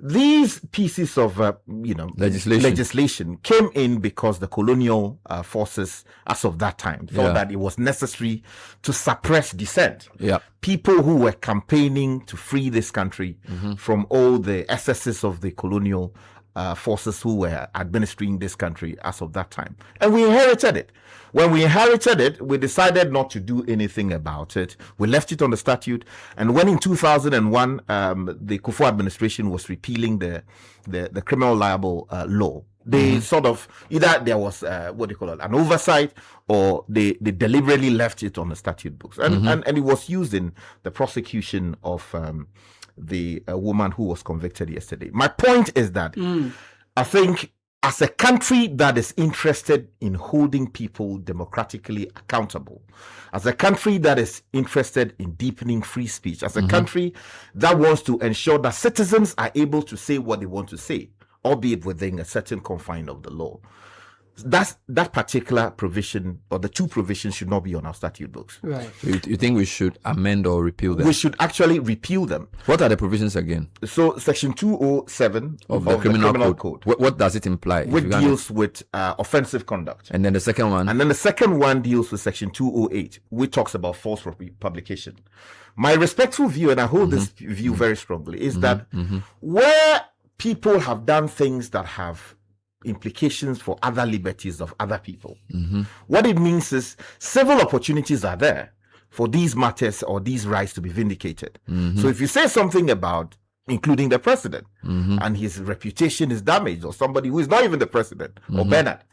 these pieces of legislation came in because the colonial forces, as of that time, thought that it was necessary to suppress dissent. People who were campaigning to free this country from all the excesses of the colonial forces who were administering this country as of that time. And we inherited it. When we inherited it, we decided not to do anything about it. We left it on the statute. And when in 2001, the Kufuor administration was repealing the criminal libel law, they sort of, either there was, an oversight, or they deliberately left it on the statute books. And it was used in the prosecution of the woman who was convicted yesterday. My point is that I think as a country that is interested in holding people democratically accountable, as a country that is interested in deepening free speech, as a country that wants to ensure that citizens are able to say what they want to say, albeit within a certain confine of the law, that particular provision or the two provisions should not be on our statute books. Right. So you think we should amend or repeal them? We should actually repeal them. What are the provisions again? So section 207 of the criminal code. What does it imply? Which deals with offensive conduct. And then the second one? And then the second one deals with section 208, which talks about false publication. My respectful view, and I hold this view very strongly, is that where people have done things that have implications for other liberties of other people, what it means is civil opportunities are there for these matters or these rights to be vindicated. So if you say something about including the president and his reputation is damaged, or somebody who is not even the president, or Bernard,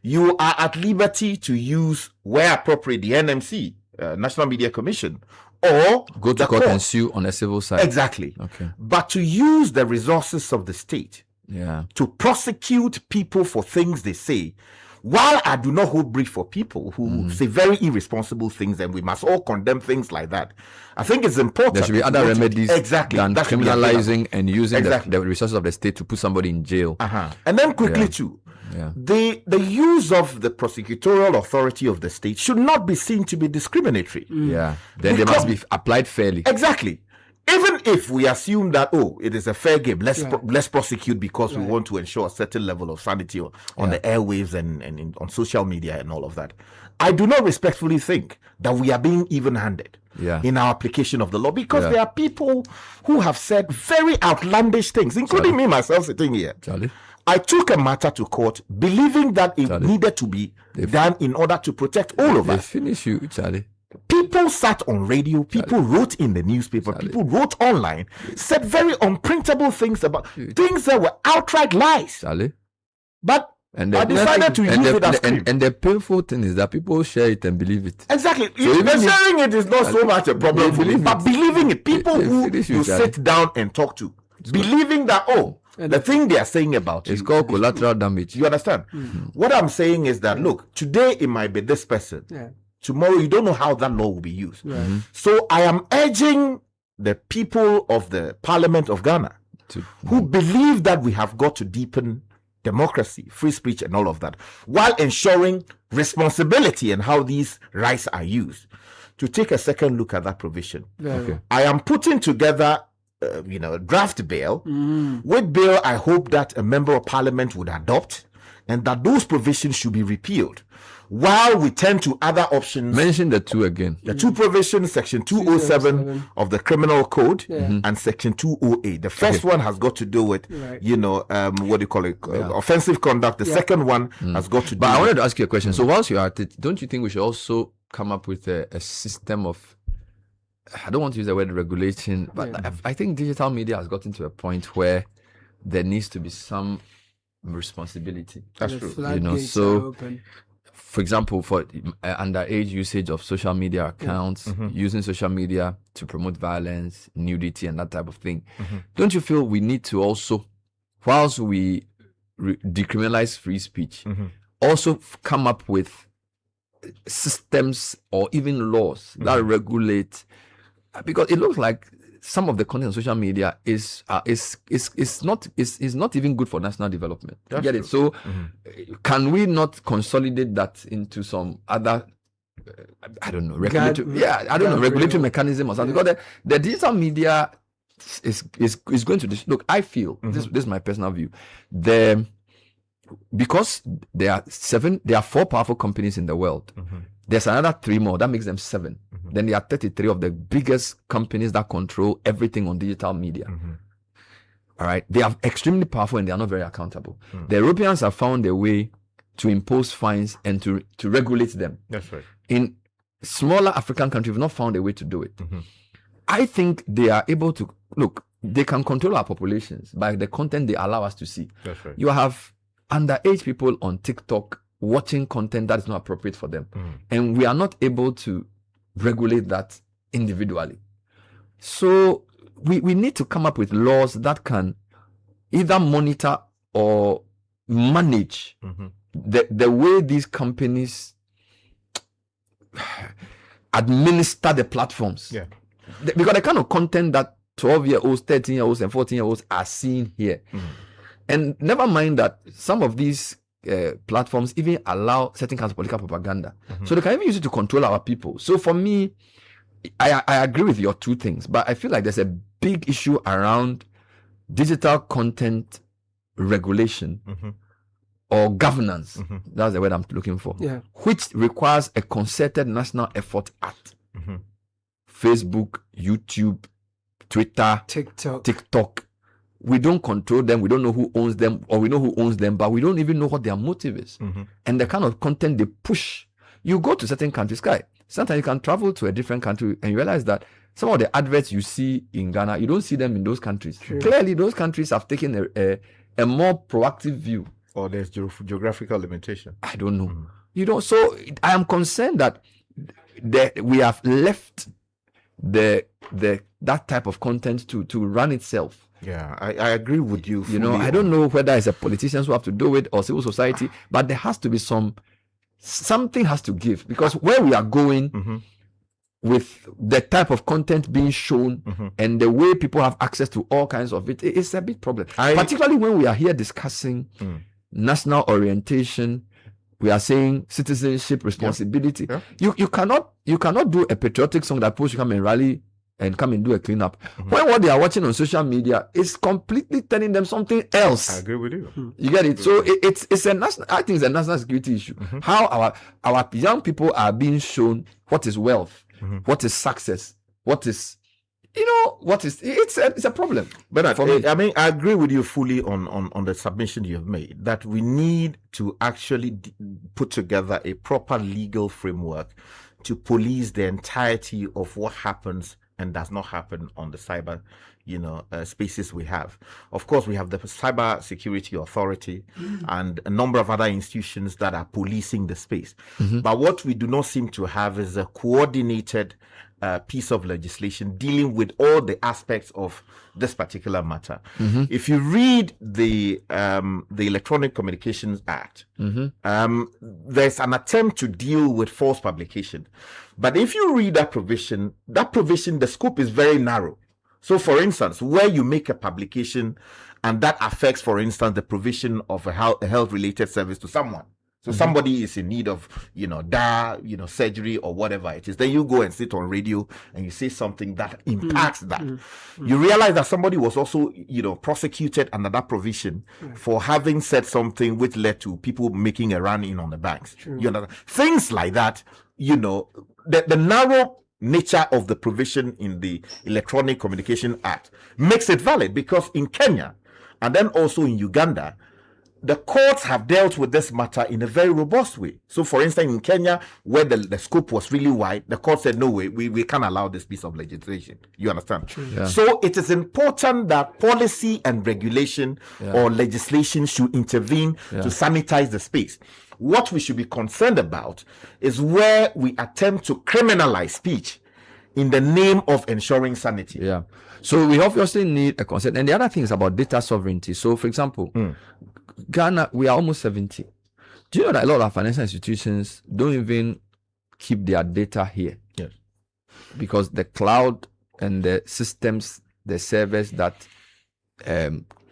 you are at liberty to use, where appropriate, the NMC, National Media Commission, or go to court and sue on a civil side. Exactly. Okay. But to use the resources of the state to prosecute people for things they say, while I do not hold brief for people who say very irresponsible things, and we must all condemn things like that, I think it's important. There should be other remedies than that criminalizing and using the resources of the state to put somebody in jail. And then quickly too, the use of the prosecutorial authority of the state should not be seen to be discriminatory. Then they must be applied fairly. Exactly. Even if we assume that, it is a fair game, let's prosecute because we want to ensure a certain level of sanity on the airwaves and on social media and all of that, I do not respectfully think that we are being even-handed in our application of the law, because there are people who have said very outlandish things, including me myself sitting here. I took a matter to court believing that it needed to be done in order to protect all of us. They finish you, Charlie. People sat on radio, people wrote in the newspaper, people wrote online, said very unprintable things about things that were outright lies. But I decided to use it as cream. And the painful thing is that people share it and believe it. Exactly. So sharing it is not so much a problem for me, but believing it, people who you sit down and talk to, believing that, the thing they are saying about it's called collateral damage. You understand? What I'm saying is that, look, today it might be this person. Tomorrow you don't know how that law will be used. So I am urging the people of the Parliament of Ghana who believe that we have got to deepen democracy, free speech and all of that, while ensuring responsibility and how these rights are used, to take a second look at that provision. I am putting together a draft bill, with bill I hope that a member of Parliament would adopt, and that those provisions should be repealed, while we turn to other options. Mention the two again. The two provisions, section 207 of the criminal code and section 208. The first one has got to do with, offensive conduct. The second one has got to do But I wanted to ask you a question. So whilst you're at it, don't you think we should also come up with a system of, I don't want to use the word regulation, but I think digital media has gotten to a point where there needs to be some responsibility. That's true. So for example, for underage usage of social media accounts, using social media to promote violence, nudity, and that type of thing, don't you feel we need to also, whilst we decriminalize free speech, also come up with systems or even laws that regulate? Because it looks like some of the content on social media is not even good for national development. You get it? So can we not consolidate that into some other regulatory mechanism or something? Because the digital media is going to look, I feel this is my personal view. Because there are 4 powerful companies in the world. There's another 3 more, that makes them 7. Then there are 33 of the biggest companies that control everything on digital media. All right, they are extremely powerful and they are not very accountable. The Europeans have found a way to impose fines and to regulate them. That's right. In smaller African countries, we've not found a way to do it. I think they are able to, look, they can control our populations by the content they allow us to see. That's right. You have underage people on TikTok watching content that is not appropriate for them. And we are not able to regulate that individually. So we need to come up with laws that can either monitor or manage the way these companies administer the platforms. Because the kind of content that 12-year-olds, 13-year-olds, and 14-year-olds are seeing here. And never mind that some of these platforms even allow certain kinds of political propaganda. So they can even use it to control our people. So for me, I agree with your two things, but I feel like there's a big issue around digital content regulation or governance. That's the word I'm looking for. Which requires a concerted national effort at Facebook, YouTube, Twitter, TikTok. We don't control them. We don't know who owns them, or we know who owns them, but we don't even know what their motive is. And the kind of content they push. You go to certain countries, sometimes you can travel to a different country and you realize that some of the adverts you see in Ghana, you don't see them in those countries. Clearly, those countries have taken a more proactive view. Or there's geographical limitation. I don't know. You know, so I am concerned that we have left that type of content to run itself. Yeah, I agree with you. You know, I don't know whether it's the politicians who have to do it or civil society, but there has to be something has to give, because where we are going with the type of content being shown and the way people have access to all kinds of it, it's a big problem. Particularly when we are here discussing national orientation, we are saying citizenship responsibility. You cannot do a patriotic song that people should come and rally and come and do a cleanup when what they are watching on social media is completely telling them something else. I agree with you. You get it? So it's a national. I think it's a national security issue. How our young people are being shown what is wealth, what is success, what is, it's a problem. But I agree with you fully on the submission you have made, that we need to actually put together a proper legal framework to police the entirety of what happens and does not happen on the cyber, spaces we have. Of course, we have the Cyber Security Authority and a number of other institutions that are policing the space. But what we do not seem to have is a coordinated piece of legislation dealing with all the aspects of this particular matter. If you read the Electronic Communications Act, there's an attempt to deal with false publication. But if you read that provision, the scope is very narrow. So, for instance, where you make a publication and that affects, for instance, the provision of a health-related service to someone. So somebody is in need of, surgery or whatever it is. Then you go and sit on radio and you say something that impacts that. You realize that somebody was also, prosecuted under that provision for having said something which led to people making a run in on the banks. Things like that, the narrow nature of the provision in the Electronic Communication Act makes it valid, because in Kenya and then also in Uganda, the courts have dealt with this matter in a very robust way. So, for instance, in Kenya, where the scope was really wide, the court said, no way, we can't allow this piece of legislation. You understand? So, it is important that policy and regulation or legislation should intervene to sanitize the space. What we should be concerned about is where we attempt to criminalize speech in the name of ensuring sanity. So, we obviously need a consent. And the other thing is about data sovereignty. So, for example, Ghana, we are almost 70. Do you know that a lot of financial institutions don't even keep their data here? Yes. Because the cloud and the systems, the servers that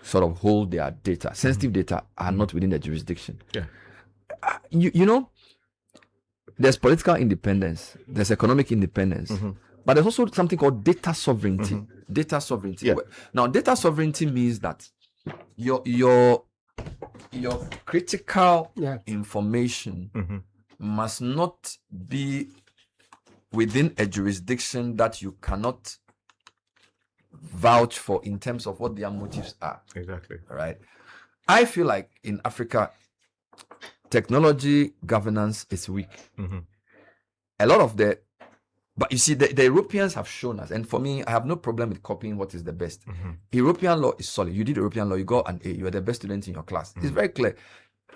sort of hold their data, sensitive data, are not within the jurisdiction. There's political independence, there's economic independence, but there's also something called data sovereignty. Data sovereignty. Now, data sovereignty means that your critical information must not be within a jurisdiction that you cannot vouch for in terms of what their motives are. Exactly. Right. I feel like in Africa, technology governance is weak. A lot of but you see, the Europeans have shown us, and for me, I have no problem with copying what is the best. European law is solid. You did European law, you got an A, you are the best student in your class. It's very clear.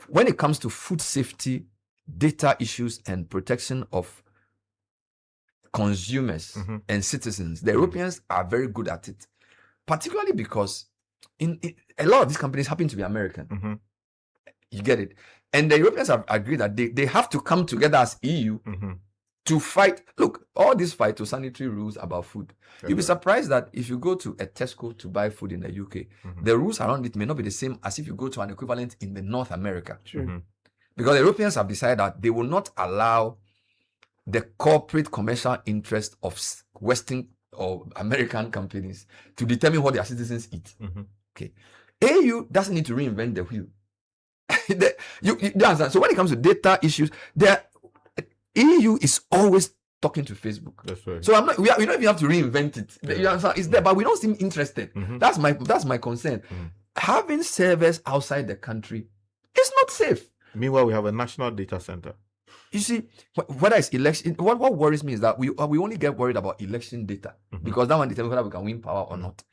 When it comes to food safety, data issues, and protection of consumers and citizens, the Europeans are very good at it, particularly because a lot of these companies happen to be American. You get it? And the Europeans have agreed that they have to come together as EU to fight. Look, all these phytosanitary rules about food. You'll be surprised that if you go to a Tesco to buy food in the UK, the rules around it may not be the same as if you go to an equivalent in the North America. Because the Europeans have decided that they will not allow the corporate commercial interest of Western or American companies to determine what their citizens eat. Okay. AU doesn't need to reinvent the wheel. you understand? So when it comes to data issues, the EU is always talking to Facebook. That's right. So we don't even have to reinvent it. You understand? It's there, but we don't seem interested. That's my concern. Having servers outside the country is not safe. Meanwhile, we have a national data center. You see, whether it's election, what worries me is that we only get worried about election data because that one determines whether we can win power or not.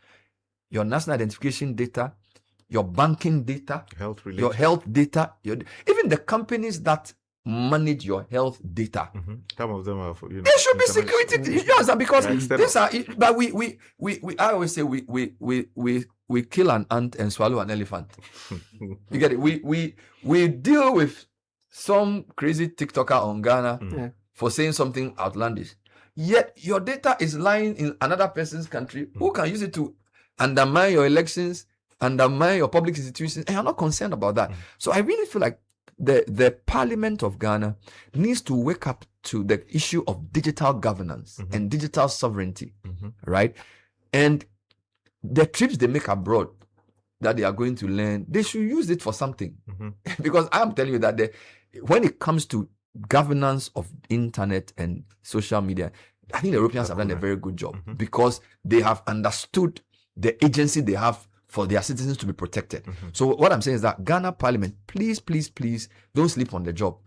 Your national identification data, your banking data, your health data, even the companies that manage your health data. Some of them are, there should be security. You understand? Because these are. But we I always say we kill an ant and swallow an elephant. You get it? We deal with some crazy TikToker on Ghana for saying something outlandish. Yet your data is lying in another person's country who can use it to undermine your elections, undermine your public institutions, and you're not concerned about that. So I really feel like the Parliament of Ghana needs to wake up to the issue of digital governance and digital sovereignty, right? And the trips they make abroad that they are going to learn, they should use it for something. Because I'm telling you that when it comes to governance of internet and social media, I think the Europeans have done a very good job because they have understood the agency they have for their citizens to be protected. So what I'm saying is that Ghana Parliament, please don't sleep on the job.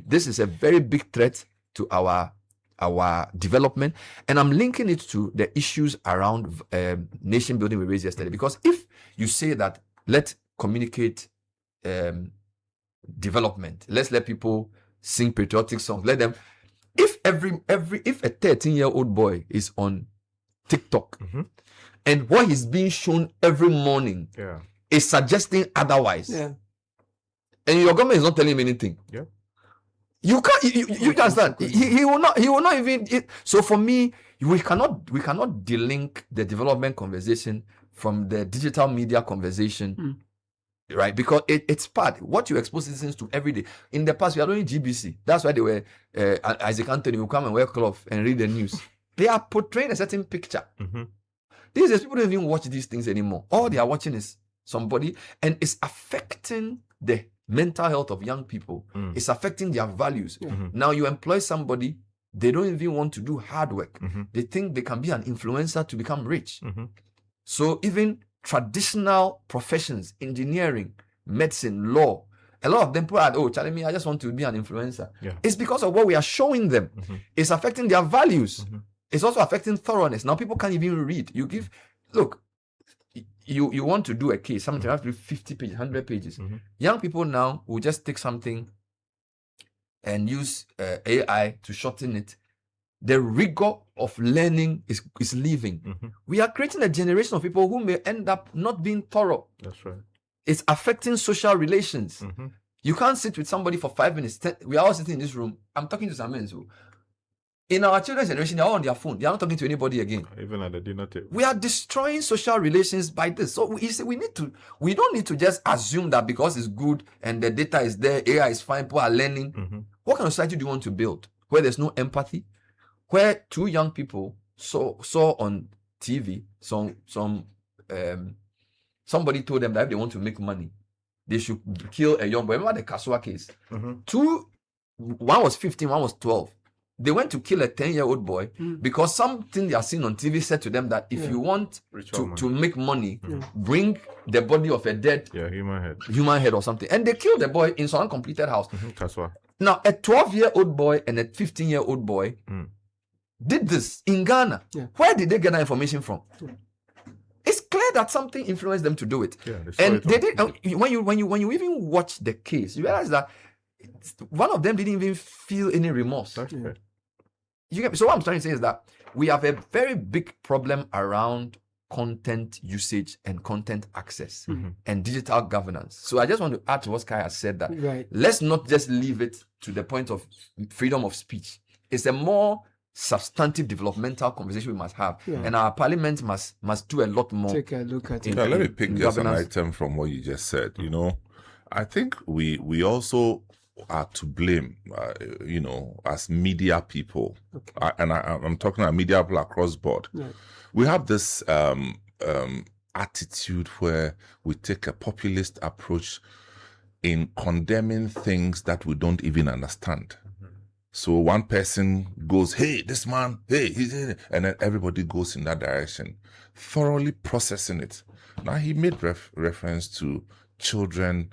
This is a very big threat to our development, and I'm linking it to the issues around nation building we raised yesterday. Because if you say that let's communicate development, let's let people sing patriotic songs, let them. If if a 13-year-old boy is on TikTok and what is being shown every morning is suggesting otherwise, and your government is not telling him anything, you can't. You understand? He will not even. So for me, we cannot delink the development conversation from the digital media conversation, right? Because it's part what you expose citizens to every day. In the past, we are doing GBC. That's why they were Isaac Anthony will come and wear cloth and read the news. They are portraying a certain picture. These days, people don't even watch these things anymore. All they are watching is somebody, and it's affecting the mental health of young people. It's affecting their values. Now you employ somebody, they don't even want to do hard work. They think they can be an influencer to become rich. So even traditional professions, engineering, medicine, law, a lot of them put out, telling me I just want to be an influencer. It's because of what we are showing them. It's affecting their values. It's also affecting thoroughness. Now people can't even read. You want to do a case, sometimes you have to do 50 pages, 100 pages. Young people now will just take something and use AI to shorten it. The rigor of learning is leaving. We are creating a generation of people who may end up not being thorough. That's right. It's affecting social relations. You can't sit with somebody for 5 minutes. We are all sitting in this room. I'm talking to some men who, in our children's generation, they're all on their phone. They are not talking to anybody again. Even at the dinner table. We are destroying social relations by this. So we don't need to just assume that because it's good and the data is there, AI is fine, people are learning. What kind of society do you want to build? Where there's no empathy? Where two young people saw on TV somebody told them that if they want to make money, they should kill a young boy. Remember the Kasua case? One was 15, one was 12. They went to kill a 10-year-old boy because something they are seeing on TV said to them that if you want to make money, bring the body of a dead human head or something. And they killed the boy in some uncompleted house. Now, a 12-year-old boy and a 15-year-old boy did this in Ghana. Where did they get that information from? It's clear that something influenced them to do it. And they did. When you even watch the case, you realize that one of them didn't even feel any remorse. So what I'm trying to say is that we have a very big problem around content usage and content access and digital governance. So I just want to add to what Sky has said, that let's not just leave it to the point of freedom of speech. it's a more substantive developmental conversation we must have, and our parliament must do a lot more. Take a look at it. Let me pick just an item from what you just said. You know, I think we also are to blame, you know, as media people, and I'm talking about media people across board. Right. We have this attitude where we take a populist approach in condemning things that we don't even understand. So one person goes, hey, this man, hey, and then everybody goes in that direction, thoroughly processing it. Now, he made reference to children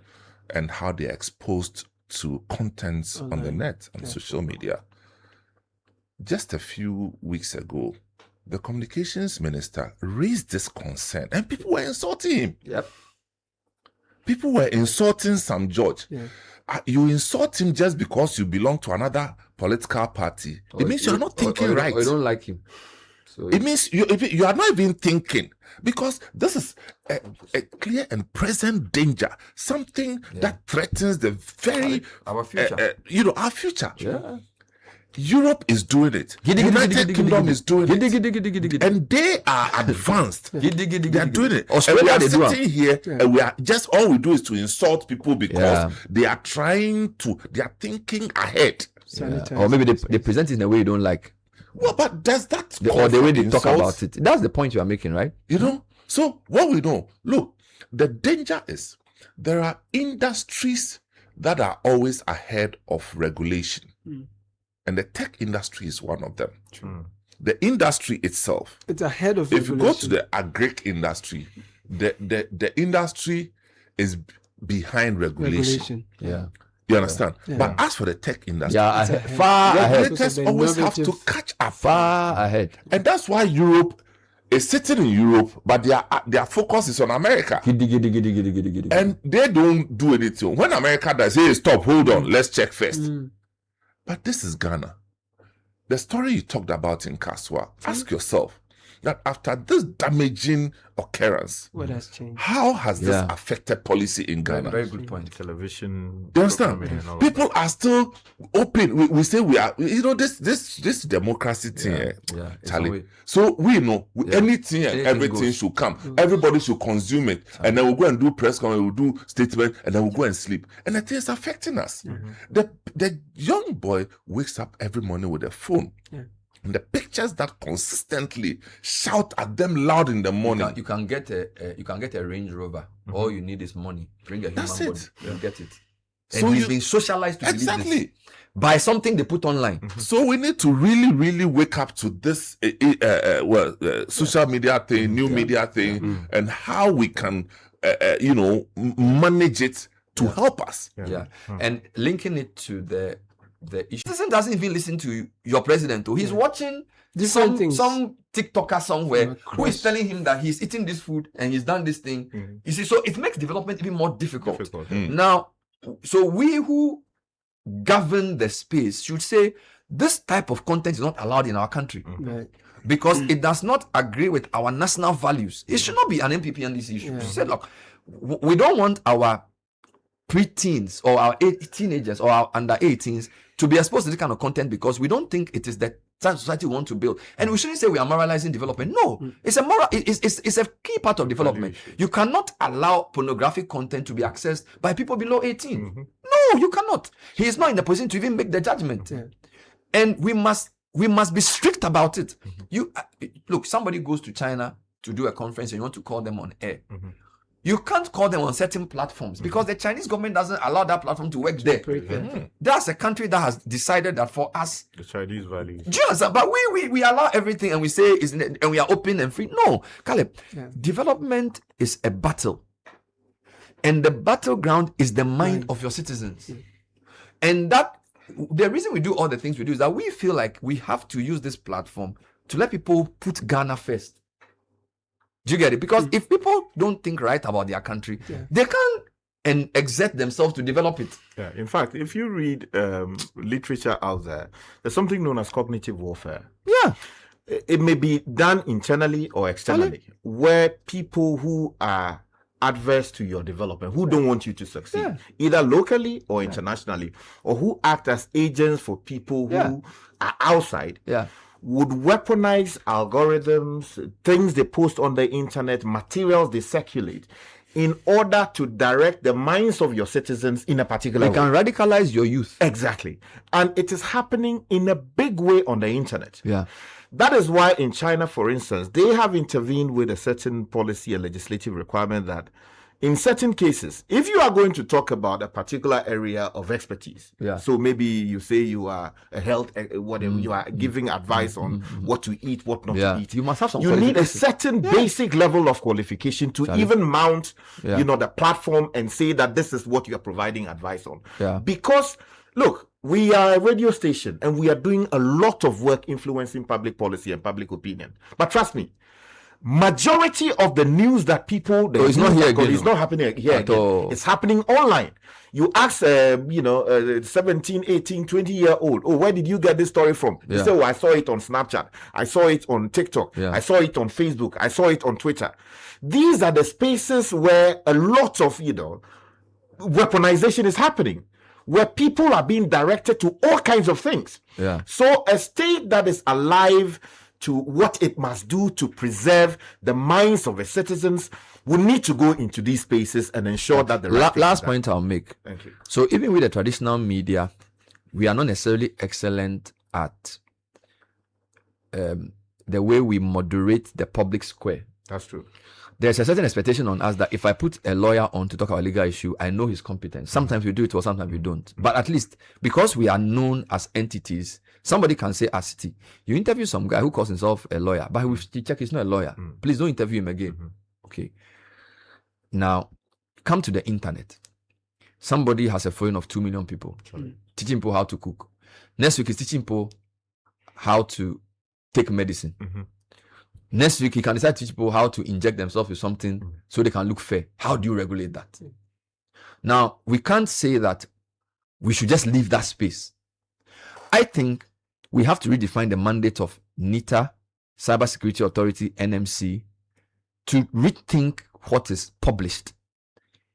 and how they're exposed to contents on the net and social media. Just a few weeks ago, the communications minister raised this concern and people were insulting him. Yep. People were insulting Sam George. Yeah. You insult him just because you belong to another political party. It means you're not thinking right. Or you don't like him. So it means you are not even thinking, because this is a clear and present danger, something that threatens the very our future. Our future. Yeah. Europe is doing it. United Kingdom is doing it, and they are advanced. They are doing it. Australia, and we are sitting here, and we are just all we do is to insult people because they are they are thinking ahead. Or maybe they present it in a way you don't like. Well, but does that or the way they talk about it? That's the point you are making, right? You know. So what we know, look, the danger is there are industries that are always ahead of regulation. And the tech industry is one of them. The industry itself, it's ahead of if you go to the agric industry, the industry is behind regulation. Yeah. You understand? Yeah. But as for the tech industry, far ahead. Regulators always have to catch up. Far ahead. And that's why Europe is sitting in Europe, but their focus is on America. And they don't do anything. When America does, hey, stop, hold on, let's check first. But this is Ghana. The story you talked about in Kaswa, ask yourself that after this damaging occurrence, what has changed? How has this affected policy in Ghana? Very good point. Television. Do you understand? People are still open. We say we are, this democracy thing, Charlie. So we know anything and everything goes. Should come. Everybody should consume it. And then we'll go and do press conference, we'll do statement, and then we'll go and sleep. And the thing is affecting us. The young boy wakes up every morning with a phone. And the pictures that consistently shout at them loud in the morning. You can get a Range Rover. All you need is money. Bring a human body. You get it. And so he's been socialized to believe this by something they put online. So we need to really, really wake up to this social media thing, new media thing, and how we can, manage it to help us. And linking it to the issue. Citizen doesn't even listen to your president. He's watching some TikToker somewhere who is telling him that he's eating this food and he's done this thing. You see, so it makes development even more difficult. Now, so we who govern the space should say this type of content is not allowed in our country. Because it does not agree with our national values. It should not be an MPP on this issue. Say, look, we don't want our pre-teens or our teenagers or our under 18s to be exposed to this kind of content because we don't think it is the type of society we want to build. And we shouldn't say we are moralizing development. No, it's a key part of development. You cannot allow pornographic content to be accessed by people below 18. No, you cannot. He is not in the position to even make the judgment. And we must be strict about it. You look, somebody goes to China to do a conference and you want to call them on air. You can't call them on certain platforms because the Chinese government doesn't allow that platform to work there. That's a country that has decided that for us, the Chinese values. But we allow everything and we say and we are open and free. No, Caleb, development is a battle, and the battleground is the mind of your citizens, and that the reason we do all the things we do is that we feel like we have to use this platform to let people put Ghana first. Do you get it? Because if people don't think right about their country, they can't exert themselves to develop it. In fact, if you read literature out there, there's something known as cognitive warfare. It may be done internally or externally, where people who are adverse to your development, who don't want you to succeed, either locally or internationally, or who act as agents for people who are outside, would weaponize algorithms, things they post on the internet, materials they circulate, in order to direct the minds of your citizens in a particular way. They can radicalize your youth. Exactly. And it is happening in a big way on the internet. Yeah. That is why in China, for instance, they have intervened with a certain policy, a legislative requirement that in certain cases, if you are going to talk about a particular area of expertise, so maybe you say you are a health, whatever, you are giving advice on what to eat, what not to eat. You must have some. You need a certain basic level of qualification to even mount, the platform and say that this is what you are providing advice on. Because, look, we are a radio station and we are doing a lot of work influencing public policy and public opinion. But trust me, majority of the news that people it's not here again. It's not happening here again. It's happening online. You ask 17, 18, 20-year-old, oh, where did you get this story from? You say, oh, I saw it on Snapchat, I saw it on TikTok, I saw it on Facebook, I saw it on Twitter. These are the spaces where a lot of weaponization is happening, where people are being directed to all kinds of things. So a state that is alive to what it must do to preserve the minds of its citizens will need to go into these spaces and ensure that the last point I'll make. Thank you. So even with the traditional media, we are not necessarily excellent at the way we moderate the public square. That's true. There's a certain expectation on us that if I put a lawyer on to talk about a legal issue, I know his competence. Sometimes we do it or sometimes we don't. But at least because we are known as entities, somebody can say, as Citi, you interview some guy who calls himself a lawyer, but we check he's not a lawyer. Please don't interview him again. Okay. Now, come to the internet. Somebody has a following of 2 million people, teaching people how to cook. Next week, he's teaching people how to take medicine. Next week, he can decide to teach people how to inject themselves with something so they can look fair. How do you regulate that? Now, we can't say that we should just leave that space. I think we have to redefine the mandate of NITA, Cybersecurity Authority, NMC, to rethink what is published.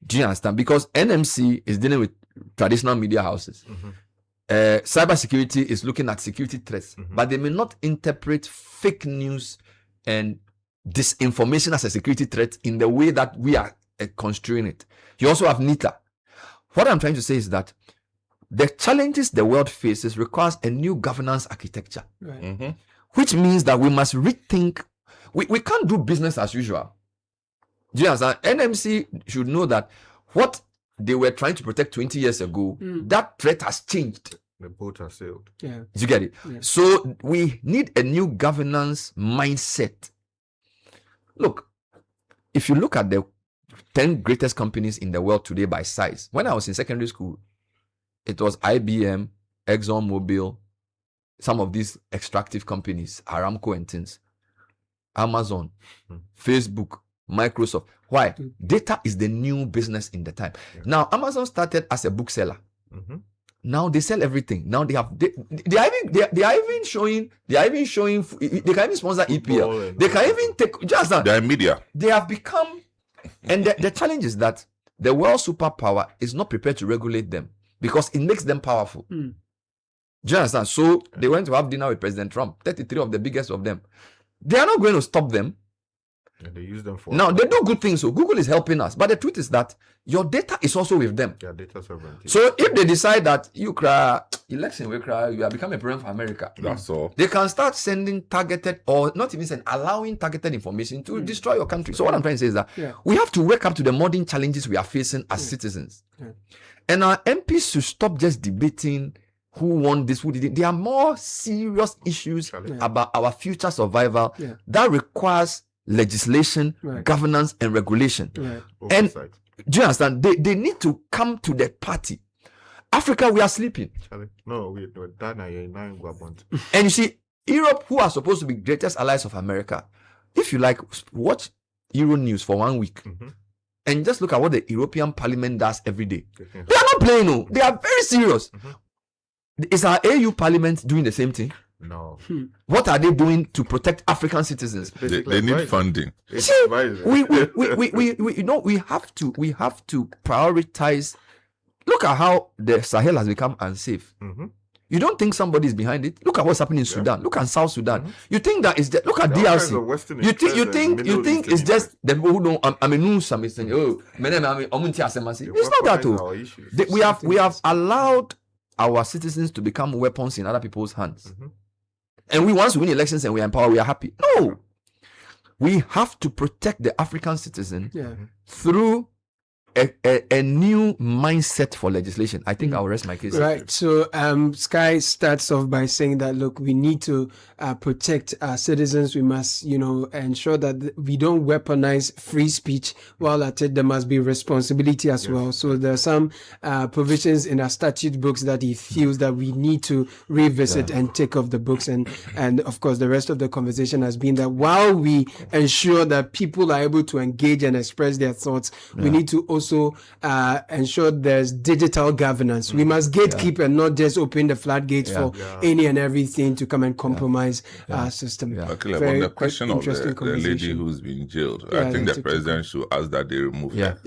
Do you understand? Because NMC is dealing with traditional media houses. Cybersecurity is looking at security threats, but they may not interpret fake news and disinformation as a security threat in the way that we are construing it. You also have NITA. What I'm trying to say is that the challenges the world faces requires a new governance architecture, which means that we must rethink. We can't do business as usual. Do you understand? NMC should know that what they were trying to protect 20 years ago, that threat has changed. The boat has sailed. Do you get it? So we need a new governance mindset. Look, if you look at the 10 greatest companies in the world today by size, when I was in secondary school, it was IBM, ExxonMobil, some of these extractive companies, Aramco and things, Amazon, Facebook, Microsoft. Why? Data is the new business in the time. Now, Amazon started as a bookseller. Now they sell everything. Now they are even showing they can even sponsor EPL. They can even take just that. They are media. They have become, and the challenge is that the world superpower is not prepared to regulate them because it makes them powerful. Do you understand? So they went to have dinner with President Trump, 33 of the biggest of them. They are not going to stop them. And they use them for now. They do good things. So Google is helping us, but the truth is that your data is also with them. Yeah, data sovereignty. So if they decide that you cry election, you are becoming a problem for America. That's all. They can start sending targeted, or not even send, allowing targeted information to destroy your country. So what I'm trying to say is that we have to wake up to the modern challenges we are facing as citizens, and our MPs should stop just debating who won this, who didn't. There are more serious issues about our future survival that requires legislation, governance, and regulation. And do you understand? They need to come to the party. Africa, we are sleeping. No, we're done. And you see, Europe, who are supposed to be greatest allies of America, if you like, watch Euro News for 1 week and just look at what the European Parliament does every day. They are not playing, no. They are very serious. Is our AU Parliament doing the same thing? No. What are they doing to protect African citizens? They need funding. See, we have to prioritize. Look at how the Sahel has become unsafe. You don't think somebody is behind it? Look at what's happening in Sudan. Look at South Sudan. You think that is just, look at DRC. You think it's just the people who don't. I mean, it's not that too. We have allowed our citizens to become weapons in other people's hands, and once we win elections and we empower, we are happy. No, we have to protect the African citizen through a new mindset for legislation. I think I'll rest my case. Right. So Sky starts off by saying that, look, we need to protect our citizens. We must, ensure that we don't weaponize free speech, while at it there must be responsibility as well. So there are some provisions in our statute books that he feels that we need to revisit and take off the books. And of course, the rest of the conversation has been that while we ensure that people are able to engage and express their thoughts, we need to also ensure there's digital governance. We must gatekeep and not just open the floodgates for any and everything to come and compromise our system. Okay, on the question of the lady who's been jailed, I think the president should ask that they remove her.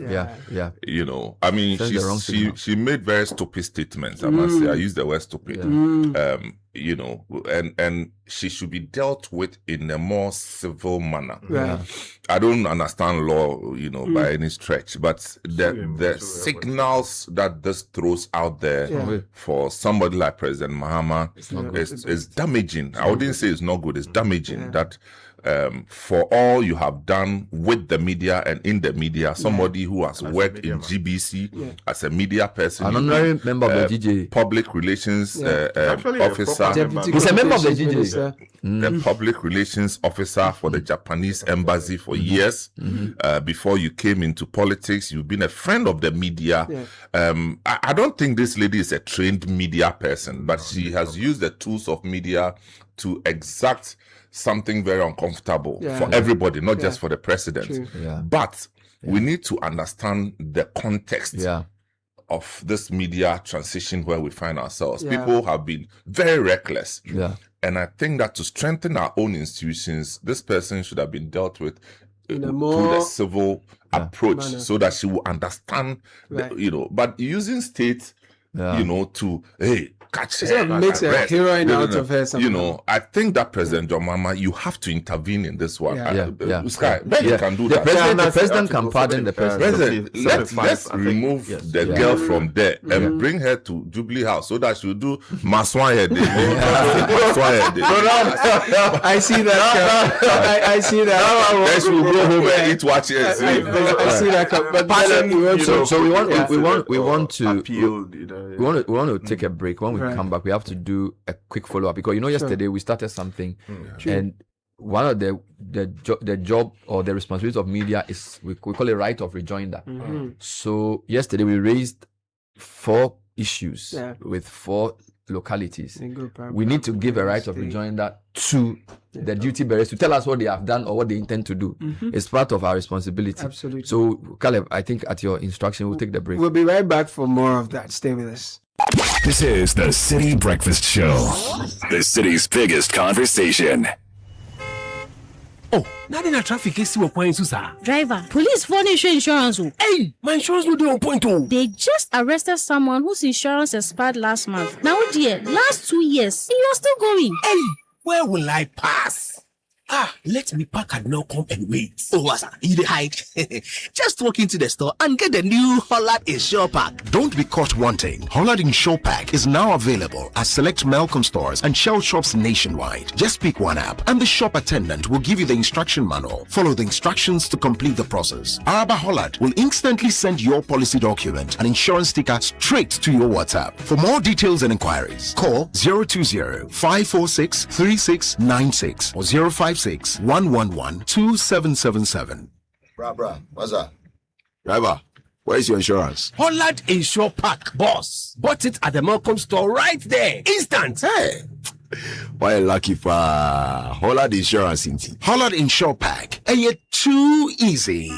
I mean, she made very stupid statements. I must say, I use the word stupid. And she should be dealt with in a more civil manner. I don't understand law, by any stretch, but the signals that this throws out there for somebody like President Mahama is damaging. I wouldn't say it's not good, it's damaging that for all you have done with the media and in the media, somebody who has worked in GBC as a media person, an honorary member of the GJ, public relations officer. He's a member of the GJ. The public relations officer for the Japanese embassy for years. Before you came into politics, you've been a friend of the media. I don't think this lady is a trained media person, but she has used the tools of media to exact something very uncomfortable for everybody, not just for the president. But we need to understand the context of this media transition where we find ourselves. People have been very reckless. And I think that to strengthen our own institutions, this person should have been dealt with in a more through the civil approach so that she will understand, but using state, to, catch her. Makes a heroine out of her. I think that President John Mahama, you have to intervene in this one. Sky, you can do that. The president can pardon the president. Let's remove the girl from there and bring her to Jubilee House so that she'll do Maswaya Day. I see that. I see that. Then she will go home and eat what she is. I see that. But so we want to take a break. When we come back, we have to do a quick follow-up because yesterday we started something and one of the job or the responsibility of media is we call it right of rejoinder. So yesterday we raised 4 issues with 4 localities. We need to give a right of rejoinder to the duty bearers to tell us what they have done or what they intend to do. It's part of our responsibility. Absolutely. So Caleb, I think at your instruction we'll take the break. We'll be right back for more of that. Stay with us. This is the Citi Breakfast Show, the city's biggest conversation. Oh, not in a traffic is still point, Susa. Driver, police for insurance. Hey, my insurance will do on point. They just arrested someone whose insurance expired last month. Now, dear, last 2 years, you are still going. Hey, where will I pass? Let me park and now come and wait. Oh, what's that? You hide. Just walk into the store and get the new Hollard Insure Pack. Don't be caught wanting. Hollard Insure Pack is now available at select Malcolm stores and Shell shops nationwide. Just pick one app and the shop attendant will give you the instruction manual. Follow the instructions to complete the process. Araba Hollard will instantly send your policy document and insurance sticker straight to your WhatsApp. For more details and inquiries, call 020-546-3696 or 056-111-2777. Bra, what's up? Driver, where's your insurance? Hollard Insure Pack, boss. Bought it at the Malcolm store right there. Instant. Hey. Why lucky for Hollard Insurance? Hollard Insure Pack. And you're too easy.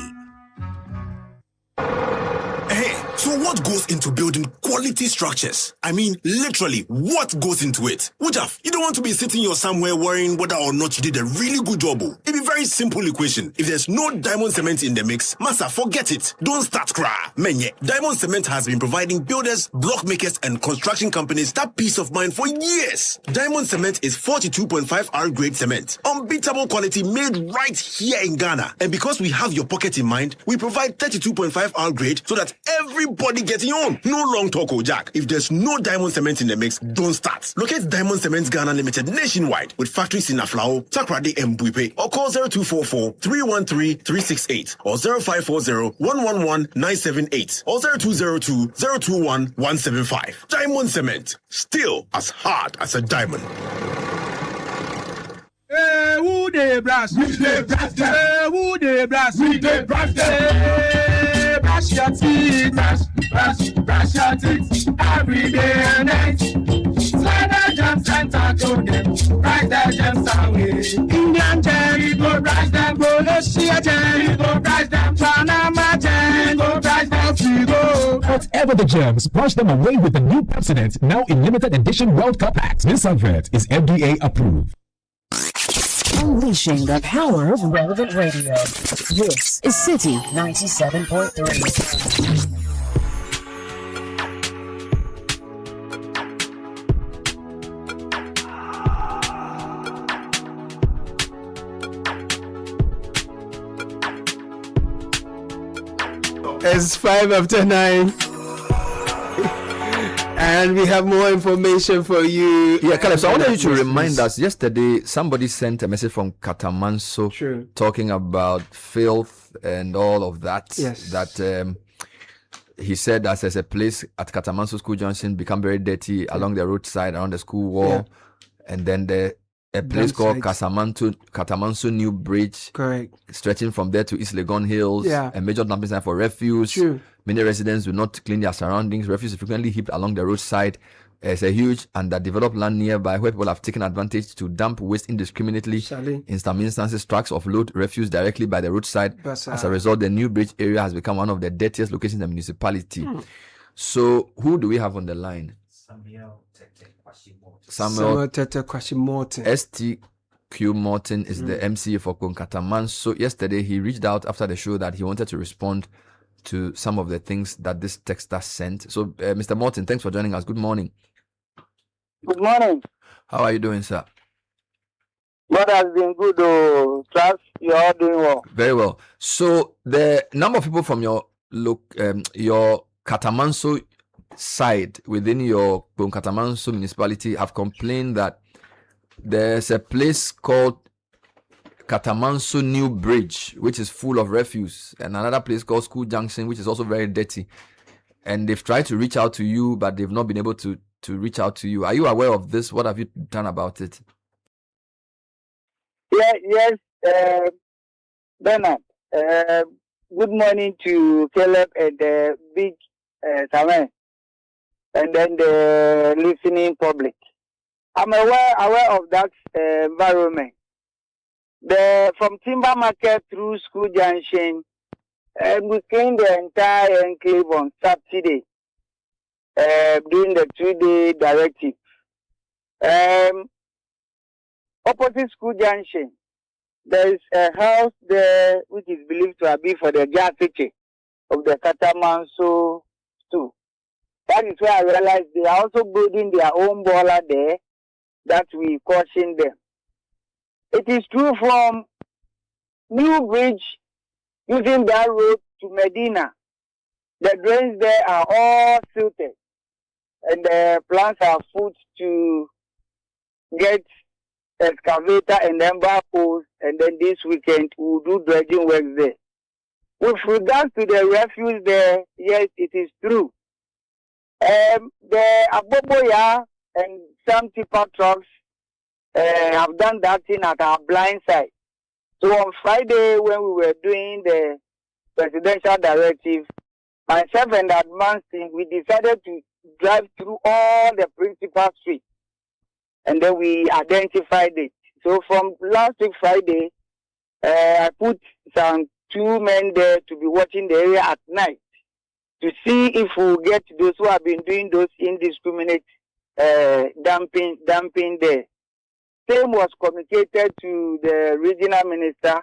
Hey, so what what goes into building quality structures? I mean, literally, what goes into it? Ujaf, you don't want to be sitting here somewhere worrying whether or not you did a really good job. It'd be a very simple equation. If there's no diamond cement in the mix, massa, forget it. Don't start cry. Menye, diamond cement has been providing builders, block makers, and construction companies that peace of mind for years. Diamond cement is 42.5 R grade cement. Unbeatable quality made right here in Ghana. And because we have your pocket in mind, we provide 32.5 R grade so that everybody gets your own. No long talk, Jack. If there's no diamond cement in the mix, don't start. Locate Diamond Cement Ghana Limited nationwide with factories in Aflao, Takrade, and Buipe, or call 0244-313-368 or 0540-111-978 or 0202-021-175. Diamond Cement, still as hard as a diamond. Who dey blast? We dey blast them. Who dey blast? We dey blast them. Brush your teeth, brush your teeth every day and night. Slide the jam center to them, brush the gems away. Indian gem, we go brush them. Asia gem, we go brush them. Panama gem, we go brush them. We go. Whatever the germs, brush them away with the new Pepsodent, now in limited edition World Cup packs. This advert is FDA approved. Unleashing the power of relevant radio. This is Citi 97.3. It's 9:05. And we have more information for you. Yeah, Caleb, so I wanted you to remind us, yesterday somebody sent a message from Katamanso talking about filth and all of that. Yes. That he said that there's a place at Katamanso School Junction become very dirty along the roadside, around the school wall. And then a place called Katamanso New Bridge. Correct. Stretching from there to East Legon Hills. Yeah. A major dumping site for refuse. True. Many residents do not clean their surroundings. Refuse is frequently heaped along the roadside. There's a huge underdeveloped land nearby where people have taken advantage to dump waste indiscriminately. In some instances, trucks offload refuse directly by the roadside. As a result, the New Bridge area has become one of the dirtiest locations in the municipality. So, who do we have on the line? Samuel Tete Kwashimorton. STQ Morton is the MCA for Konkataman. So yesterday he reached out after the show that he wanted to respond to some of the things that this texter sent. So Mr. Morton, thanks for joining us. Good morning. Good morning. How are you doing, sir? God has been good, trust you're all doing well. Very well. So the number of people from your Katamanso side within your Katamanso municipality have complained that there's a place called Katamanso New Bridge, which is full of refuse, and another place called School Junction, which is also very dirty. And they've tried to reach out to you, but they've not been able to reach out to you. Are you aware of this? What have you done about it? Yes, Bernard. Good morning to Caleb and the big Samuel, and then the listening public. I'm aware of that environment. From Timber Market through School Junction, we cleaned the entire enclave on Saturday during the 2-day directive. Opposite School Junction, there is a house there which is believed to have been for the Jaffiche of the Katamanso School. That is where I realized they are also building their own boiler there that we caution them. It is true from New Bridge, using that road to Medina, the drains there are all silted and the plants are put to get excavator and then backhoes, and then this weekend we'll do dredging work there. With regards to the refuse there, yes, it is true. The Aboboya and some tipper trucks have done that thing at our blind side. So on Friday, when we were doing the presidential directive, myself and the admin team, we decided to drive through all the principal streets, and then we identified it. So from last week Friday, I put some 2 men there to be watching the area at night to see if we get those who have been doing those indiscriminate dumping there. Same was communicated to the regional minister.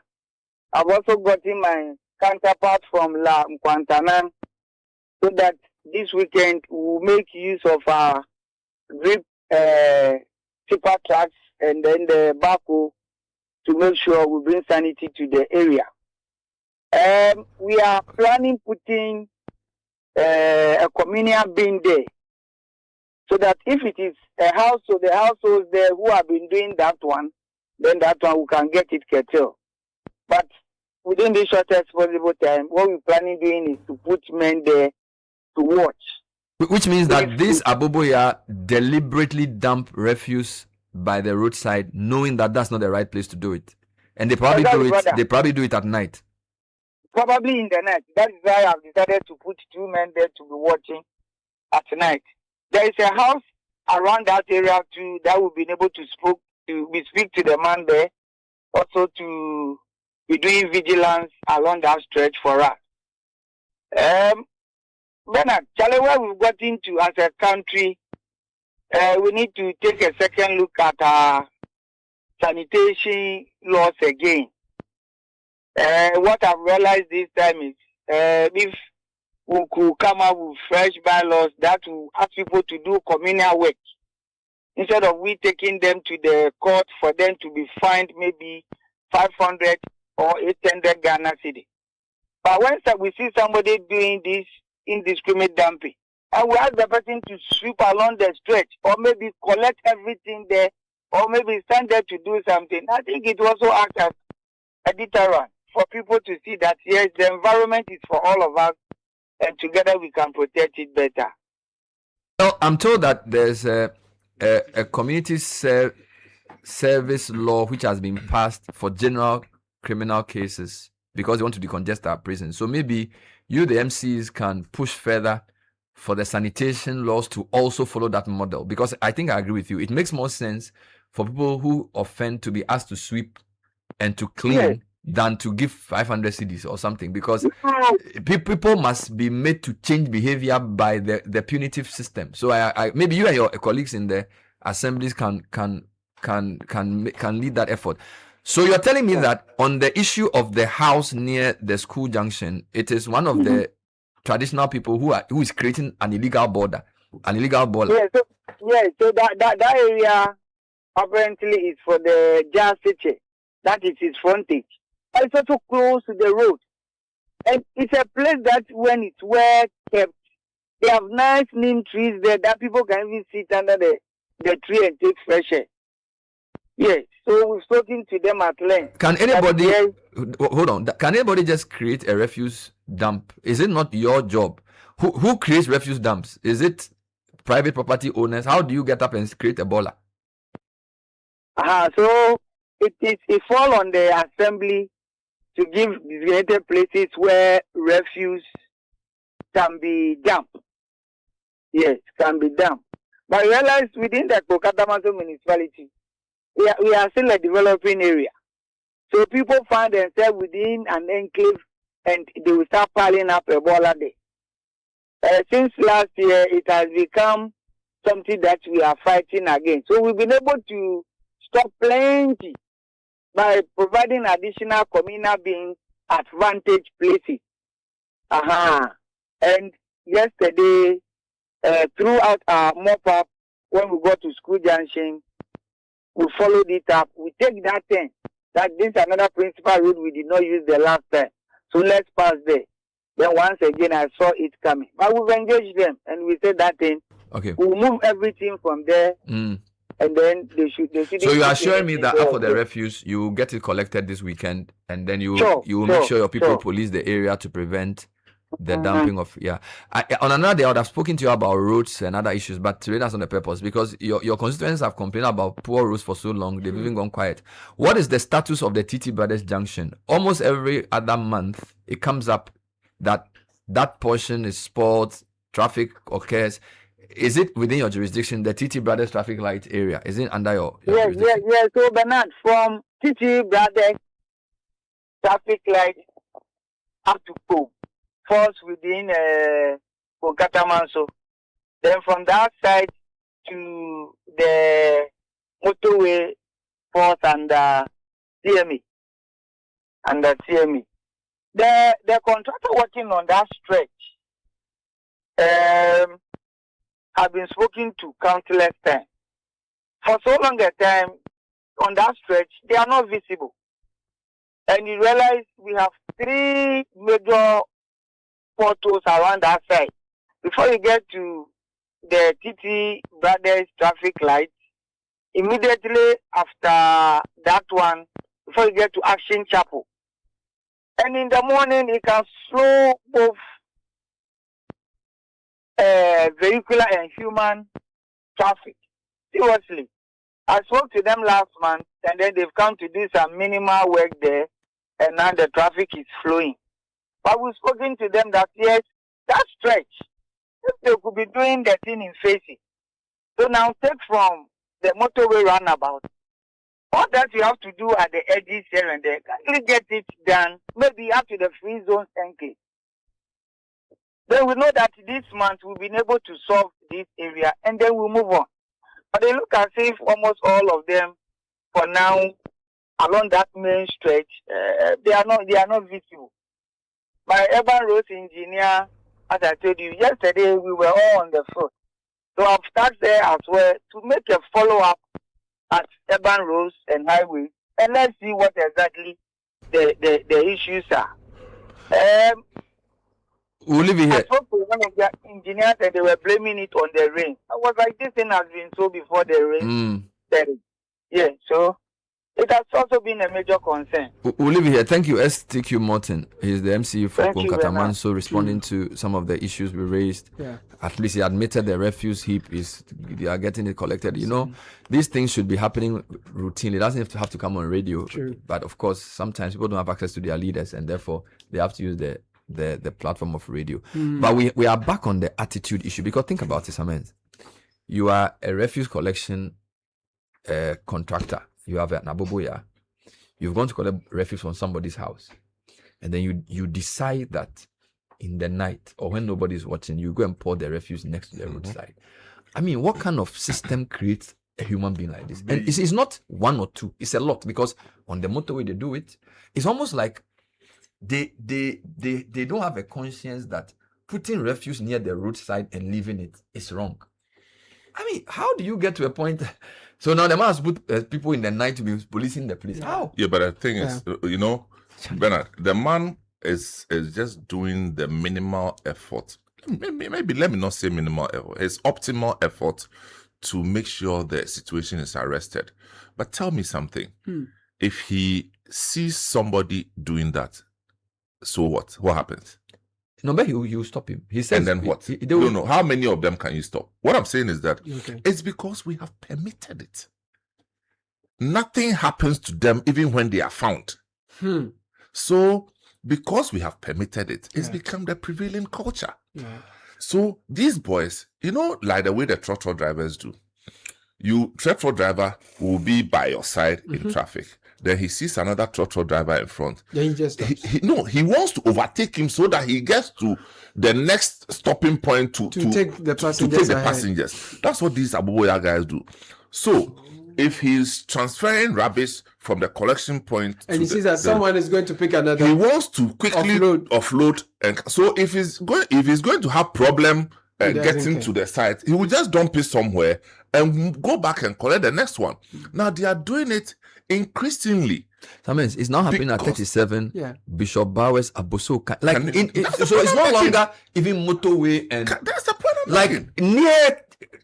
I've also gotten my counterpart from La Nkwantanan so that this weekend we'll make use of our drip tipper trucks and then the backhoe to make sure we bring sanity to the area. We are planning putting a communal bin there so that if it is a household, the households there who have been doing that one, then that one we can get it curtailed. But within the shortest possible time, what we're planning doing is to put men there to watch. Which means that these Aboboya deliberately dump refuse by the roadside, knowing that that's not the right place to do it, and they probably do it at night. Probably in the night. That is why I've decided to put 2 men there to be watching at night. There is a house around that area too that will be able to speak to the man there, also to be doing vigilance along that stretch for us. Bernard, where we've got into as a country, we need to take a second look at our sanitation laws again. What I've realized this time is if we could come up with fresh bylaws that will ask people to do communal work instead of we taking them to the court for them to be fined maybe 500 or 800 Ghana cedi. But when we see somebody doing this indiscriminate dumping, and we ask the person to sweep along the stretch or maybe collect everything there or maybe stand there to do something, I think it also acts as a deterrent for people to see that, yes, the environment is for all of us and together we can protect it better. Well, I'm told that there's a community service law which has been passed for general criminal cases because they want to decongest our prisons. So maybe you, the MCs, can push further for the sanitation laws to also follow that model, because I think I agree with you. It makes more sense for people who offend to be asked to sweep and to clean than to give 500 cedis or something, because people must be made to change behavior by the punitive system. So I maybe you and your colleagues in the assemblies can lead that effort. So you're telling me that on the issue of the house near the school junction, it is one of the traditional people who is creating an illegal border, an illegal border. So that area apparently is for the Jar City. That is its frontage. It's also close to the road. And it's a place that when it's well kept, they have nice neem trees there that people can even sit under the tree and take fresh air. Yes, so we've spoken to them at length. Can anybody, hold on, can anybody just create a refuse dump? Is it not your job? Who creates refuse dumps? Is it private property owners? How do you get up and create a boiler? So it falls on the assembly to give designated places where refuse can be dumped. Yes, can be dumped. But I realized within the Kakra municipality, we are still a developing area. So people find themselves within an enclave and they will start piling up a boiler there. Since last year, it has become something that we are fighting against. So we've been able to stop plenty by providing additional communal bins at vantage places. And yesterday, throughout our mop-up, when we go to school junction, we followed it up. We take that thing. That this is another principal route we did not use the last time. So let's pass there. Then once again, I saw it coming. But we've engaged them and we said that thing. Okay. We'll move everything from there. And then they should. So you are assuring me that after the refuse, you will get it collected this weekend, and then you will make sure your people police the area to prevent the dumping of on another day I would have spoken to you about roads and other issues, but today that's not the purpose, because your constituents have complained about poor roads for so long they've even gone quiet. What is the status of the TT Brothers Junction? Almost every other month it comes up that portion is spoiled, traffic occurs. Is it within your jurisdiction, the TT Brothers traffic light area? Is it under your jurisdiction? Yes. So Bernard, from TT Brothers traffic light up to Pome falls within for Katamanso. Then from that side to the motorway force and CME. And the CME. The contractor working on that stretch have been spoken to countless times. For so long a time on that stretch, they are not visible. And you realize we have 3 major portals around that side. Before you get to the Citi Brothers traffic light, immediately after that one, before you get to Action Chapel. And in the morning, it can slow both vehicular and human traffic. Seriously. I spoke to them last month, and then they've come to do some minimal work there, and now the traffic is flowing. But we've spoken to them that, yes, that stretch, if they could be doing the thing in phases. So now take from the motorway roundabout, all that you have to do at the edges here and there, kindly get it done, maybe up to the free zones enclave. Then we know that this month we've been able to solve this area, and then we'll move on. But they look as if almost all of them, for now, along that main stretch, they are not visible. My urban roads engineer, as I told you yesterday, we were all on the foot. So I've started there as well to make a follow-up at urban roads and highways, and let's see what exactly the issues are. We'll leave it here. I spoke to one of the engineers and they were blaming it on the rain. I was like, this thing has been so before the rain. Yeah, so it has also been a major concern. We'll leave it here. Thank you, STQ Morton. He's the MCU for Katamanso, responding to some of the issues we raised. Yeah. At least he admitted the refuse heap they are getting it collected. You know, these things should be happening routinely. It doesn't have to come on radio. True. But of course, sometimes people don't have access to their leaders, and therefore they have to use the platform of radio. But we are back on the attitude issue, because think about it, Samens. You are a refuse collection contractor. You have an Aboboya. You've gone to collect refuse from somebody's house, and then you decide that in the night or when nobody's watching, you go and pour the refuse next to the roadside. I mean, what kind of system creates a human being like this? And it's not one or two, it's a lot, because on the motorway they do it. It's almost like they don't have a conscience that putting refuse near the roadside and leaving it is wrong. I mean, how do you get to a point? So now they must put people in the night to be policing the police. How? Yeah, but the thing is, you know, Bernard, the man is just doing the minimal effort. Maybe let me not say minimal effort. It's optimal effort to make sure the situation is arrested. But tell me something. If he sees somebody doing that, so what? What happens? No, but you stop him. He says, and then what? No. How many of them can you stop? What I'm saying is that it's because we have permitted it. Nothing happens to them even when they are found. So, because we have permitted it, it's become the prevailing culture. So, these boys, you know, like the way the trotro drivers do. Trotro driver will be by your side in traffic. Then he sees another trotro driver in front. Then he just stops. He wants to overtake him so that he gets to the next stopping point to take the passengers. That's what these Abuboya guys do. So, if he's transferring rubbish from the collection point, and he sees that someone is going to pick another, he wants to quickly offload. And so, if he's going to have problem getting to the site, he will just dump it somewhere and go back and collect the next one. Now they are doing it increasingly. I mean, it's now happening at 37 Bishop Bowers Abosoka. So it's no longer even motorway, and that's the point I'm like near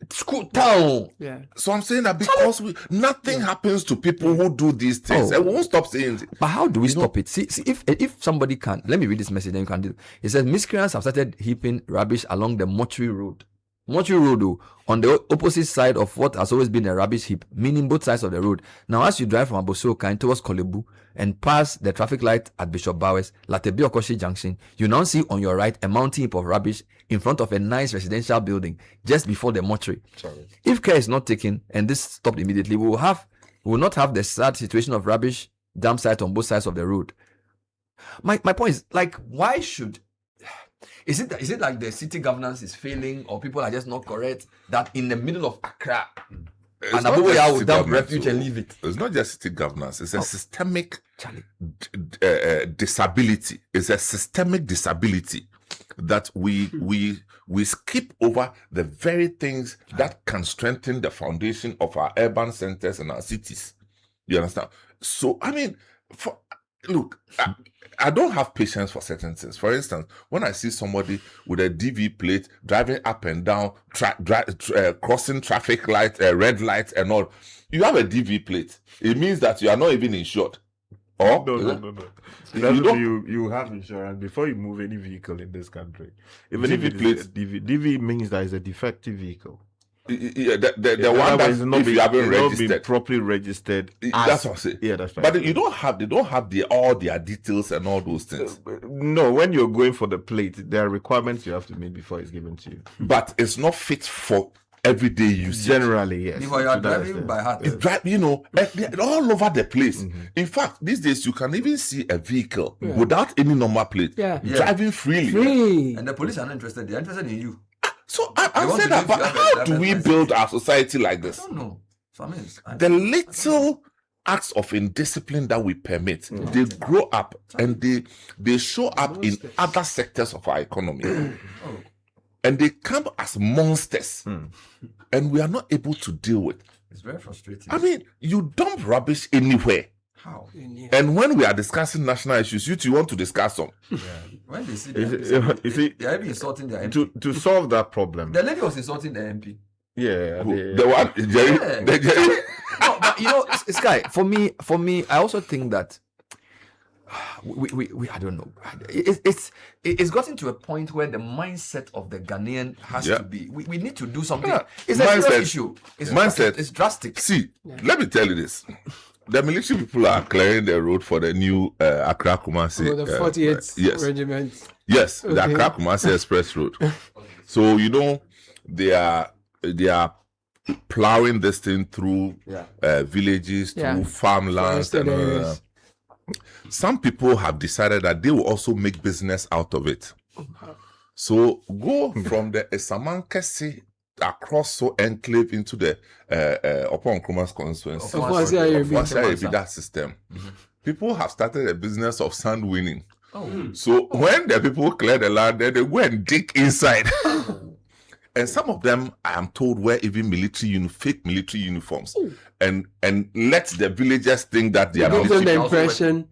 school town. So I'm saying that because nothing happens to people who do these things, and we won't stop saying it. But how do we stop it? See, if somebody can, let me read this message, then you can do it. It says miscreants have started heaping rubbish along the mortuary road. Mortuary road, on the opposite side of what has always been a rubbish heap, meaning both sides of the road. Now, as you drive from Abosoka towards Kolebu and pass the traffic light at Bishop Bowers, Latebi Okoshi Junction, you now see on your right a mountain heap of rubbish in front of a nice residential building just before the mortuary. If care is not taken and this stopped immediately, we will not have the sad situation of rubbish dump site on both sides of the road. My point is, like, why should... Is it like the city governance is failing, or people are just not correct? That in the middle of Accra, and Abuja will dump refuge and leave it. It's not just city governance. It's a systemic disability. It's a systemic disability that we skip over the very things that can strengthen the foundation of our urban centers and our cities. You understand? So, I mean, I don't have patience for certain things. For instance, when I see somebody with a DV plate driving up and down, crossing traffic lights, red lights and all, you have a DV plate. It means that you are not even insured. Or No. You have insurance before you move any vehicle in this country. Even if it is DV means that it's a defective vehicle. Yeah, the one that if you haven't registered, properly registered. That's what I'm saying. Yeah, that's right. But they don't have all their details and all those things. No, when you're going for the plate, there are requirements you have to meet before it's given to you. But it's not fit for everyday use. Generally, yes. If you are driving by heart, they're all over the place. In fact, these days you can even see a vehicle without any number plate driving freely. And the police are not interested. They're interested in you. So I'm saying that, but how do we build our society like this? I don't know. So I mean, the little acts of indiscipline that we permit, they grow up and they show up in other sectors of our economy. And they come as monsters. And we are not able to deal with. It's very frustrating. I mean, you dump rubbish anywhere. How? And when we are discussing national issues, you want to discuss some. When they see they're even insulting their MP. To solve that problem. The lady was insulting the MP. Yeah. The one, Jerry. No, but you know, Sky, for me, I also think that we I don't know. It's gotten to a point where the mindset of the Ghanaian has to be. We need to do something. It's a serious issue. It's drastic. See, let me tell you this. The military people are clearing the road for the new Accra Kumasi. The 48th regiment. Yes, the Accra Kumasi Express Road. So they are plowing this thing through villages, through farmlands, and some people have decided that they will also make business out of it. So go from the Esamankesi across so enclave into the Upon Nkrumah's constituency. That system. People have started a business of sand winning. So when the people clear the land, then they go and dig inside. And some of them, I am told, were even fake military uniforms, and let the villagers think that they are military. The impression.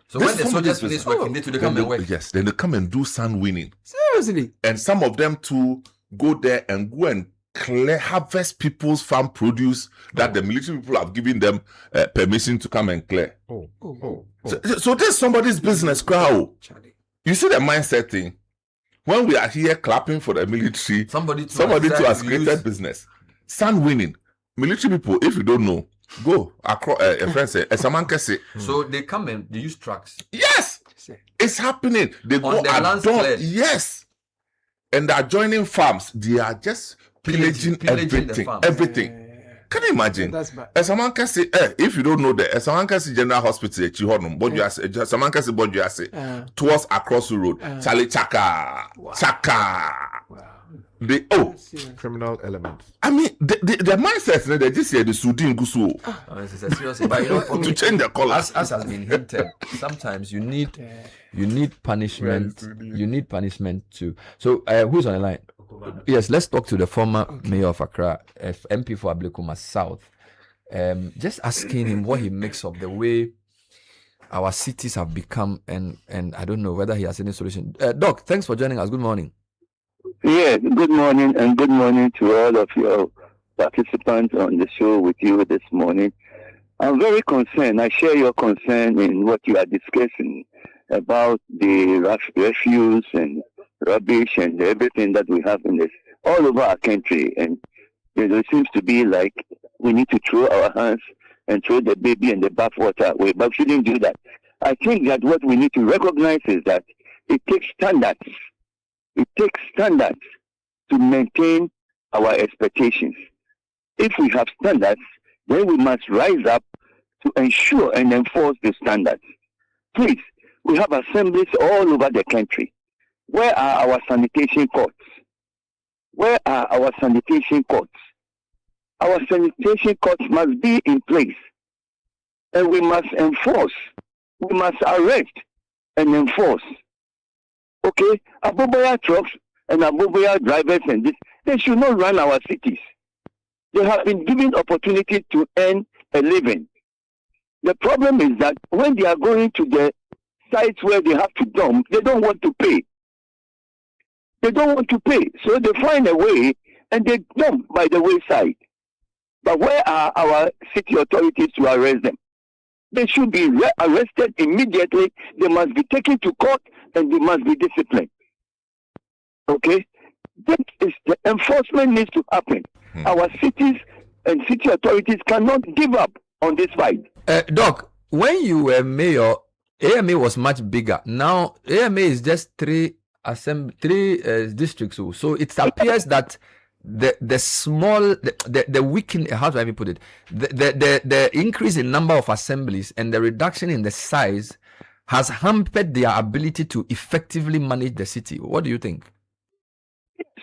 So when the soldiers finish working, they come and work. Yes, then they come and do sand winning. Seriously. And some of them too go there and harvest people's farm produce that the military people have given them permission to come and clear. So this is somebody's business, crowd. You see the mindset thing. When we are here clapping for the military, somebody too has created business. Sand winning. Military people, if you don't know, go across a friend say, so they come and they use trucks. Yes, it's happening. They go and yes. And the adjoining farms, they are just pillaging everything. Can you imagine? Esamankasi, if you don't know that, Esamankasi General Hospital, towards across the road, Charlie Chaka. Criminal elements. I mean, the mindset, they just say the Sudin Gusu. But to change the color. As has been hinted, sometimes you need punishment. You need punishment too. So who's on the line? Yes, let's talk to the former mayor of Accra, MP for Ablekuma South. Just asking him what he makes of the way our cities have become, and I don't know whether he has any solution. Doc, thanks for joining us. Good morning. Yeah, good morning, and good morning to all of your participants on the show with you this morning. I'm very concerned. I share your concern in what you are discussing about the refuse and rubbish and everything that we have in this all over our country. And it seems to be like we need to throw our hands and throw the baby and the bathwater away, but we shouldn't do that. I think that what we need to recognize is that it takes standards. It takes standards to maintain our expectations. If we have standards, then we must rise up to ensure and enforce the standards. Please, we have assemblies all over the country. where are our sanitation courts? Where are our sanitation courts? Our sanitation courts must be in place. And we must enforce. We must arrest and enforce. Okay? Aboboya trucks and Aboboya drivers and this, they should not run our cities. They have been given opportunity to earn a living. The problem is that when they are going to the sites where they have to dump, they don't want to pay. They don't want to pay. So they find a way and they dump by the wayside. But where are our city authorities to arrest them? They should be arrested immediately. They must be taken to court and they must be disciplined. Okay? That is the enforcement needs to happen. Our cities and city authorities cannot give up on this fight. Doc, when you were mayor, AMA was much bigger. Now AMA is just three districts. So it appears that the weaken, how do I put it? The increase in number of assemblies and the reduction in the size has hampered their ability to effectively manage the city. What do you think?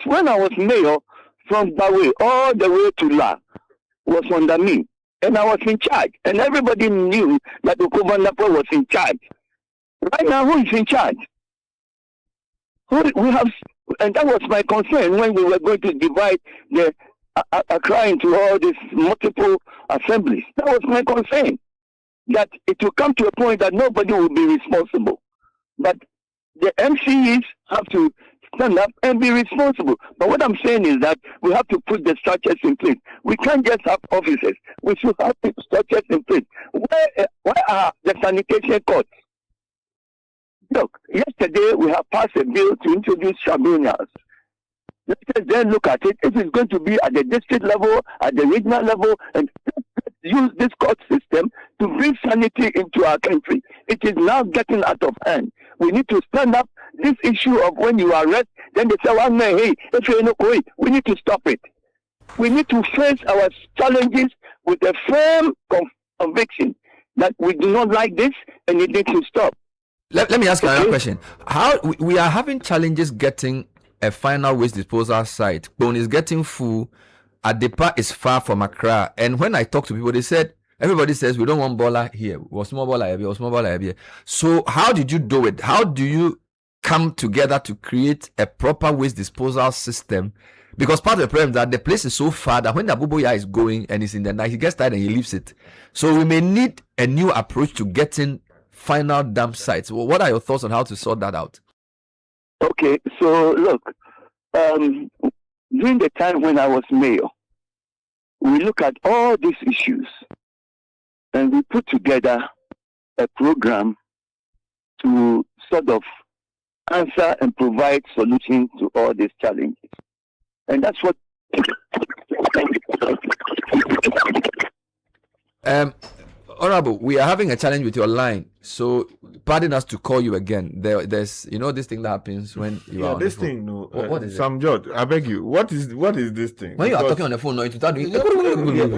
When I was mayor, from Bawe all the way to La was under me, and I was in charge, and everybody knew that Okubandapo was in charge. Right now, who is in charge? We have, and that was my concern when we were going to divide the Accra into all these multiple assemblies. That was my concern, that it will come to a point that nobody will be responsible, but the MCEs have to stand up and be responsible. But what I'm saying is that we have to put the structures in place. We can't just have officers. We should have structures in place. Where are the sanitation courts? Look, yesterday we have passed a bill to introduce tribunals. Let us then look at it. If it's going to be at the district level, at the regional level, and use this court system to bring sanity into our country. It is now getting out of hand. We need to stand up. This issue of when you arrest, then they say, well, man, hey, if you're not going, we need to stop it. We need to face our challenges with a firm conviction that we do not like this and it needs to stop. Let me ask you another question. How we are having challenges getting a final waste disposal site. Bone is getting full. Adepa is far from Accra. And when I talk to people, they said, everybody says we don't want Bola here. Or small Bola here. So how did you do it? How do you come together to create a proper waste disposal system? Because part of the problem is that the place is so far that when the Abuboya is going and it's in the night, he gets tired and he leaves it. So we may need a new approach to getting final dump sites. Well, what are your thoughts on how to sort that out? Okay, so look, during the time when I was mayor, we look at all these issues and we put together a program to sort of answer and provide solutions to all these challenges. And that's what... Honorable, we are having a challenge with your line, so pardon us to call you again. There's this thing that happens when you are on this the phone. thing. No, what is Sam George, I beg you. What is this thing? When you are talking on the phone, no, to start doing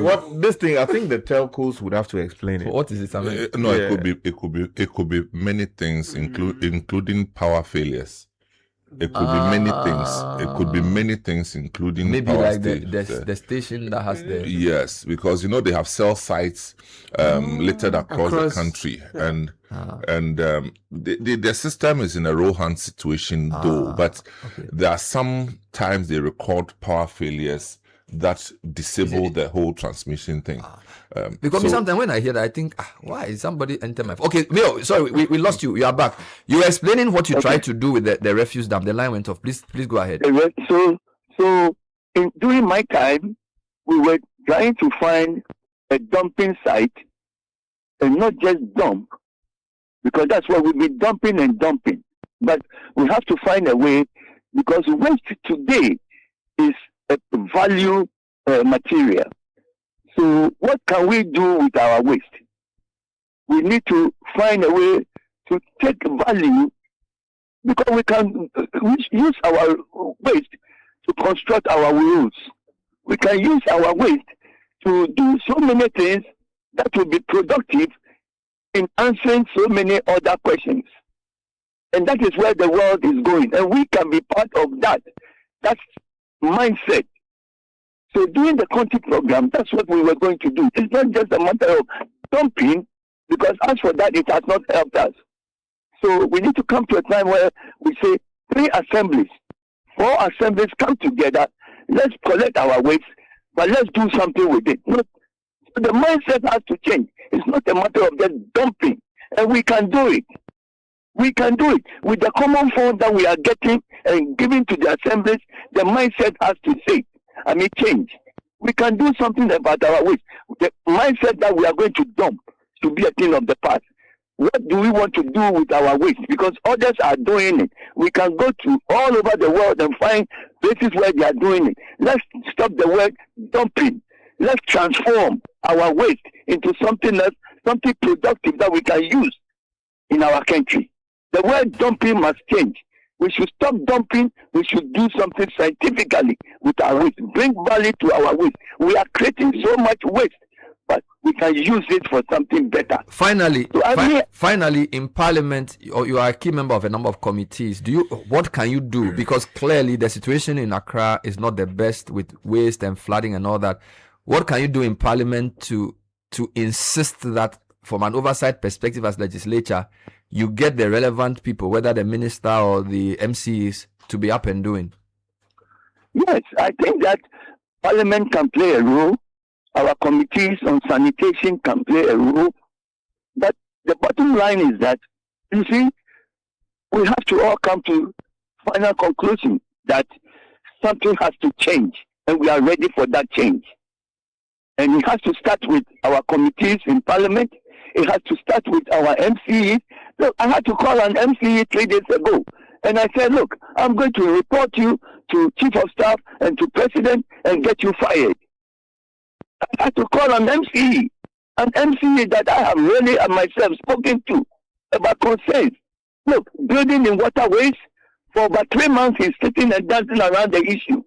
what this thing? I think the telcos would have to explain it. What is it, Sam? No, it could be many things, including power failures. It could be many things. It could be many things, including maybe power like the station that has the yes, because they have cell sites littered across the country, and the system is in a row hand situation though. But there are some times they record power failures that disable the whole transmission thing. Because sometimes when I hear that, I think, why is somebody enter my phone? Okay, Mio, sorry, we lost you. You are back. You were explaining what you tried to do with the refuse dump. The line went off. Please go ahead. So during my time, we were trying to find a dumping site and not just dump, because that's what we'll be dumping and dumping. But we have to find a way, because waste today is a value material. So what can we do with our waste? We need to find a way to take value, because we can use our waste to construct our roads. We can use our waste to do so many things that will be productive in answering so many other questions. And that is where the world is going. And we can be part of that. That's mindset. So during the country program, that's what we were going to do. It's not just a matter of dumping, because as for that, it has not helped us. So we need to come to a time where we say 3 assemblies, 4 assemblies come together. Let's collect our waste, but let's do something with it. The mindset has to change. It's not a matter of just dumping. And we can do it. We can do it. With the common fund that we are getting and giving to the assemblies, the mindset has to change. We can do something about our waste. The mindset that we are going to dump to be a thing of the past. What do we want to do with our waste? Because others are doing it. We can go to all over the world and find places where they are doing it. Let's stop the word dumping. Let's transform our waste into something else, something productive that we can use in our country. The word dumping must change. We should stop dumping. We should do something scientifically with our waste. Bring value to our waste. We are creating so much waste, but we can use it for something better. Finally, finally, in Parliament, you are a key member of a number of committees. What can you do? Because clearly the situation in Accra is not the best with waste and flooding and all that. What can you do in Parliament to insist that, from an oversight perspective as legislature, you get the relevant people, whether the minister or the MCs, to be up and doing? Yes, I think that Parliament can play a role. Our committees on sanitation can play a role. But the bottom line is that, you see, we have to all come to final conclusion that something has to change, and we are ready for that change. And it has to start with our committees in Parliament. It has to start with our MCEs. Look, I had to call an MCE 3 days ago. And I said, look, I'm going to report you to Chief of Staff and to President and get you fired. I had to call an MCE that I have really myself spoken to about concerns. Look, building in waterways, for about 3 months he's sitting and dancing around the issue.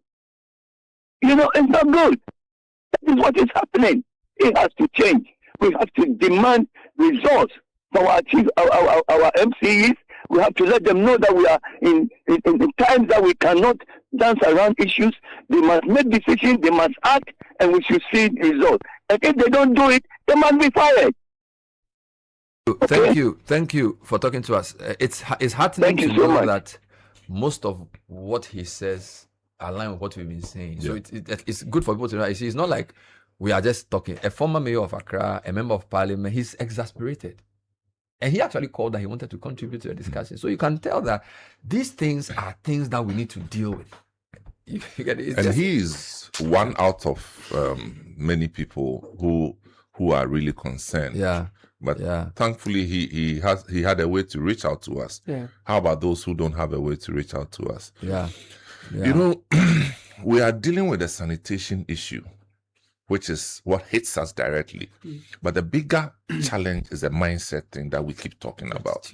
It's not good. That is what is happening. It has to change. We have to demand results from our MCEs. We have to let them know that we are in times that we cannot dance around issues. They must make decisions, they must act, and we should see results. And if they don't do it, they must be fired. Okay? Thank you for talking to us. It's heartening to know that most of what he says align with what we've been saying. Yeah. So it's good for people to know. It's not like we are just talking. A former mayor of Accra, a member of Parliament, he's exasperated. And he actually called that he wanted to contribute to the discussion. So you can tell that these things are things that we need to deal with. He's one out of many people who are really concerned. Yeah. But thankfully, he had a way to reach out to us. Yeah. How about those who don't have a way to reach out to us? Yeah. We are dealing with a sanitation issue, which is what hits us directly. But the bigger challenge is a mindset thing that we keep talking about.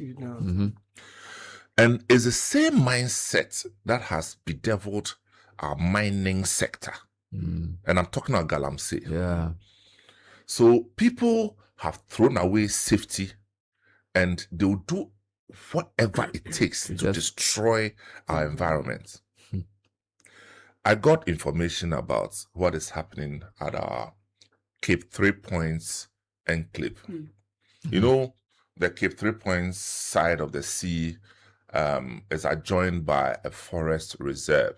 And it's the same mindset that has bedeviled our mining sector. And I'm talking about Galamsey. Yeah. So people have thrown away safety and they'll do whatever it takes to destroy our environment. I got information about what is happening at our Cape 3 Points enclave. The Cape 3 Points side of the sea is adjoined by a forest reserve.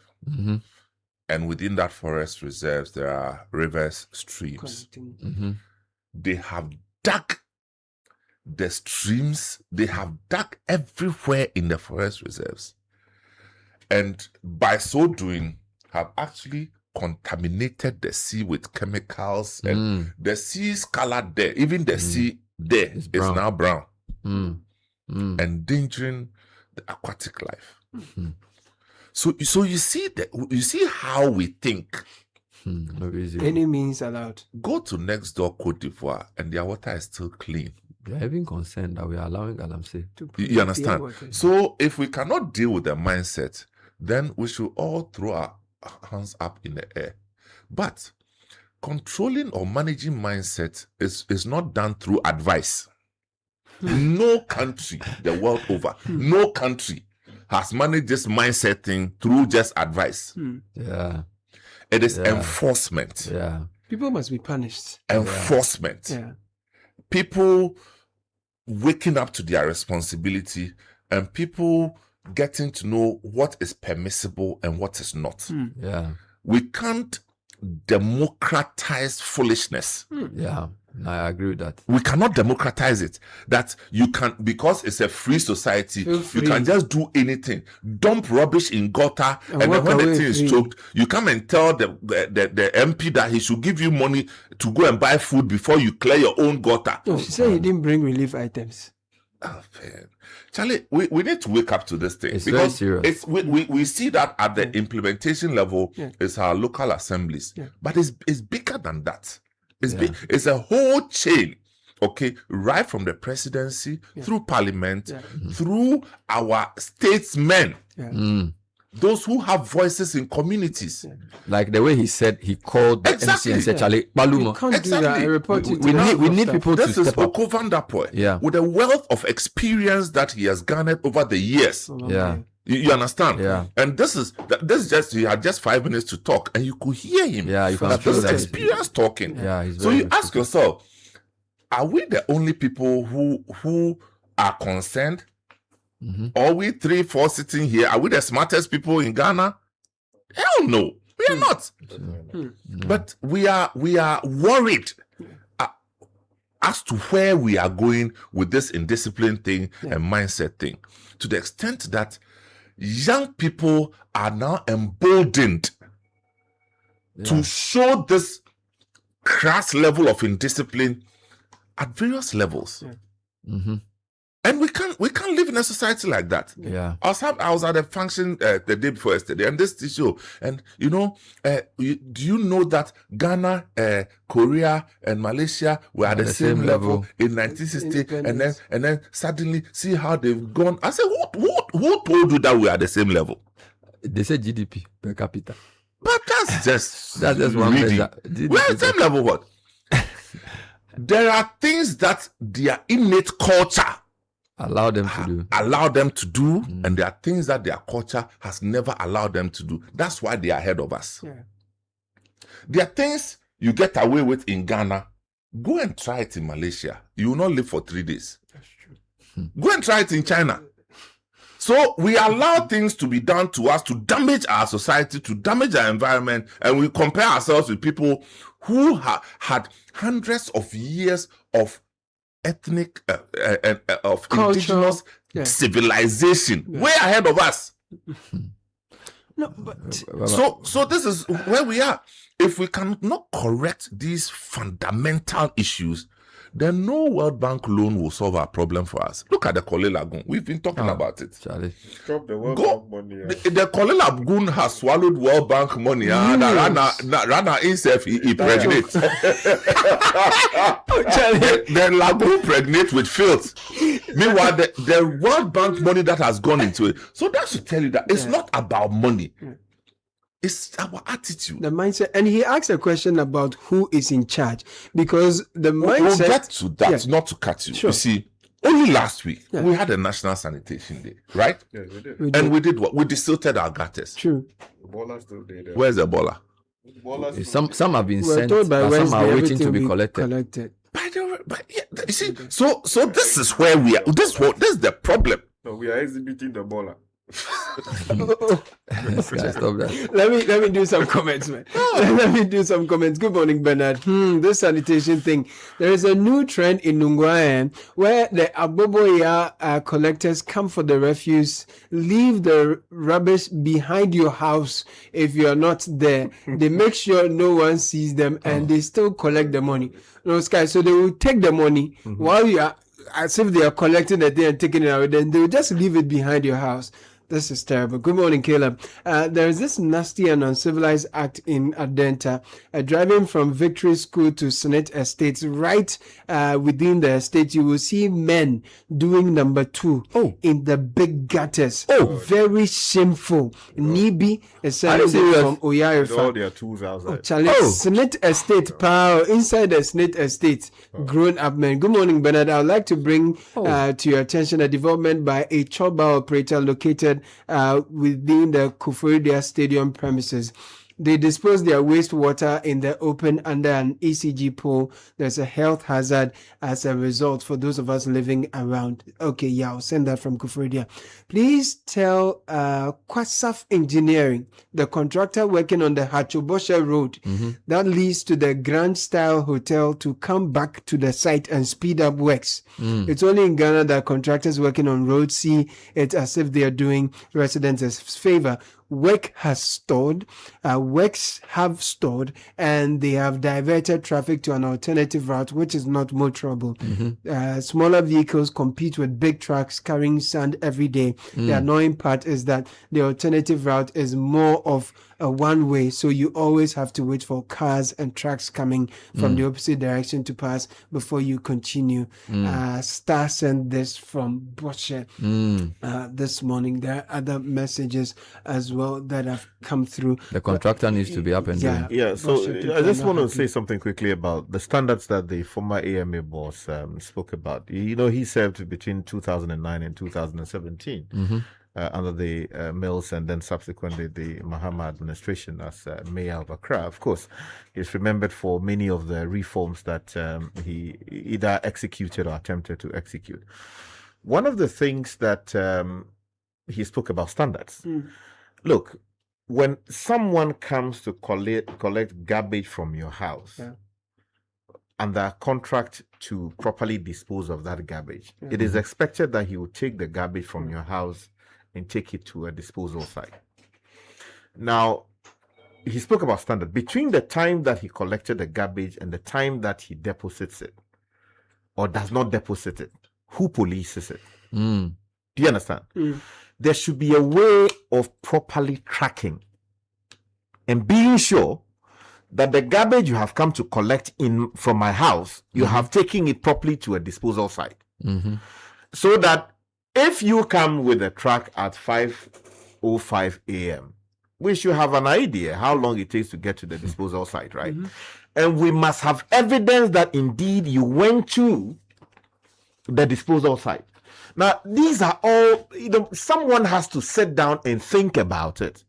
And within that forest reserve, there are rivers, streams. They have dug the streams, they have dug everywhere in the forest reserves. And by so doing, have actually contaminated the sea with chemicals, and the sea is colored there. Even the sea there is now brown, endangering the aquatic life. So you see how we think. Any means allowed. Go to next door Cote d'Ivoire, and their water is still clean. They are even concerned that we are allowing Galamsey. You understand? So if we cannot deal with the mindset, then we should all throw our hands up in the air. But controlling or managing mindset is not done through advice. No country the world over, no country has managed this mindset thing through just advice. Yeah. It is enforcement. Yeah. People must be punished. Enforcement. Yeah. People waking up to their responsibility and people getting to know what is permissible and what is not. Yeah. We can't democratize foolishness. Yeah. I agree with that. We cannot democratize it. That you can, because it's a free society, you can just do anything. Dump rubbish in gutter, and then when the thing is choked, you come and tell the MP that he should give you money to go and buy food before you clear your own gutter. No, she said he didn't bring relief items. Oh, man. Charlie, we need to wake up to this thing. It's because very serious. We see that at the implementation level, it's our local assemblies. But it's bigger than that. It's a whole chain, okay, right from the presidency, through parliament, through our statesmen, those who have voices in communities. Like the way he said, he called the MC and said, Charlie, Balumo. We need people this to is step up. Oko van der Poel, with the wealth of experience that he has garnered over the years. You understand? Yeah. And this is just, he had just 5 minutes to talk and you could hear him. Yeah, you can that feel this that. experience talking. Yeah, he's so very you ask yourself, are we the only people who are concerned? Or we 3-4 sitting here, are we the smartest people in Ghana? Hell no, we are not. But we are worried as to where we are going with this indiscipline thing and mindset thing, to the extent that young people are now emboldened to show this crass level of indiscipline at various levels. And we can't live in a society like that. Yeah. I was at a function the day before yesterday, and this show, and do you know that Ghana, Korea, and Malaysia were at the same level in 1960, and then suddenly see how they've gone. I said, who told you that we are at the same level? They said GDP per capita. But that's just one measure. We're at the same level. What? There are things that their innate culture allow them to do, and there are things that their culture has never allowed them to do. That's why they are ahead of us. There are things you get away with in Ghana. Go and try it in Malaysia. You will not live for 3 days. That's true. Go and try it in China. So we allow things to be done to us to damage our society, to damage our environment, and we compare ourselves with people who had hundreds of years of ethnic of indigenous civilization way ahead of us. No, but so this is where we are. If we cannot correct these fundamental issues, then no World Bank loan will solve our problem for us. Look at the Korle Lagoon. We've been talking about it. Charlie. Stop the World Bank money. The Korle Lagoon has swallowed World Bank money. Rana himself, he pregnates. The lagoon pregnate with filth. Meanwhile, the World Bank money that has gone into it. So that should tell you that it's not about money. It's our attitude. The mindset. And he asked a question about who is in charge. Because the mindset... We'll get to that, not to cut you. Sure. You see, only last week, we had a National Sanitation Day, right? Yes, we did. And we did what? We desilted our gutters. True. The ballers still there. Where's the baller? Some have been sent, but some are waiting to be collected. You see, so this is where we are. This is the problem. No, we are exhibiting the baller. Stop that. Let me do some comments, man. Let me do some comments. Good morning, Bernard. This sanitation thing. There is a new trend in Nungwayan where the Aboboya collectors come for the refuse, leave the rubbish behind your house if you are not there. They make sure no one sees them and they still collect the money. No, Sky. So they will take the money while you are, as if they are collecting the thing and taking it out. Then they will just leave it behind your house. This is terrible. Good morning, Caleb. There is this nasty and uncivilized act in Adenta. Driving from Victory School to Senate Estates, right within the estate, you will see men doing number 2 in the big gutters. Very shameful. Nibi is sending from Oyarifa. All their tools outside. Senate Estate, power inside the Senate Estate. Grown up men. Good morning, Bernard. I would like to bring to your attention a development by a choba operator located within the Kufuria Stadium premises. They dispose their wastewater in the open under an ECG pole. There's a health hazard as a result for those of us living around. Okay, yeah, I'll send that from Kufuria. Please tell Kwasaf Engineering, the contractor working on the Hachobosha Road that leads to the Grand Style Hotel, to come back to the site and speed up works. It's only in Ghana that contractors working on roads see it as if they are doing residents a favor. Works have stalled, and they have diverted traffic to an alternative route, which is not more trouble. Smaller vehicles compete with big trucks carrying sand every day. The annoying part is that the alternative route is more of a one-way, so you always have to wait for cars and trucks coming from the opposite direction to pass before you continue. Star sent this from Bosche this morning. There are other messages as well that have come through. The contractor needs to be up and doing. Yeah, so I just want to say something quickly about the standards that the former AMA boss spoke about. You know, he served between 2009 and 2017. Under the Mills and then subsequently the Mahama administration as mayor of Accra. Of course, he's remembered for many of the reforms that he either executed or attempted to execute. One of the things that he spoke about standards. Look, when someone comes to collect garbage from your house, under contract to properly dispose of that garbage, it is expected that he will take the garbage from your house and take it to a disposal site. Now, he spoke about standard. Between the time that he collected the garbage and the time that he deposits it, or does not deposit it, who polices it? Do you understand? There should be a way of properly tracking and being sure that the garbage you have come to collect in from my house, you have taken it properly to a disposal site. So that if you come with a truck at 5:05 a.m., we should have an idea how long it takes to get to the disposal site, right? And we must have evidence that indeed you went to the disposal site. Now, these are all, someone has to sit down and think about it.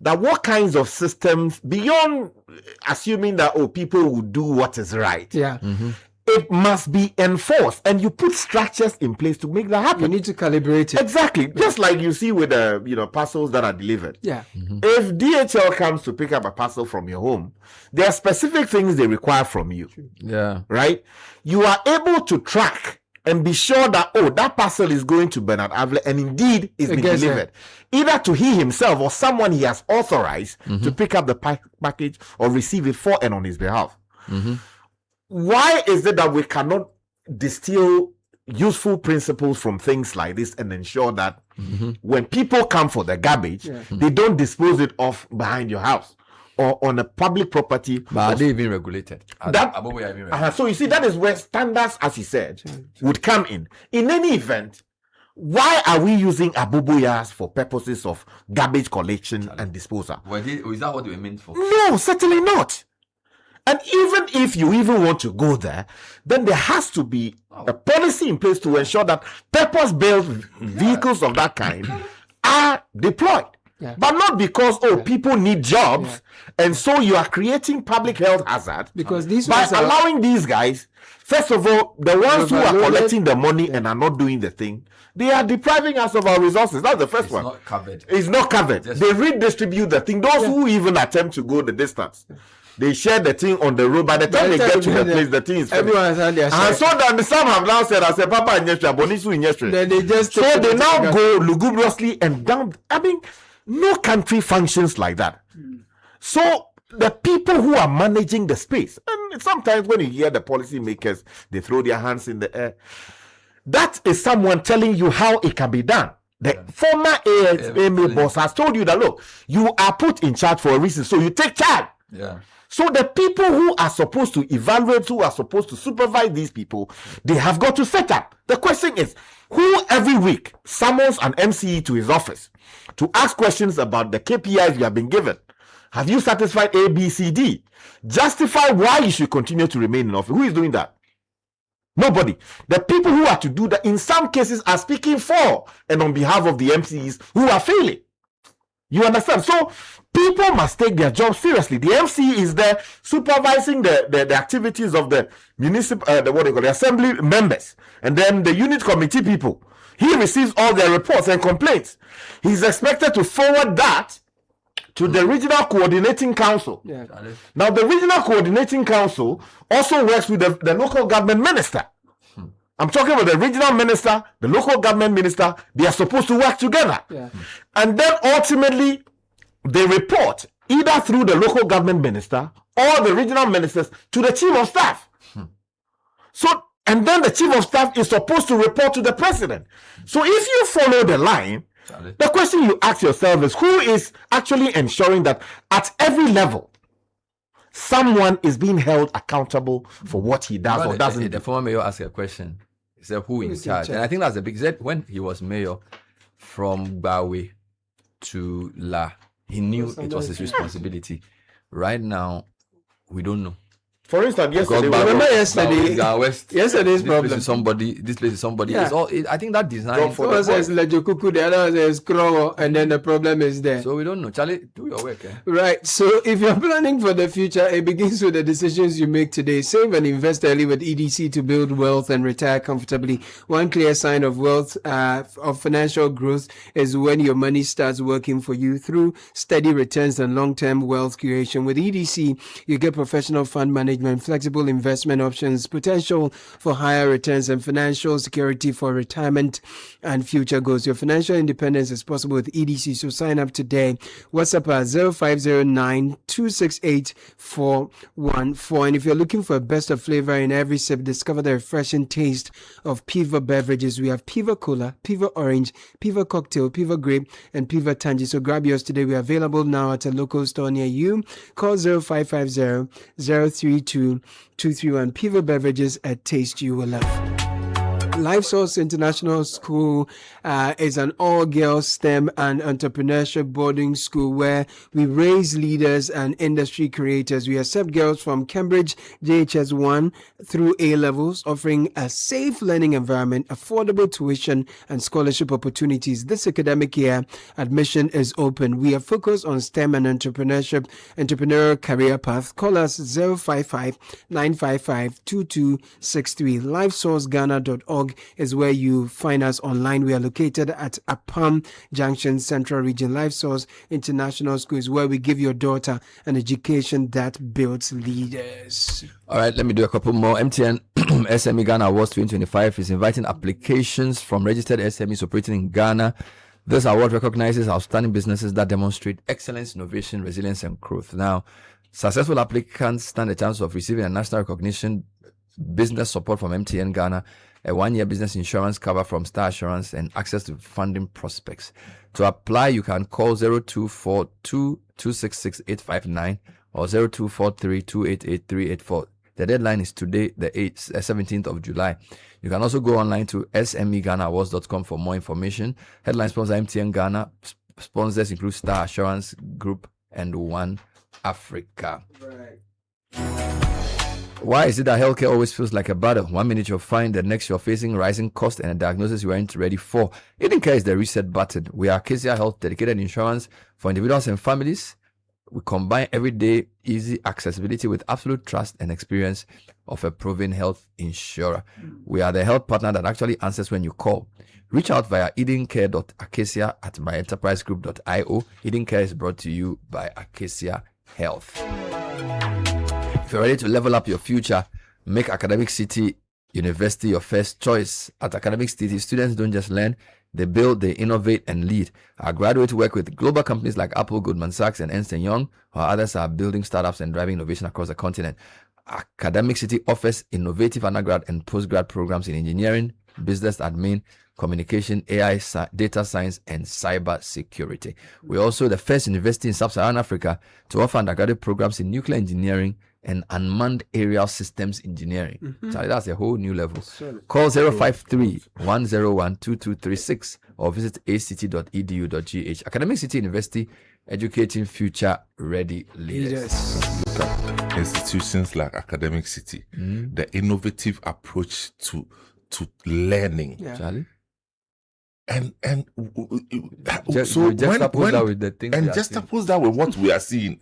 That what kinds of systems, beyond assuming that, people will do what is right. It must be enforced, and you put structures in place to make that happen. You need to calibrate it. Exactly. Just like you see with parcels that are delivered. If DHL comes to pick up a parcel from your home, there are specific things they require from you. Right? You are able to track and be sure that, that parcel is going to Bernard Avle and indeed is being delivered. Either to he himself or someone he has authorized to pick up the package or receive it for and on his behalf. Why is it that we cannot distill useful principles from things like this and ensure that when people come for the garbage, they don't dispose it off behind your house or on a public property? But are they even regulated? So you see, that is where standards, as he said, would come in. In any event, why are we using aboboyas for purposes of garbage collection and disposal? Is that what they were meant for? No, certainly not. And even if you even want to go there, then there has to be a policy in place to ensure that purpose-built vehicles of that kind are deployed. But not because, people need jobs, and so you are creating public health hazard because these by allowing these guys. First of all, the ones who are collecting the money and are not doing the thing, they are depriving us of our resources. That's the first one. It's not covered. They redistribute the thing. Those who even attempt to go the distance, they share the thing on the road. By the time they get to the place, the thing is finished. Everyone has had their share. And so that some have now said, I said, Papa and Bonisu. Then they just so they now go lugubriously and down. I mean, no country functions like that. So the people who are managing the space, and sometimes when you hear the policymakers, they throw their hands in the air. That is someone telling you how it can be done. The former AMA boss has told you that, look, you are put in charge for a reason, so you take charge. Yeah. So the people who are supposed to evaluate, who are supposed to supervise these people, they have got to set up. The question is, who every week summons an MCE to his office to ask questions about the KPIs you have been given? Have you satisfied A, B, C, D? Justify why you should continue to remain in office. Who is doing that? Nobody. The people who are to do that in some cases are speaking for and on behalf of the MCEs who are failing. You understand? So people must take their job seriously. The MCE is there supervising the activities of the municipal, the assembly members, and then the unit committee people. He receives all their reports and complaints. He's expected to forward that to the regional coordinating council. Yeah. Now, the regional coordinating council also works with the local government minister. I'm talking about the regional minister, the local government minister. They are supposed to work together. Yeah. And then ultimately, they report either through the local government minister or the regional ministers to the chief of staff. So, and then the chief of staff is supposed to report to the president. So if you follow the line, the question you ask yourself is, who is actually ensuring that at every level, someone is being held accountable for what he does or doesn't do? The former mayor asked a question. He said, who in charge? And I think that's the big... He said when he was mayor, from Bawe to La, he knew it was his responsibility. Right now, we don't know. For instance, yesterday, yesterday's problem. This place is somebody. Yeah. It's all, I think that design. One says Lejokuku, the other says Krowo, and then the problem is there. So we don't know. Charlie, do your work. Right. So if you're planning for the future, it begins with the decisions you make today. Save and invest early with EDC to build wealth and retire comfortably. One clear sign of wealth, of financial growth, is when your money starts working for you through steady returns and long-term wealth creation. With EDC, you get professional fund management, flexible investment options, potential for higher returns, and financial security for retirement and future goals. Your financial independence is possible with EDC, so sign up today. WhatsApp at 0509-268-414. And if you're looking for a best of flavor in every sip, discover the refreshing taste of Piva beverages. We have Piva Cola, Piva Orange, Piva Cocktail, Piva Grape, and Piva Tangy. So grab yours today. We are available now at a local store near you. Call 0550-032-231. Piva beverages at Taste You Will Love. Life Source International School is an all-girls STEM and entrepreneurship boarding school where we raise leaders and industry creators. We accept girls from Cambridge JHS 1 through A levels, offering a safe learning environment, affordable tuition, and scholarship opportunities. This academic year, admission is open. We are focused on STEM and entrepreneurial career path. Call us 055-955-2263. LifeSourceGhana.org is where you find us online. We are located at Apam Junction, Central Region. Life Source International School is where we give your daughter an education that builds leaders. All right, let me do a couple more. MTN SME Ghana Awards 2025 is inviting applications from registered SMEs operating in Ghana. This award recognizes outstanding businesses that demonstrate excellence, innovation, resilience, and growth. Now, successful applicants stand a chance of receiving a national recognition, business support from MTN Ghana, a 1-year business insurance cover from Star Assurance, and access to funding prospects. To apply, you can call 0242-266-859 or 0243-288-384. The deadline is today, the 17th of July. You can also go online to smeghanaawards.com for more information. Headline sponsor MTN Ghana. Sponsors include Star Assurance Group and One Africa. Right. Why is it that healthcare always feels like a battle? 1 minute you're fine, the next you're facing rising cost and a diagnosis you aren't ready for. Hidden Care is the reset button. We are Acacia Health dedicated insurance for individuals and families. We combine everyday easy accessibility with absolute trust and experience of a proven health insurer. We are the health partner that actually answers when you call. Reach out via edencare.acacia@myenterprisegroup.io. Hidden Care is brought to you by Acacia Health. If you're ready to level up your future, make Academic City University your first choice. At Academic City, students don't just learn, they build, they innovate, and lead. Our graduates work with global companies like Apple, Goldman Sachs, and Ernst & Young, while others are building startups and driving innovation across the continent. Academic City offers innovative undergrad and postgrad programs in engineering, business admin, communication, AI, data science, and cyber security. We're also the first university in Sub-Saharan Africa to offer undergraduate programs in nuclear engineering and unmanned aerial systems engineering. So that's a whole new level. Call 053-101-2236 or visit act.edu.gh. Academic City University, educating future-ready leaders. Look at institutions like Academic City, the innovative approach to learning. Charlie? And juxtapose that with what we are seeing.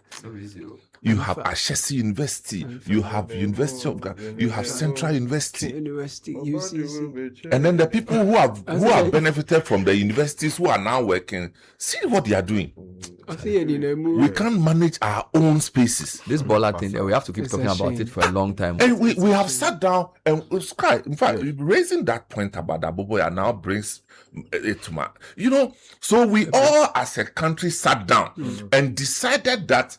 You have Ashesi University, you have University of Ghana, you have Central University, UCC, and then the people who have benefited from the universities who are now working. See what they are doing. We can't manage our own spaces. This Bola thing, we have to keep talking about it for a long time. And we have sat down and in fact, raising that point about Aboboya now brings it to my, so we all as a country sat down and decided that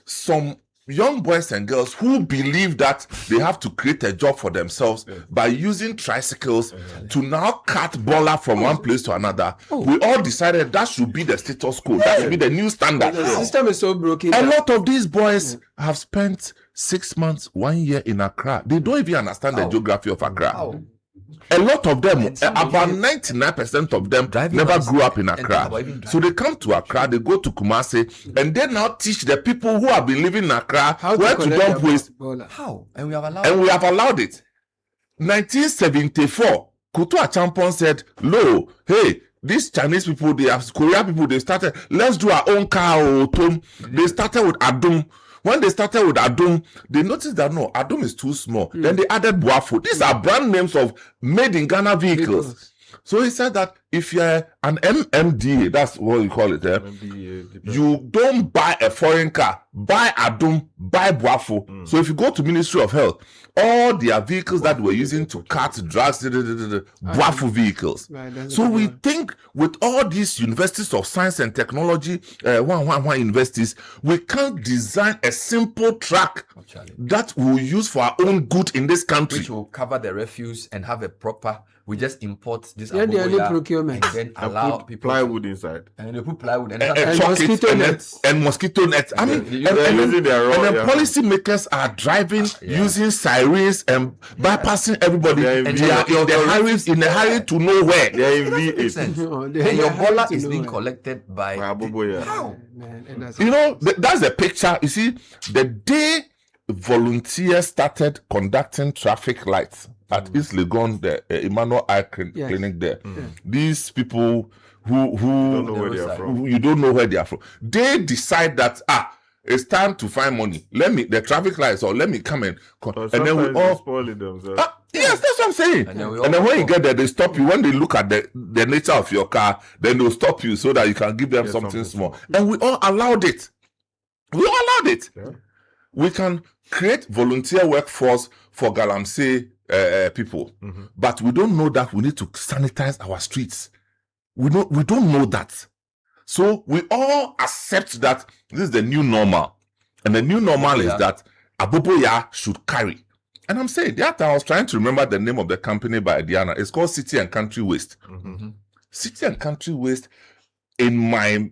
some young boys and girls who believe that they have to create a job for themselves by using tricycles to now cut Bola from one place to another. We all decided that should be the status quo. That should be the new standard. The system is so broken. A lot of these boys have spent 6 months, 1 year in Accra. They don't even understand the geography of Accra. A lot of them, about 99% of them, never grew up in Accra. So they come to Accra, they go to Kumasi, and they now teach the people who have been living in Accra where to dump waste. How? And we have allowed it. 1974, Kutu Achampon said, "Lo, hey, these Chinese people, they have Korean people, they started, let's do our own car or tom." They started with Adum. When they started with Adum, they noticed that no, Adum is too small. Then they added Boafo. These are brand names of made in Ghana vehicles. So he said that if you're an MMDA, that's what you call it, you don't buy a foreign car, buy Adum, buy Boafo. So if you go to Ministry of Health, all their vehicles that we're using to cut drugs, Boafo vehicles. So we think with all these universities of science and technology, one universities, we can't design a simple track that we'll use for our own good in this country. Which will cover the refuse and have a proper. We just import this procurement and then allow people plywood inside. And they put plywood and mosquito nets. And mosquito nets. I mean, and the policymakers are driving using sirens and bypassing everybody. And they are in a hurry to know where. They are in V8. And your Bola is being collected by How? That's the picture. You see, the day volunteers started conducting traffic lights at East Legon, the Emmanuel Eye Clinic there. These people who don't know where they are from. You don't know where they are from. They decide that it's time to find money. The traffic lights, or let me come in. And then we all spoiling themselves. Yes, that's what I'm saying. And then when you get there, they stop you. When they look at the nature of your car, then they'll stop you so that you can give them something small. And we all allowed it. Yeah. We can create volunteer workforce for Galamsey people, but we don't know that we need to sanitize our streets. We don't know that. So we all accept that this is the new normal, and the new normal is that Aboboya should carry. And I'm saying that I was trying to remember the name of the company by Diana. It's called City and Country Waste. City and Country Waste, in my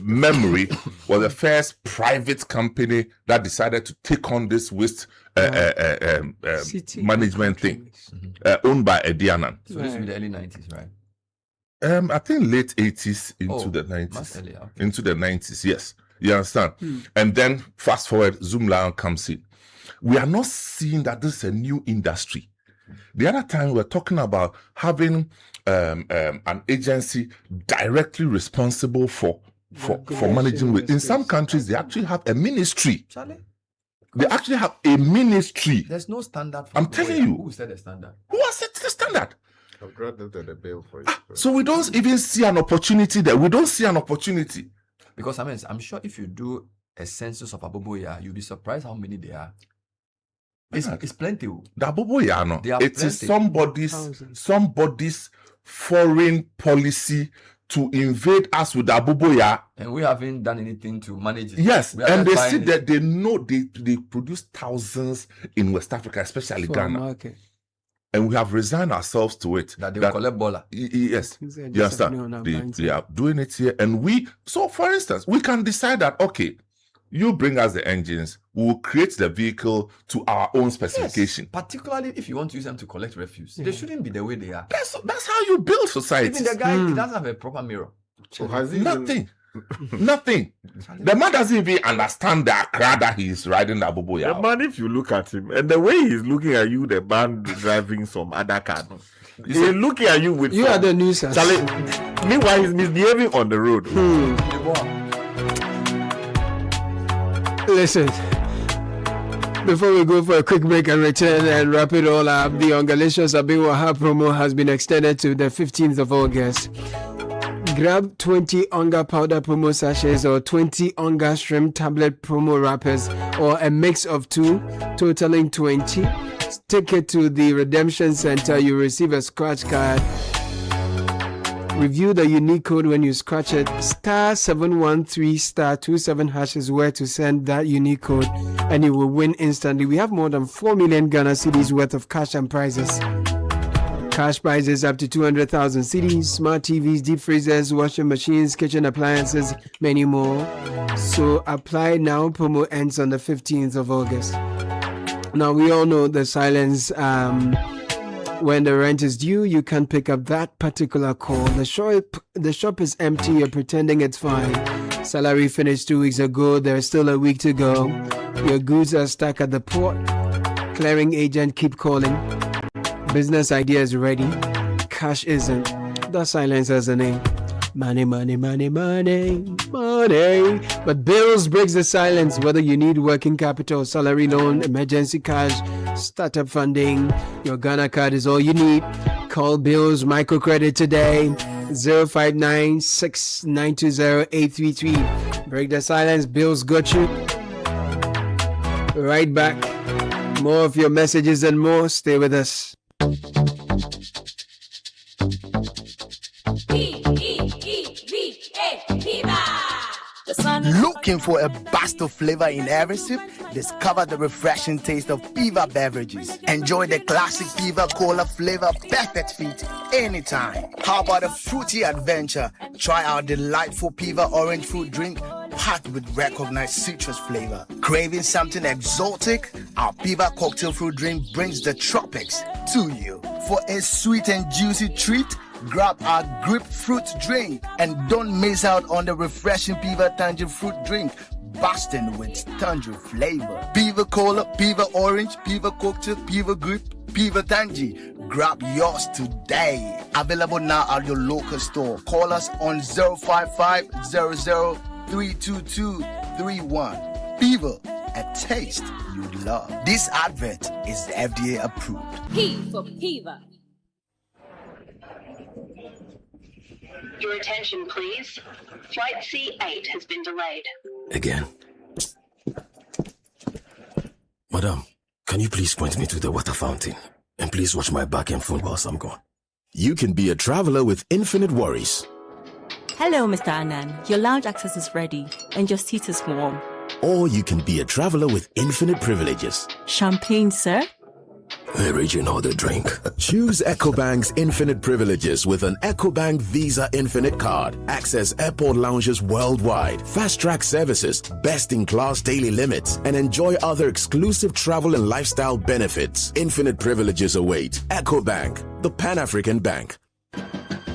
memory, was the first private company that decided to take on this waste management thing, owned by Edianan. So this will be the early 90s, right? I think late 80s into the 90s. Into the 90s, yes. You understand? And then fast forward, Zoom Lion comes in. We are not seeing that this is a new industry. The other time we're talking about having an agency directly responsible for managing waste. In some countries, they actually have a ministry. They actually have a ministry. There's no standard. I'm telling you. Who set the standard? Who has set the standard? I've granted the bill for you. So we don't even see an opportunity there. We don't see an opportunity. Because I'm sure if you do a census of Aboboya, you'll be surprised how many there are. It's plenty. The Aboboya, no. It is somebody's foreign policy to invade us with the Aboboya. And we haven't done anything to manage it. Yes, and they see that they know they produce thousands in West Africa, especially Ghana. and we have resigned ourselves to it. That they will collect baller. Yes, you understand? They are doing it here, and so for instance, we can decide that, okay, you bring us the engines, we will create the vehicle to our own specification. Yes, particularly if you want to use them to collect refuse. They shouldn't be the way they are. That's how you build society. Even the guy, he doesn't have a proper mirror. So has he Nothing. Nothing. The man doesn't even understand the Kakra that he's riding the Bobo. The man, if you look at him, and the way he's looking at you, the man driving some other car. He's looking at you with... You are the nuisance. Meanwhile, he's misbehaving on the road. Listen, before we go for a quick break and return and wrap it all up, the Ongalicious Abingwaha promo has been extended to the 15th of August. Grab 20 Onga powder promo sachets or 20 Onga shrimp tablet promo wrappers or a mix of two, totaling 20. Take it to the Redemption Center. You receive a scratch card. Review the unique code when you scratch it. *713*27# is where to send that unique code and you will win instantly. We have more than 4 million Ghana cedis worth of cash and prizes. Cash prizes up to 200,000 cedis, smart TVs, deep freezers, washing machines, kitchen appliances, many more. So apply now. Promo ends on the 15th of August. Now we all know the silence. When the rent is due, you can't pick up that particular call. The shop is empty. You're pretending it's fine. Salary finished 2 weeks ago. There's still a week to go. Your goods are stuck at the port. Clearing agent keep calling. Business idea is ready. Cash isn't. The silence has a name. Money, money, money, money, money. But bills breaks the silence. Whether you need working capital, salary loan, emergency cash, startup funding, your Ghana card is all you need. Call Bills Microcredit today. 059-6920-833. Break the silence. Bills got you. Right back. More of your messages and more. Stay with us. Looking for a burst of flavor in every sip? Discover the refreshing taste of Piva beverages. Enjoy the classic Piva Cola flavor, perfect fit anytime. How about a fruity adventure? Try our delightful Piva orange fruit drink packed with recognized citrus flavor. Craving something exotic? Our Piva cocktail fruit drink brings the tropics to you. For a sweet and juicy treat, grab our grapefruit drink and don't miss out on the refreshing Piva tangerine fruit drink, bursting with tangerine flavor. Piva Cola, Piva Orange, Piva Cocktail, Piva Grape, Piva Tangy. Grab yours today. Available now at your local store. Call us on 055-00-322-31. Piva, a taste you love. This advert is FDA approved. P for Piva. Your attention, please. Flight C8 has been delayed. Again. Madam, can you please point me to the water fountain? And please watch my back and phone whilst I'm gone. You can be a traveler with infinite worries. Hello, Mr. Anand. Your lounge access is ready and your seat is warm. Or you can be a traveler with infinite privileges. Champagne, sir? Original the drink. Choose EcoBank's infinite privileges with an EcoBank Visa Infinite card. Access airport lounges worldwide, fast-track services, best-in-class daily limits, and enjoy other exclusive travel and lifestyle benefits. Infinite privileges await. EcoBank, the Pan-African Bank.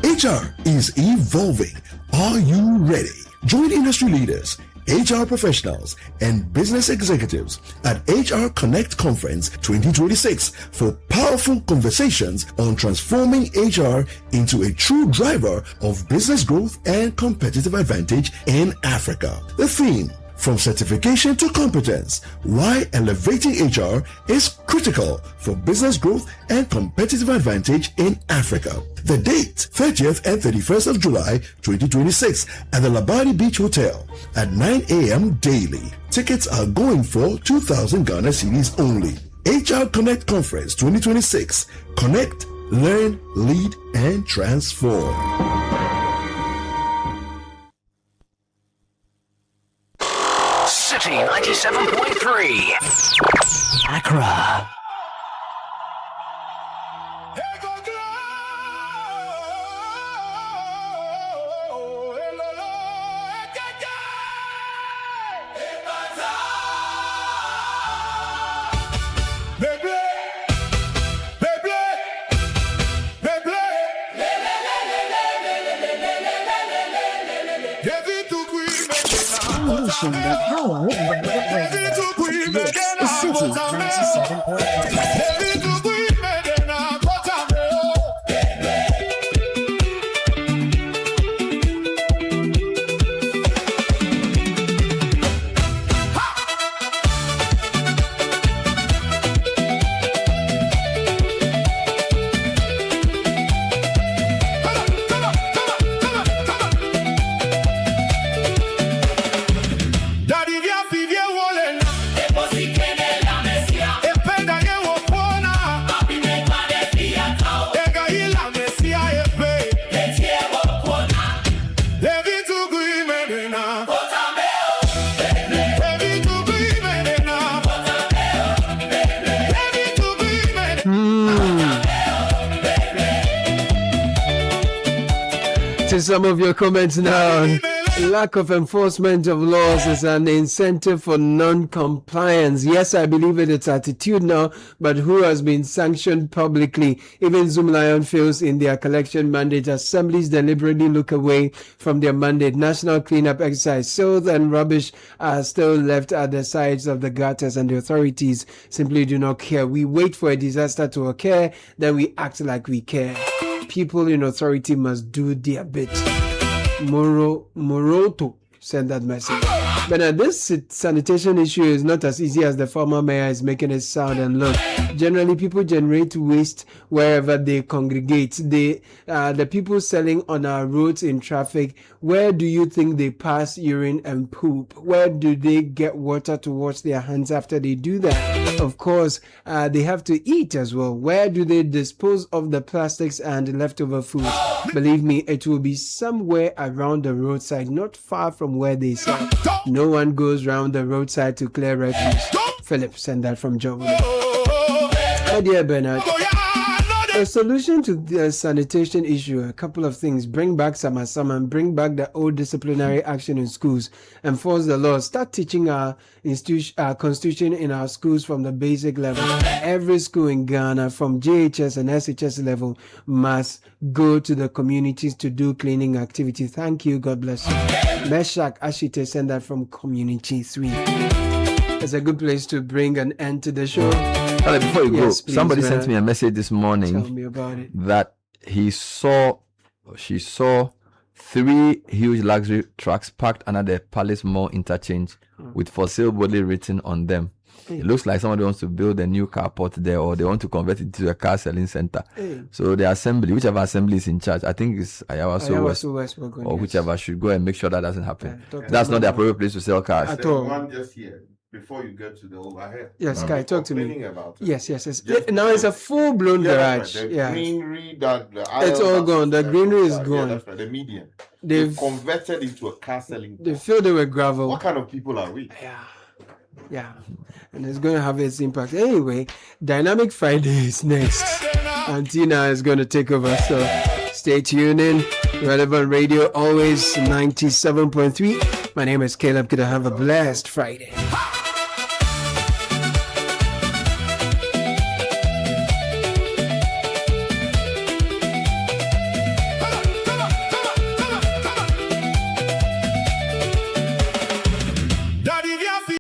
HR is evolving. Are you ready? Join industry leaders, HR professionals, and business executives at HR Connect Conference 2026 for powerful conversations on transforming HR into a true driver of business growth and competitive advantage in Africa. The theme: from certification to competence, why elevating HR is critical for business growth and competitive advantage in Africa. The date, 30th and 31st of July 2026 at the Labadi Beach Hotel at 9 a.m. daily. Tickets are going for 2,000 Ghana cedis only. HR Connect Conference 2026. Connect, learn, lead, and transform. City 97.3. Accra. Unleashing the power of relevant radio. This is Citi 97.3. To some of your comments now. Lack of enforcement of laws is an incentive for non-compliance. Yes, I believe it. It's attitude now, but who has been sanctioned publicly? Even Zoom Lion fails in their collection mandate. Assemblies deliberately look away from their mandate. National cleanup exercise. Silt and rubbish are still left at the sides of the gutters, and the authorities simply do not care. We wait for a disaster to occur, then we act like we care. People in authority must do their bit. Moroto sent that message. But this sanitation issue is not as easy as the former mayor is making it sound and look. Generally, people generate waste wherever they congregate. The people selling on our roads in traffic, where do you think they pass urine and poop? Where do they get water to wash their hands after they do that? Of course, they have to eat as well. Where do they dispose of the plastics and leftover food? Believe me, it will be somewhere around the roadside, not far from where they sell. No one goes round the roadside to clear refuse. Philip sent that from Joe. My dear Bernard, a solution to the sanitation issue, a couple of things. Bring back Sama, bring back the old disciplinary action in schools, enforce the law, start teaching our constitution in our schools from the basic level. Every school in Ghana from JHS and SHS level must go to the communities to do cleaning activity. Thank you. God bless you. Meshach Ashite sent that from Community 3. It's a good place to bring an end to the show. Before you go, somebody sent me a message this morning. Tell me about it. That she saw 3 huge luxury trucks parked under the Palace Mall interchange with for sale boldly written on them. It looks like somebody wants to build a new carport there, or they want to convert it to a car selling center. So the assembly, whichever assembly is in charge, I think it's Ayawaso West, or whichever, should go and make sure that doesn't happen. That's not the appropriate place to sell cars. At all. One just here. Before you get to the overhead. Yes, Kai, talk to me. About it. Yes. Now it's a full-blown garage. The Yeah. greenery, the It's all gone. The greenery is gone. Yeah, that's right. The median. They've converted into a car selling. They filled it with gravel. What kind of people are we? Yeah. And it's going to have its impact. Anyway, Dynamic Friday is next. And Tina is going to take over. So stay tuned in. Relevant Radio, always 97.3. My name is Caleb. Could I have a blessed Friday?